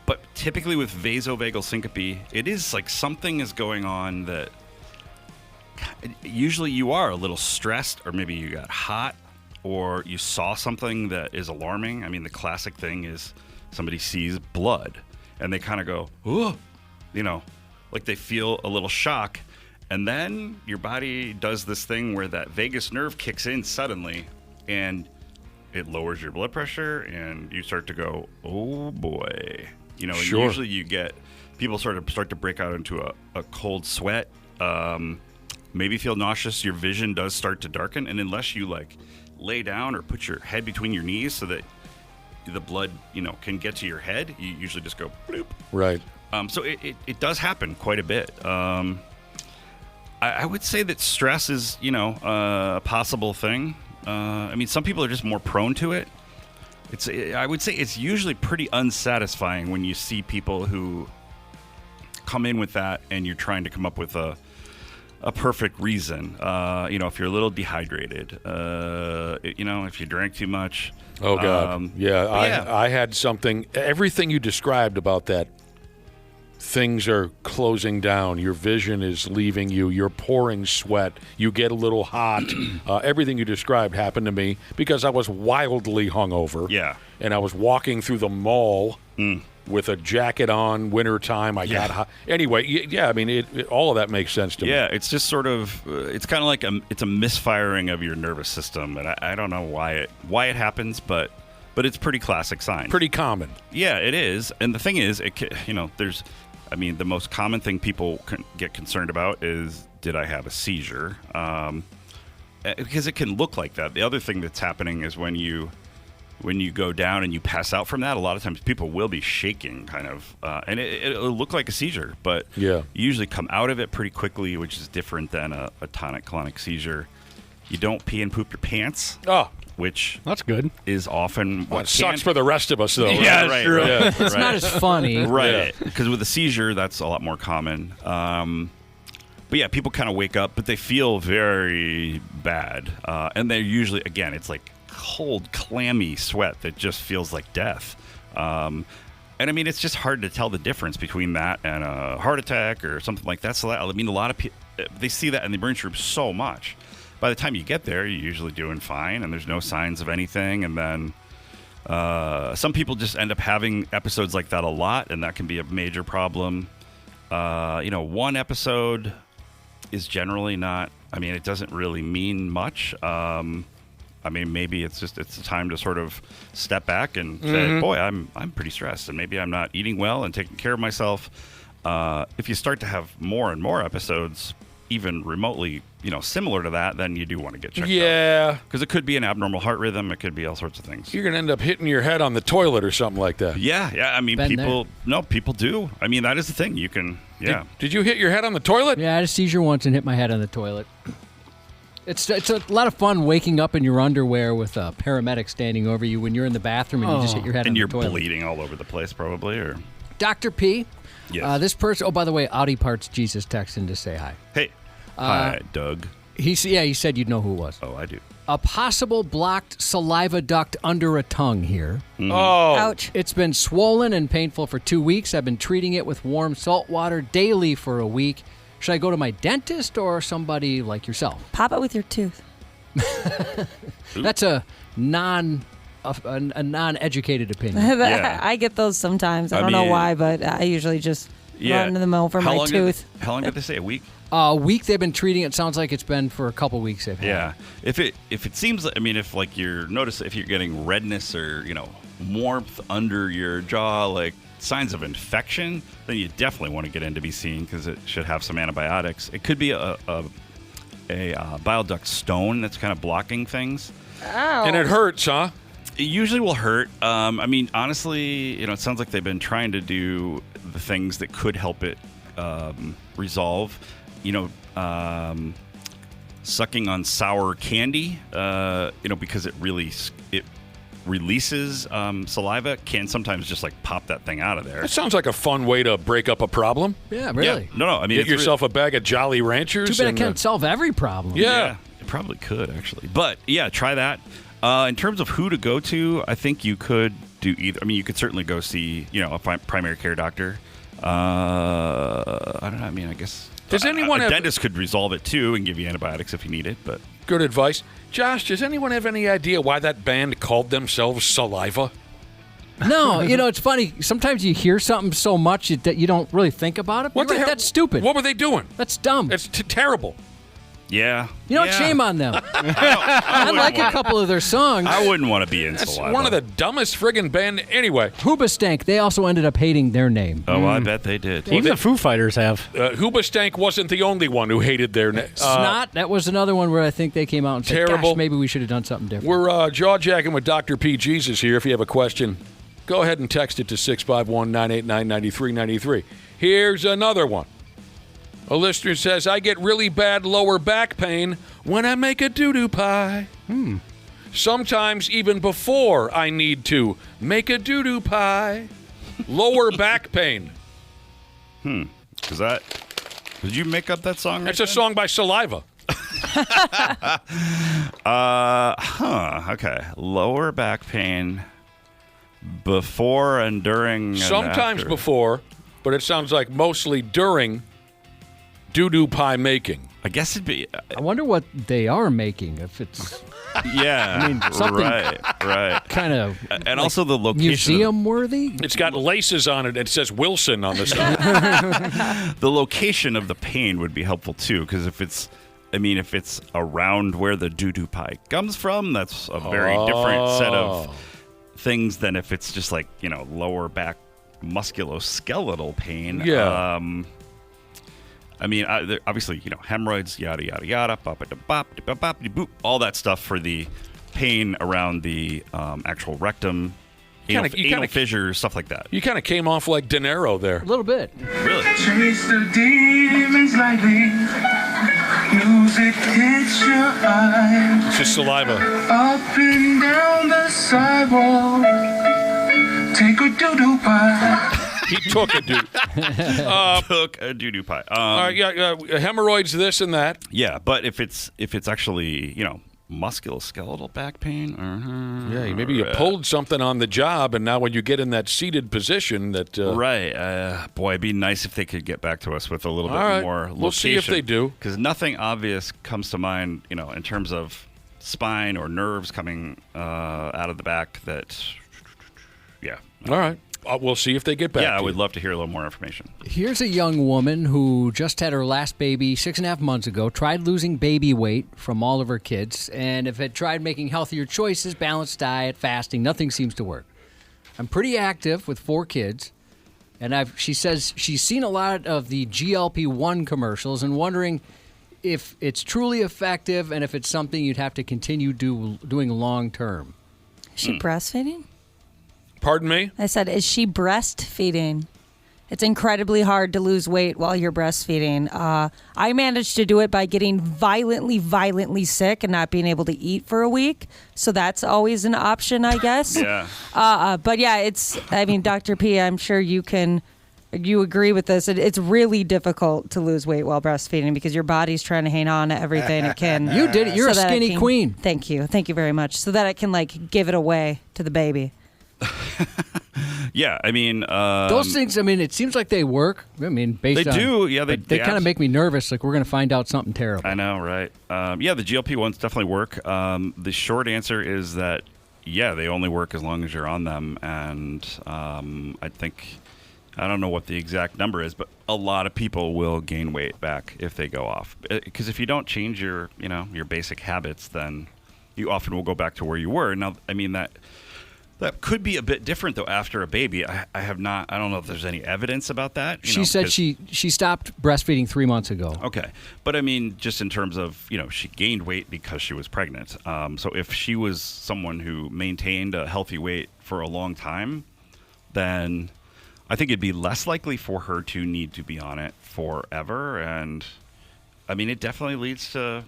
But typically with vasovagal syncope, it is like something is going on that usually you are a little stressed, or maybe you got hot, or you saw something that is alarming. I mean, the classic thing is somebody sees blood and they kind of go, oh, you know, like they feel a little shock. And then your body does this thing where that vagus nerve kicks in suddenly and it lowers your blood pressure and you start to go, oh boy. You know, Sure. Usually you get people sort of start to break out into a cold sweat, maybe feel nauseous. Your vision does start to darken. And unless you like lay down or put your head between your knees so that the blood, you know, can get to your head, you usually just go bloop. Right. So it does happen quite a bit. I would say that stress is, you know, a possible thing. I mean, some people are just more prone to it. I would say it's usually pretty unsatisfying when you see people who come in with that and you're trying to come up with a perfect reason. You know, if you're a little dehydrated, you know, if you drank too much. Oh, God. I had something. Everything you described about that, things are closing down. Your vision is leaving you. You're pouring sweat. You get a little hot. Everything you described happened to me because I was wildly hungover. Yeah. And I was walking through the mall with a jacket on, wintertime. I got hot. Anyway, yeah, I mean, all of that makes sense to me. Yeah, it's just sort of, it's kind of like it's a misfiring of your nervous system. And I don't know why it happens, but it's pretty classic sign. Pretty common. Yeah, it is. And the thing is, you know, the most common thing people get concerned about is, did I have a seizure? Because it can look like that. The other thing that's happening is when you go down and you pass out from that, a lot of times people will be shaking kind of, and it'll look like a seizure, but you usually come out of it pretty quickly, which is different than a tonic-clonic seizure. You don't pee and poop your pants. Oh. Which that's good. Is often what sucks for the rest of us, though. Yeah, right. True. Right, it's not as funny, right? Because with a seizure, that's a lot more common. But yeah, people kind of wake up, but they feel very bad, and they're usually, again, it's like cold, clammy sweat that just feels like death. And I mean, it's just hard to tell the difference between that and a heart attack or something like that. So I mean, a lot of people, they see that in the emergency room so much. By the time you get there, you're usually doing fine, and there's no signs of anything. And then Some people just end up having episodes like that a lot, and that can be a major problem. One episode is generally not. I mean, it doesn't really mean much. Maybe it's a time to sort of step back and say, "Boy, I'm pretty stressed, and maybe I'm not eating well and taking care of myself." If you start to have more and more episodes, even remotely, similar to that, then you do want to get checked out. Yeah. Because it could be an abnormal heart rhythm. It could be all sorts of things. You're going to end up hitting your head on the toilet or something like that. Yeah. I mean, people do. I mean, that is the thing. You can, yeah. Did you hit your head on the toilet? Yeah, I had a seizure once and hit my head on the toilet. It's a lot of fun waking up in your underwear with a paramedic standing over you when you're in the bathroom and you just hit your head on the toilet. And you're bleeding all over the place probably, or... Dr. P. Yes. This person... Oh, by the way, Audi Parts Jesus texted in to say hi. Hey. Hi, Doug. He said you'd know who it was. Oh, I do. A possible blocked saliva duct under a tongue here. Mm-hmm. Oh. Ouch. It's been swollen and painful for 2 weeks. I've been treating it with warm salt water daily for a week. Should I go to my dentist or somebody like yourself? Pop it with your tooth. That's a non-educated opinion. I get those sometimes. I don't know why, but I usually just run them over my tooth. How long did they say? A week? A week they've been treating it. Sounds like it's been for a couple weeks. They've had. Yeah. If it seems, if you're getting redness or warmth under your jaw, like signs of infection, then you definitely want to get in to be seen because it should have some antibiotics. It could be a bile duct stone that's kind of blocking things. Ow. And it hurts, huh? It usually will hurt. Honestly, it sounds like they've been trying to do the things that could help it resolve. Sucking on sour candy, because it releases saliva, can sometimes just pop that thing out of there. That sounds like a fun way to break up a problem. Yeah, really. Yeah. No. Get yourself a bag of Jolly Ranchers. Too bad it can't solve every problem. Yeah. It probably could, actually. But, yeah, try that. In terms of who to go to, I think you could do either. I mean, you could certainly go see, a primary care doctor. I don't know. I guess does anyone a dentist could resolve it, too, and give you antibiotics if you need it. But good advice. Josh, does anyone have any idea why that band called themselves Saliva? No, it's funny. Sometimes you hear something so much that you don't really think about it. What the hell? That's stupid. What were they doing? That's dumb. It's terrible. Yeah. Shame on them. I like a couple of their songs. I wouldn't want to be in Saliva. That's one of the dumbest friggin' band. Anyway. Hoobastank, they also ended up hating their name. Oh, I bet they did. Even the Foo Fighters have. Hoobastank wasn't the only one who hated their name. Snot, that was another one where I think they came out and said, gosh, maybe we should have done something different. We're jaw-jacking with Dr. P. Jesus here. If you have a question, go ahead and text it to 651-989-9393. Here's another one. A listener says, I get really bad lower back pain when I make a doodoo pie. Sometimes even before I need to make a doodoo pie. Lower back pain. Did you make up that song? It's a song by Saliva. Okay. Lower back pain before and during. Sometimes before, but it sounds like mostly during doo-doo pie making. I guess it'd be. I wonder what they are making. If it's. Yeah. Something right. Kind of. And also the location. Museum worthy? It's got laces on it. It says Wilson on the side. The location of the pain would be helpful too, because if it's around where the doo-doo pie comes from, that's a very different set of things than if it's just lower back musculoskeletal pain. Yeah. Obviously, hemorrhoids, yada, yada, yada, all that stuff for the pain around the actual rectum, anal fissures, stuff like that. You kind of came off like De Niro there. A little bit. Really? Chase the demons lightly. Music hits your eye. It's just Saliva. Up and down the sidewalk. Take a doo-doo pie. He took a doo. Took a doo-doo pie. Hemorrhoids, this and that. Yeah, but if it's actually musculoskeletal back pain, yeah, maybe you pulled something on the job, and now when you get in that seated position, that right. Boy, it'd be nice if they could get back to us with a little bit more location. We'll see if they do, because nothing obvious comes to mind, in terms of spine or nerves coming out of the back that yeah. All right. We'll see if they get back. Yeah, I to would you. love to hear a little more information. Here's a young woman who just had her last baby 6.5 months ago, tried losing baby weight from all of her kids, and if had tried making healthier choices, balanced diet, fasting, nothing seems to work. I'm pretty active with 4 kids, and she says she's seen a lot of the GLP-1 commercials and wondering if it's truly effective and if it's something you'd have to continue doing long term. Is she breastfeeding? Pardon me? I said, is she breastfeeding? It's incredibly hard to lose weight while you're breastfeeding. I managed to do it by getting violently sick and not being able to eat for a week. So that's always an option, I guess. Yeah. But yeah, Dr. P, I'm sure you agree with this. It's really difficult to lose weight while breastfeeding because your body's trying to hang on to everything it can. You did it. You're a skinny queen. Thank you. Thank you very much. So that I can give it away to the baby. Yeah, I mean... those things, it seems like they work. Based on... They do, yeah. They kind of make me nervous, like we're going to find out something terrible. I know, right? Yeah, the GLP-1s definitely work. The short answer is that, yeah, they only work as long as you're on them. And I think... I don't know what the exact number is, but a lot of people will gain weight back if they go off. Because if you don't change your basic habits, then you often will go back to where you were. Now, that could be a bit different, though, after a baby. I don't know if there's any evidence about that. She said she stopped breastfeeding 3 months ago. Okay. But, just in terms of, she gained weight because she was pregnant. So if she was someone who maintained a healthy weight for a long time, then I think it'd be less likely for her to need to be on it forever. And, it definitely leads to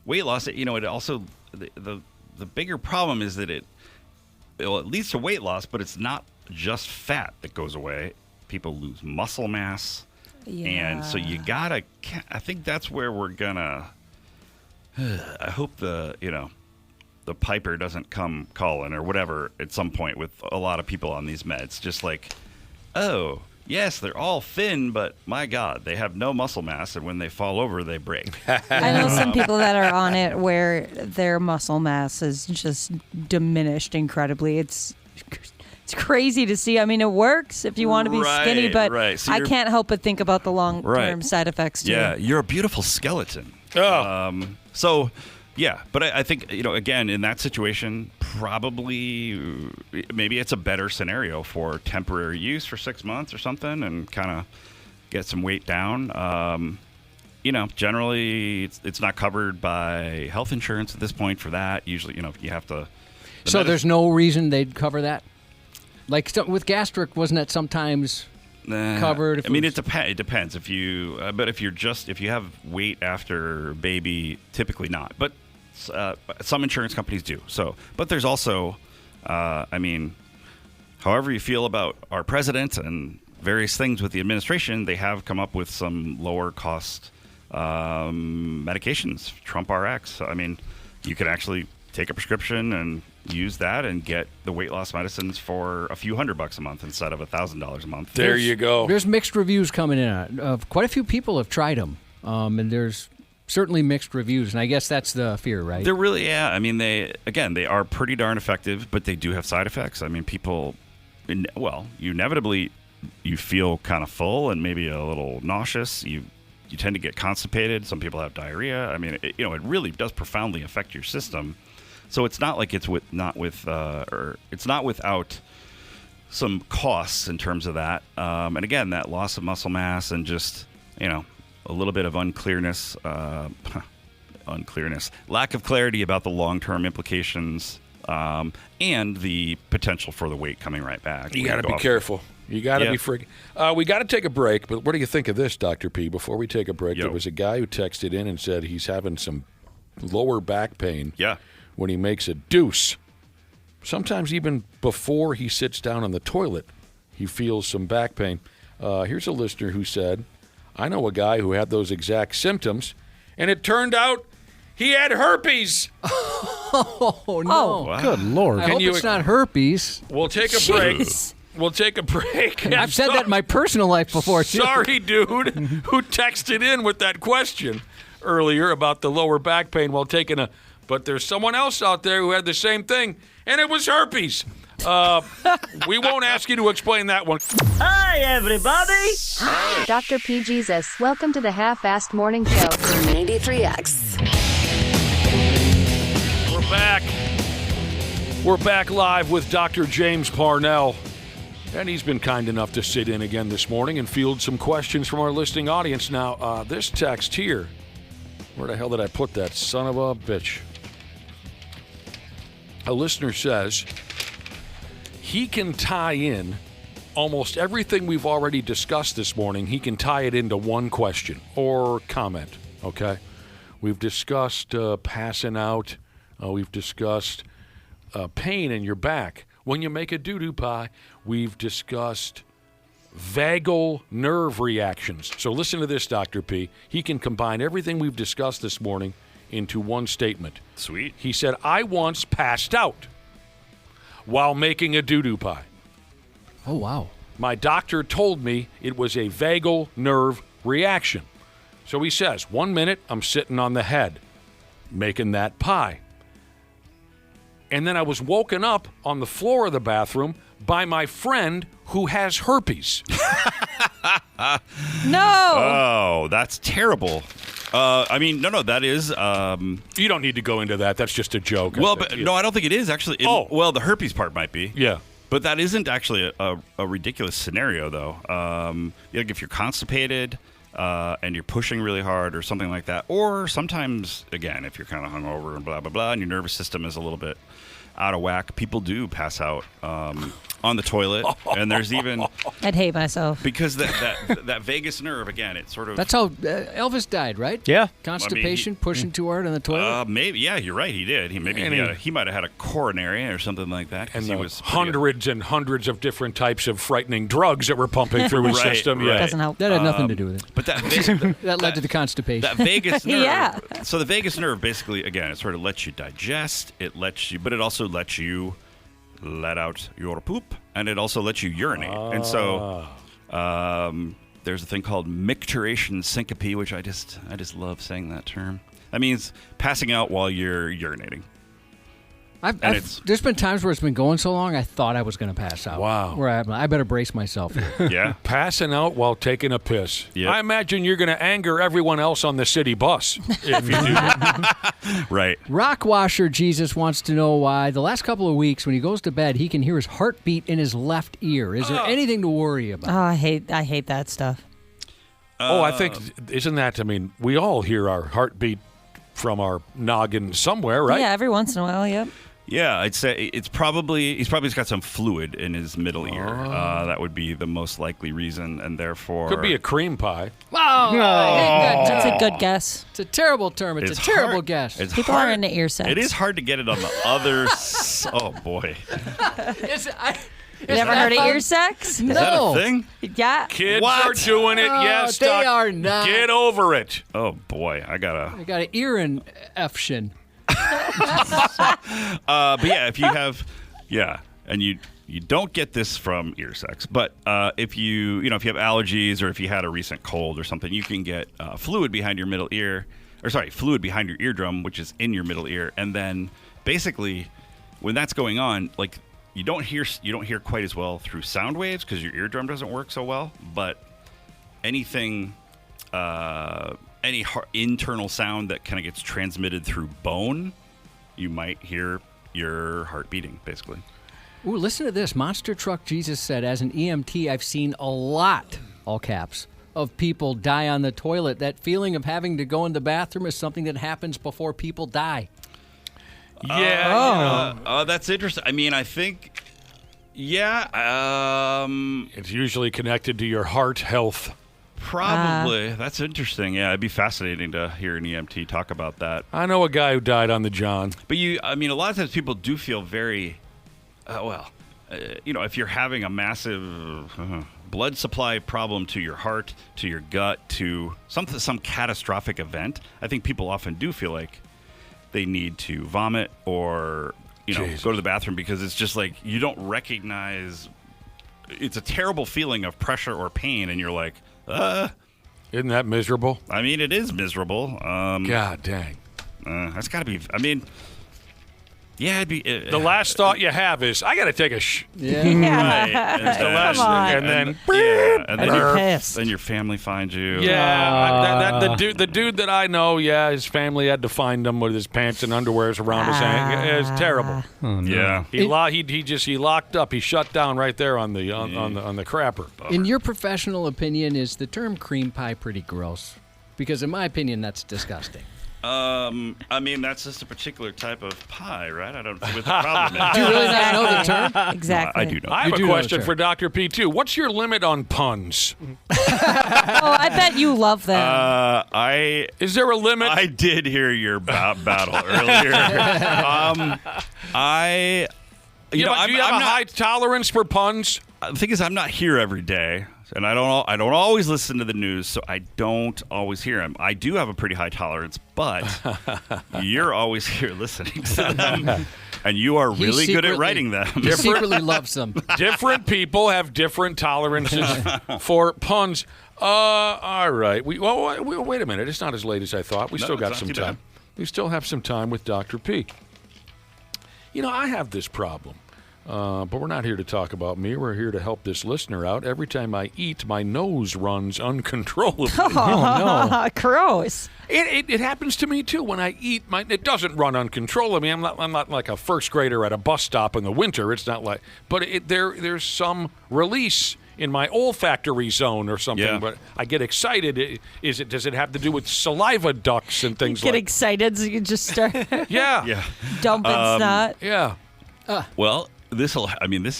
weight loss. It also, the bigger problem is that it leads to weight loss, but it's not just fat that goes away. People lose muscle mass. Yeah. And so I think that's where we're gonna, I hope the Piper doesn't come calling or whatever at some point with a lot of people on these meds. Just like, oh, yes, they're all thin, but my God, they have no muscle mass, and when they fall over, they break. I know some people that are on it where their muscle mass is just diminished incredibly. It's crazy to see. It works if you want to be skinny, but so I can't help but think about the long-term side effects, too. Yeah, you're a beautiful skeleton. Oh. So... Yeah, but I think, again, in that situation, probably maybe it's a better scenario for temporary use for 6 months or something and kind of get some weight down. Generally it's not covered by health insurance at this point for that. Usually, you have to... So there's no reason they'd cover that? Like with gastric, wasn't that sometimes... covered? It depends. If you have weight after baby, typically not. But some insurance companies do. So, but there's also, however you feel about our president and various things with the administration, they have come up with some lower cost medications. Trump RX. You can actually take a prescription and use that and get the weight loss medicines for a few $100 a month instead of $1,000 a month. There you go. There's mixed reviews coming in. Quite a few people have tried them, and there's certainly mixed reviews, and I guess that's the fear, right? They're really, yeah. They are pretty darn effective, but they do have side effects. People, inevitably, you feel kind of full and maybe a little nauseous. You tend to get constipated. Some people have diarrhea. It really does profoundly affect your system. So it's not like it's not without some costs in terms of that. And again, that loss of muscle mass and just, a little bit of unclearness, lack of clarity about the long-term implications, and the potential for the weight coming right back. You got to be careful. You got to be freaking. We got to take a break, but what do you think of this, Dr. P? Before we take a break, there was a guy who texted in and said he's having some lower back pain. Yeah. When he makes a deuce. Sometimes even before he sits down on the toilet, he feels some back pain. Here's a listener who said, I know a guy who had those exact symptoms, and it turned out he had herpes. Oh, no. Oh, wow. Good Lord. I hope it's not herpes. We'll take a break. We'll take a break. I've said that in my personal life before, too. Sorry, dude, who texted in with that question earlier about the lower back pain while taking a... But there's someone else out there who had the same thing, and it was herpes. We won't ask you to explain that one. Hi, everybody. Dr. P. Jesus, welcome to the Half-Assed Morning Show. 93X. We're back. We're back live with Dr. James Parnell. And he's been kind enough to sit in again this morning and field some questions from our listening audience. Now, this text here, where the hell did I put that son of a bitch? A listener says he can tie in almost everything we've already discussed this morning. He can tie it into one question or comment, okay? We've discussed passing out. We've discussed pain in your back when you make a doo-doo pie. We've discussed vagal nerve reactions. So listen to this, Dr. P. He can combine everything we've discussed this morning into one statement. Sweet. He said, I once passed out while making a doo-doo pie. Oh, wow. My doctor told me it was a vagal nerve reaction. So he says, 1 minute, I'm sitting on the head making that pie. And then I was woken up on the floor of the bathroom by my friend who has herpes. No. Oh, that's terrible. I mean, no, that is. You don't need to go into that. That's just a joke. Well, but no, I don't think it is actually. Well, the herpes part might be. Yeah. But that isn't actually a ridiculous scenario, though. Like if you're constipated and you're pushing really hard or something like that, or sometimes, again, if you're kind of hungover and blah, blah, blah, and your nervous system is a little bit out of whack, people do pass out on the toilet. And there's even... I'd hate myself. Because that vagus nerve, again, it's sort of... That's how Elvis died, right? Yeah. Constipation, pushing too hard on the toilet? Maybe, yeah, you're right, he did. He might have had a coronary or something like that. And he was hundreds and hundreds of different types of frightening drugs that were pumping through his system. Right. Doesn't help. That had nothing to do with it. But that that led to the constipation. That vagus nerve. Yeah. So the vagus nerve basically, again, it sort of lets you digest. But it also lets you let out your poop, and it also lets you urinate. And so there's a thing called micturition syncope, which I just love saying that term. That means passing out while you're urinating. There's been times where it's been going so long, I thought I was going to pass out. Wow. Where I better brace myself here. Yeah. Passing out while taking a piss. Yep. I imagine you're going to anger everyone else on the city bus if you do that. Right. Rockwasher Jesus wants to know why the last couple of weeks when he goes to bed, he can hear his heartbeat in his left ear. Is there anything to worry about? Oh, I hate that stuff. I think, isn't that, I mean, we all hear our heartbeat from our noggin somewhere, right? Yeah, every once in a while, yep. Yeah, I'd say he's probably got some fluid in his middle ear. That would be the most likely reason, and therefore could be a cream pie. Oh, That's a good guess. It's a terrible term. It's a terrible guess. People are into ear sex. It is hard to get it on the other. Oh boy. You never heard of ear sex? No. Is that a thing? Yeah. Kids are doing it. Yes, they are not. Get over it. Oh boy, I got an ear infection. But yeah, if you have, and you don't get this from ear sex, but if you have allergies or if you had a recent cold or something, you can get fluid behind your middle ear, fluid behind your eardrum, which is in your middle ear, and then basically when that's going on, like you don't hear quite as well through sound waves because your eardrum doesn't work so well, but anything. Any internal sound that kind of gets transmitted through bone, you might hear your heart beating, basically. Ooh, listen to this. Monster Truck Jesus said, as an EMT, I've seen a lot, all caps, of people die on the toilet. That feeling of having to go in the bathroom is something that happens before people die. Yeah. That's interesting. I mean, I think, it's usually connected to your heart health. Probably. That's interesting. Yeah, it'd be fascinating to hear an EMT talk about that. I know a guy who died on the John. But a lot of times people do feel very, if you're having a massive blood supply problem to your heart, to your gut, to some catastrophic event, I think people often do feel like they need to vomit or, go to the bathroom because it's just like you don't recognize. It's a terrible feeling of pressure or pain, and you're like, isn't that miserable? I mean, it is miserable. God dang. That's got to be. I mean, Yeah, it'd be the last thought you have is, I got to take a Yeah. Right. It's the last thing, and then then your family finds you. Yeah, the dude that I know, his family had to find him with his pants and underwears around his ankle. It was terrible. Oh, no. Yeah, he locked up. He shut down right there on the on the crapper. In your professional opinion, is the term cream pie pretty gross? Because in my opinion, that's disgusting. I mean, that's just a particular type of pie, right? I don't know what the problem is. Do you really not know the term? Exactly. I do know. I have a question for Dr. P, too. What's your limit on puns? I bet you love them. Is there a limit? I did hear your battle earlier. Do you have a high tolerance for puns? The thing is, I'm not here every day. And I don't always listen to the news, so I don't always hear them. I do have a pretty high tolerance, but you're always here listening to them, and you are really good at writing them. He secretly loves them. Different people have different tolerances for puns. All right. Wait a minute. It's not as late as I thought. We still got some time. We still have some time with Dr. P. You know, I have this problem. But we're not here to talk about me. We're here to help this listener out. Every time I eat, my nose runs uncontrollably. Oh, no. Gross. It happens to me, too. When I eat, it doesn't run uncontrollably. I'm not like a first grader at a bus stop in the winter. It's not like... But there's some release in my olfactory zone or something. Yeah. But I get excited. Does it have to do with saliva ducts and things like that? Get excited so you can just start Yeah. dumping snot. Yeah. Well... This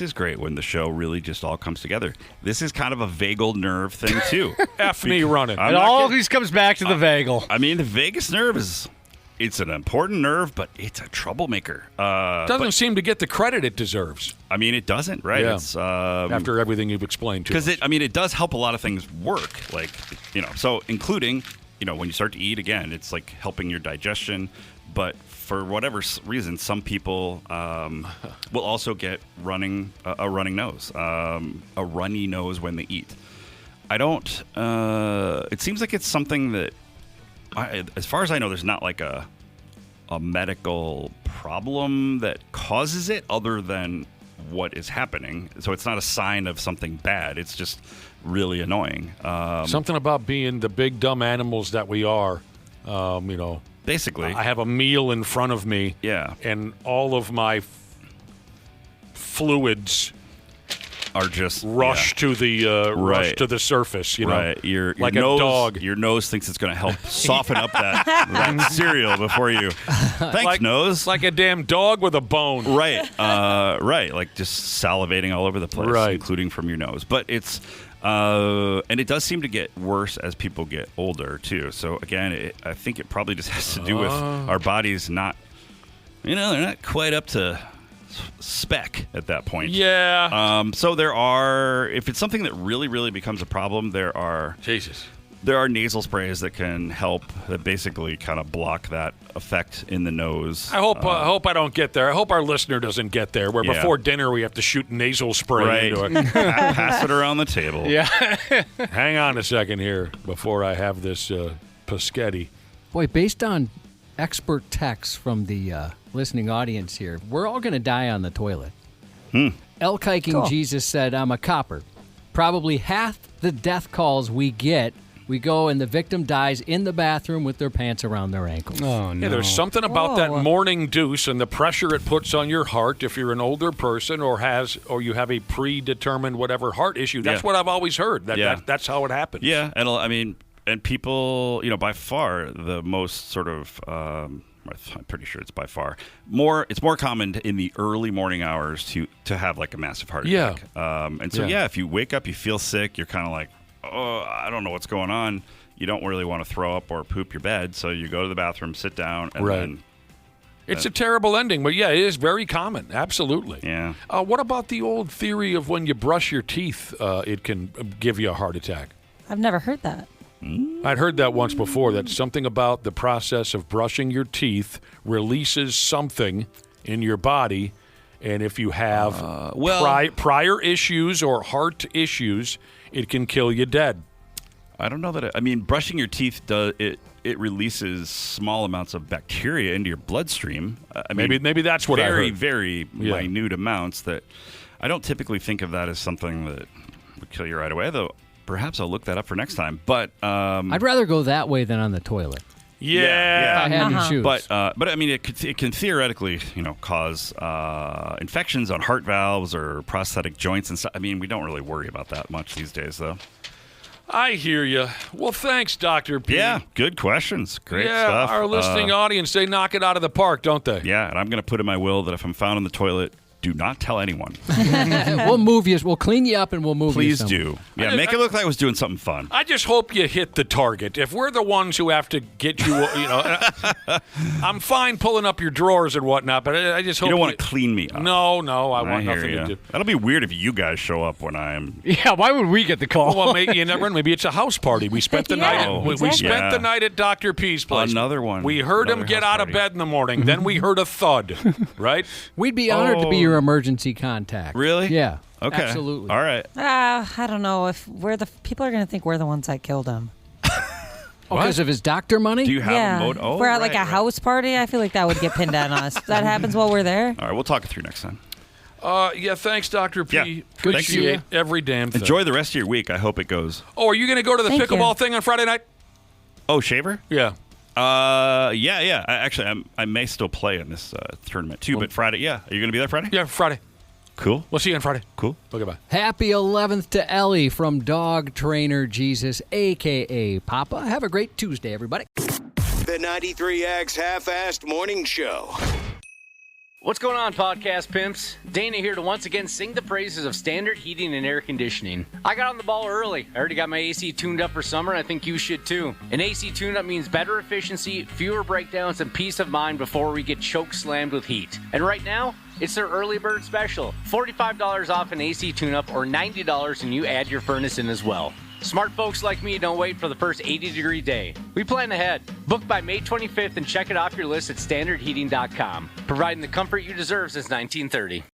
is great when the show really just all comes together. This is kind of a vagal nerve thing, too. Me running. It always comes back to the vagal. I mean, the vagus nerve it's an important nerve, but it's a troublemaker. Doesn't seem to get the credit it deserves. I mean, it doesn't, right? Yeah. It's, after everything you've explained to us. Because it does help a lot of things work. Like, so including, when you start to eat, again, it's like helping your digestion. But for whatever reason, some people will also get a running nose, a runny nose when they eat. I don't. It seems like it's something that, as far as I know, there's not like a medical problem that causes it, other than what is happening. So it's not a sign of something bad. It's just really annoying. Something about being the big dumb animals that we are. Basically, I have a meal in front of me, and all of my fluids are just rush to the surface. Right, your like nose, a dog. Your nose thinks it's going to help soften up that cereal before you. Thanks, nose. Like a damn dog with a bone. Right, right. Like just salivating all over the place, including from your nose. But it's. And it does seem to get worse as people get older, too. So, again, I think it probably just has to do with our bodies not, they're not quite up to spec at that point. Yeah. So if it's something that really, really becomes a problem, there are nasal sprays that can help, that basically kind of block that effect in the nose. I hope I don't get there. I hope our listener doesn't get there, where before dinner we have to shoot nasal spray into it. Pass it around the table. Yeah. Hang on a second here before I have this Paschetti. Boy, based on expert texts from the listening audience here, we're all going to die on the toilet. Elk Hiking Jesus said, I'm a copper. Probably half the death calls we get, we go and the victim dies in the bathroom with their pants around their ankles. Oh, no. Yeah, there's something about that morning deuce and the pressure it puts on your heart if you're an older person or you have a predetermined whatever heart issue. That's what I've always heard. That's how it happens. Yeah, and people, by far the most sort of, I'm pretty sure it's by far it's more common in the early morning hours to have like a massive heart attack. And so if you wake up, you feel sick, you're kind of like, oh, I don't know what's going on. You don't really want to throw up or poop your bed, so you go to the bathroom, sit down, and then... It's a terrible ending, but it is very common. Absolutely. Yeah. What about the old theory of when you brush your teeth, it can give you a heart attack? I've never heard that. I'd heard that once before, that something about the process of brushing your teeth releases something in your body, and if you have prior issues or heart issues, it can kill you dead. I don't know that. Brushing your teeth does it. it releases small amounts of bacteria into your bloodstream. I mean, maybe that's what I very, heard. very minute amounts that I don't typically think of that as something that would kill you right away, though perhaps I'll look that up for next time. But I'd rather go that way than on the toilet. Yeah. If I had to choose. But I mean, it can theoretically, cause infections on heart valves or prosthetic joints and stuff. I mean, we don't really worry about that much these days, though. I hear you. Well, thanks, Dr. P. Yeah, good questions. Great stuff. Our listening audience, they knock it out of the park, don't they? Yeah, and I'm going to put in my will that if I'm found in the toilet, do not tell anyone. We'll move you. We'll clean you up and we'll move you. Please do. Yeah, make it look like I was doing something fun. I just hope you hit the target. If we're the ones who have to get you, I'm fine pulling up your drawers and whatnot, but I just hope you don't want to clean me up. No, I want nothing you. to do. That'll be weird if you guys show up when I'm. Yeah, why would we get the call? Well, maybe it's a house party. We spent the night. We spent the night at Dr. P's place. Another one. We heard him get out of bed in the morning. Then we heard a thud. Right? We'd be honored to be your emergency contact. Really? Yeah. Okay. Absolutely. All right. I don't know if people are going to think we're the ones that killed him. Because of his doctor money? Do you have a mode? Oh, we're at like a house party. I feel like that would get pinned on us. That happens while we're there. All right, we'll talk it through next time. Thanks, Dr. P. Yeah. Appreciate every damn thing. Enjoy the rest of your week. I hope it goes. Oh, are you going to go to the pickleball thing on Friday night? Oh, Shaver? Yeah. Yeah. I may still play in this tournament too, but Friday, yeah. Are you going to be there Friday? Yeah, Friday. Cool. We'll see you on Friday. Cool. Okay, bye. Happy 11th to Ellie from Dog Trainer Jesus, a.k.a. Papa. Have a great Tuesday, everybody. The 93X Half-Assed Morning Show. What's going on, podcast pimps? Dana here to once again sing the praises of standard heating and air conditioning. I got on the ball early. I already got my AC tuned up for summer, and I think you should too. An AC tune-up means better efficiency, fewer breakdowns, and peace of mind before we get choke slammed with heat. And right now, it's their early bird special. $45 off an AC tune-up or $90 and you add your furnace in as well. Smart folks like me don't wait for the first 80-degree day. We plan ahead. Book by May 25th and check it off your list at standardheating.com. Providing the comfort you deserve since 1930.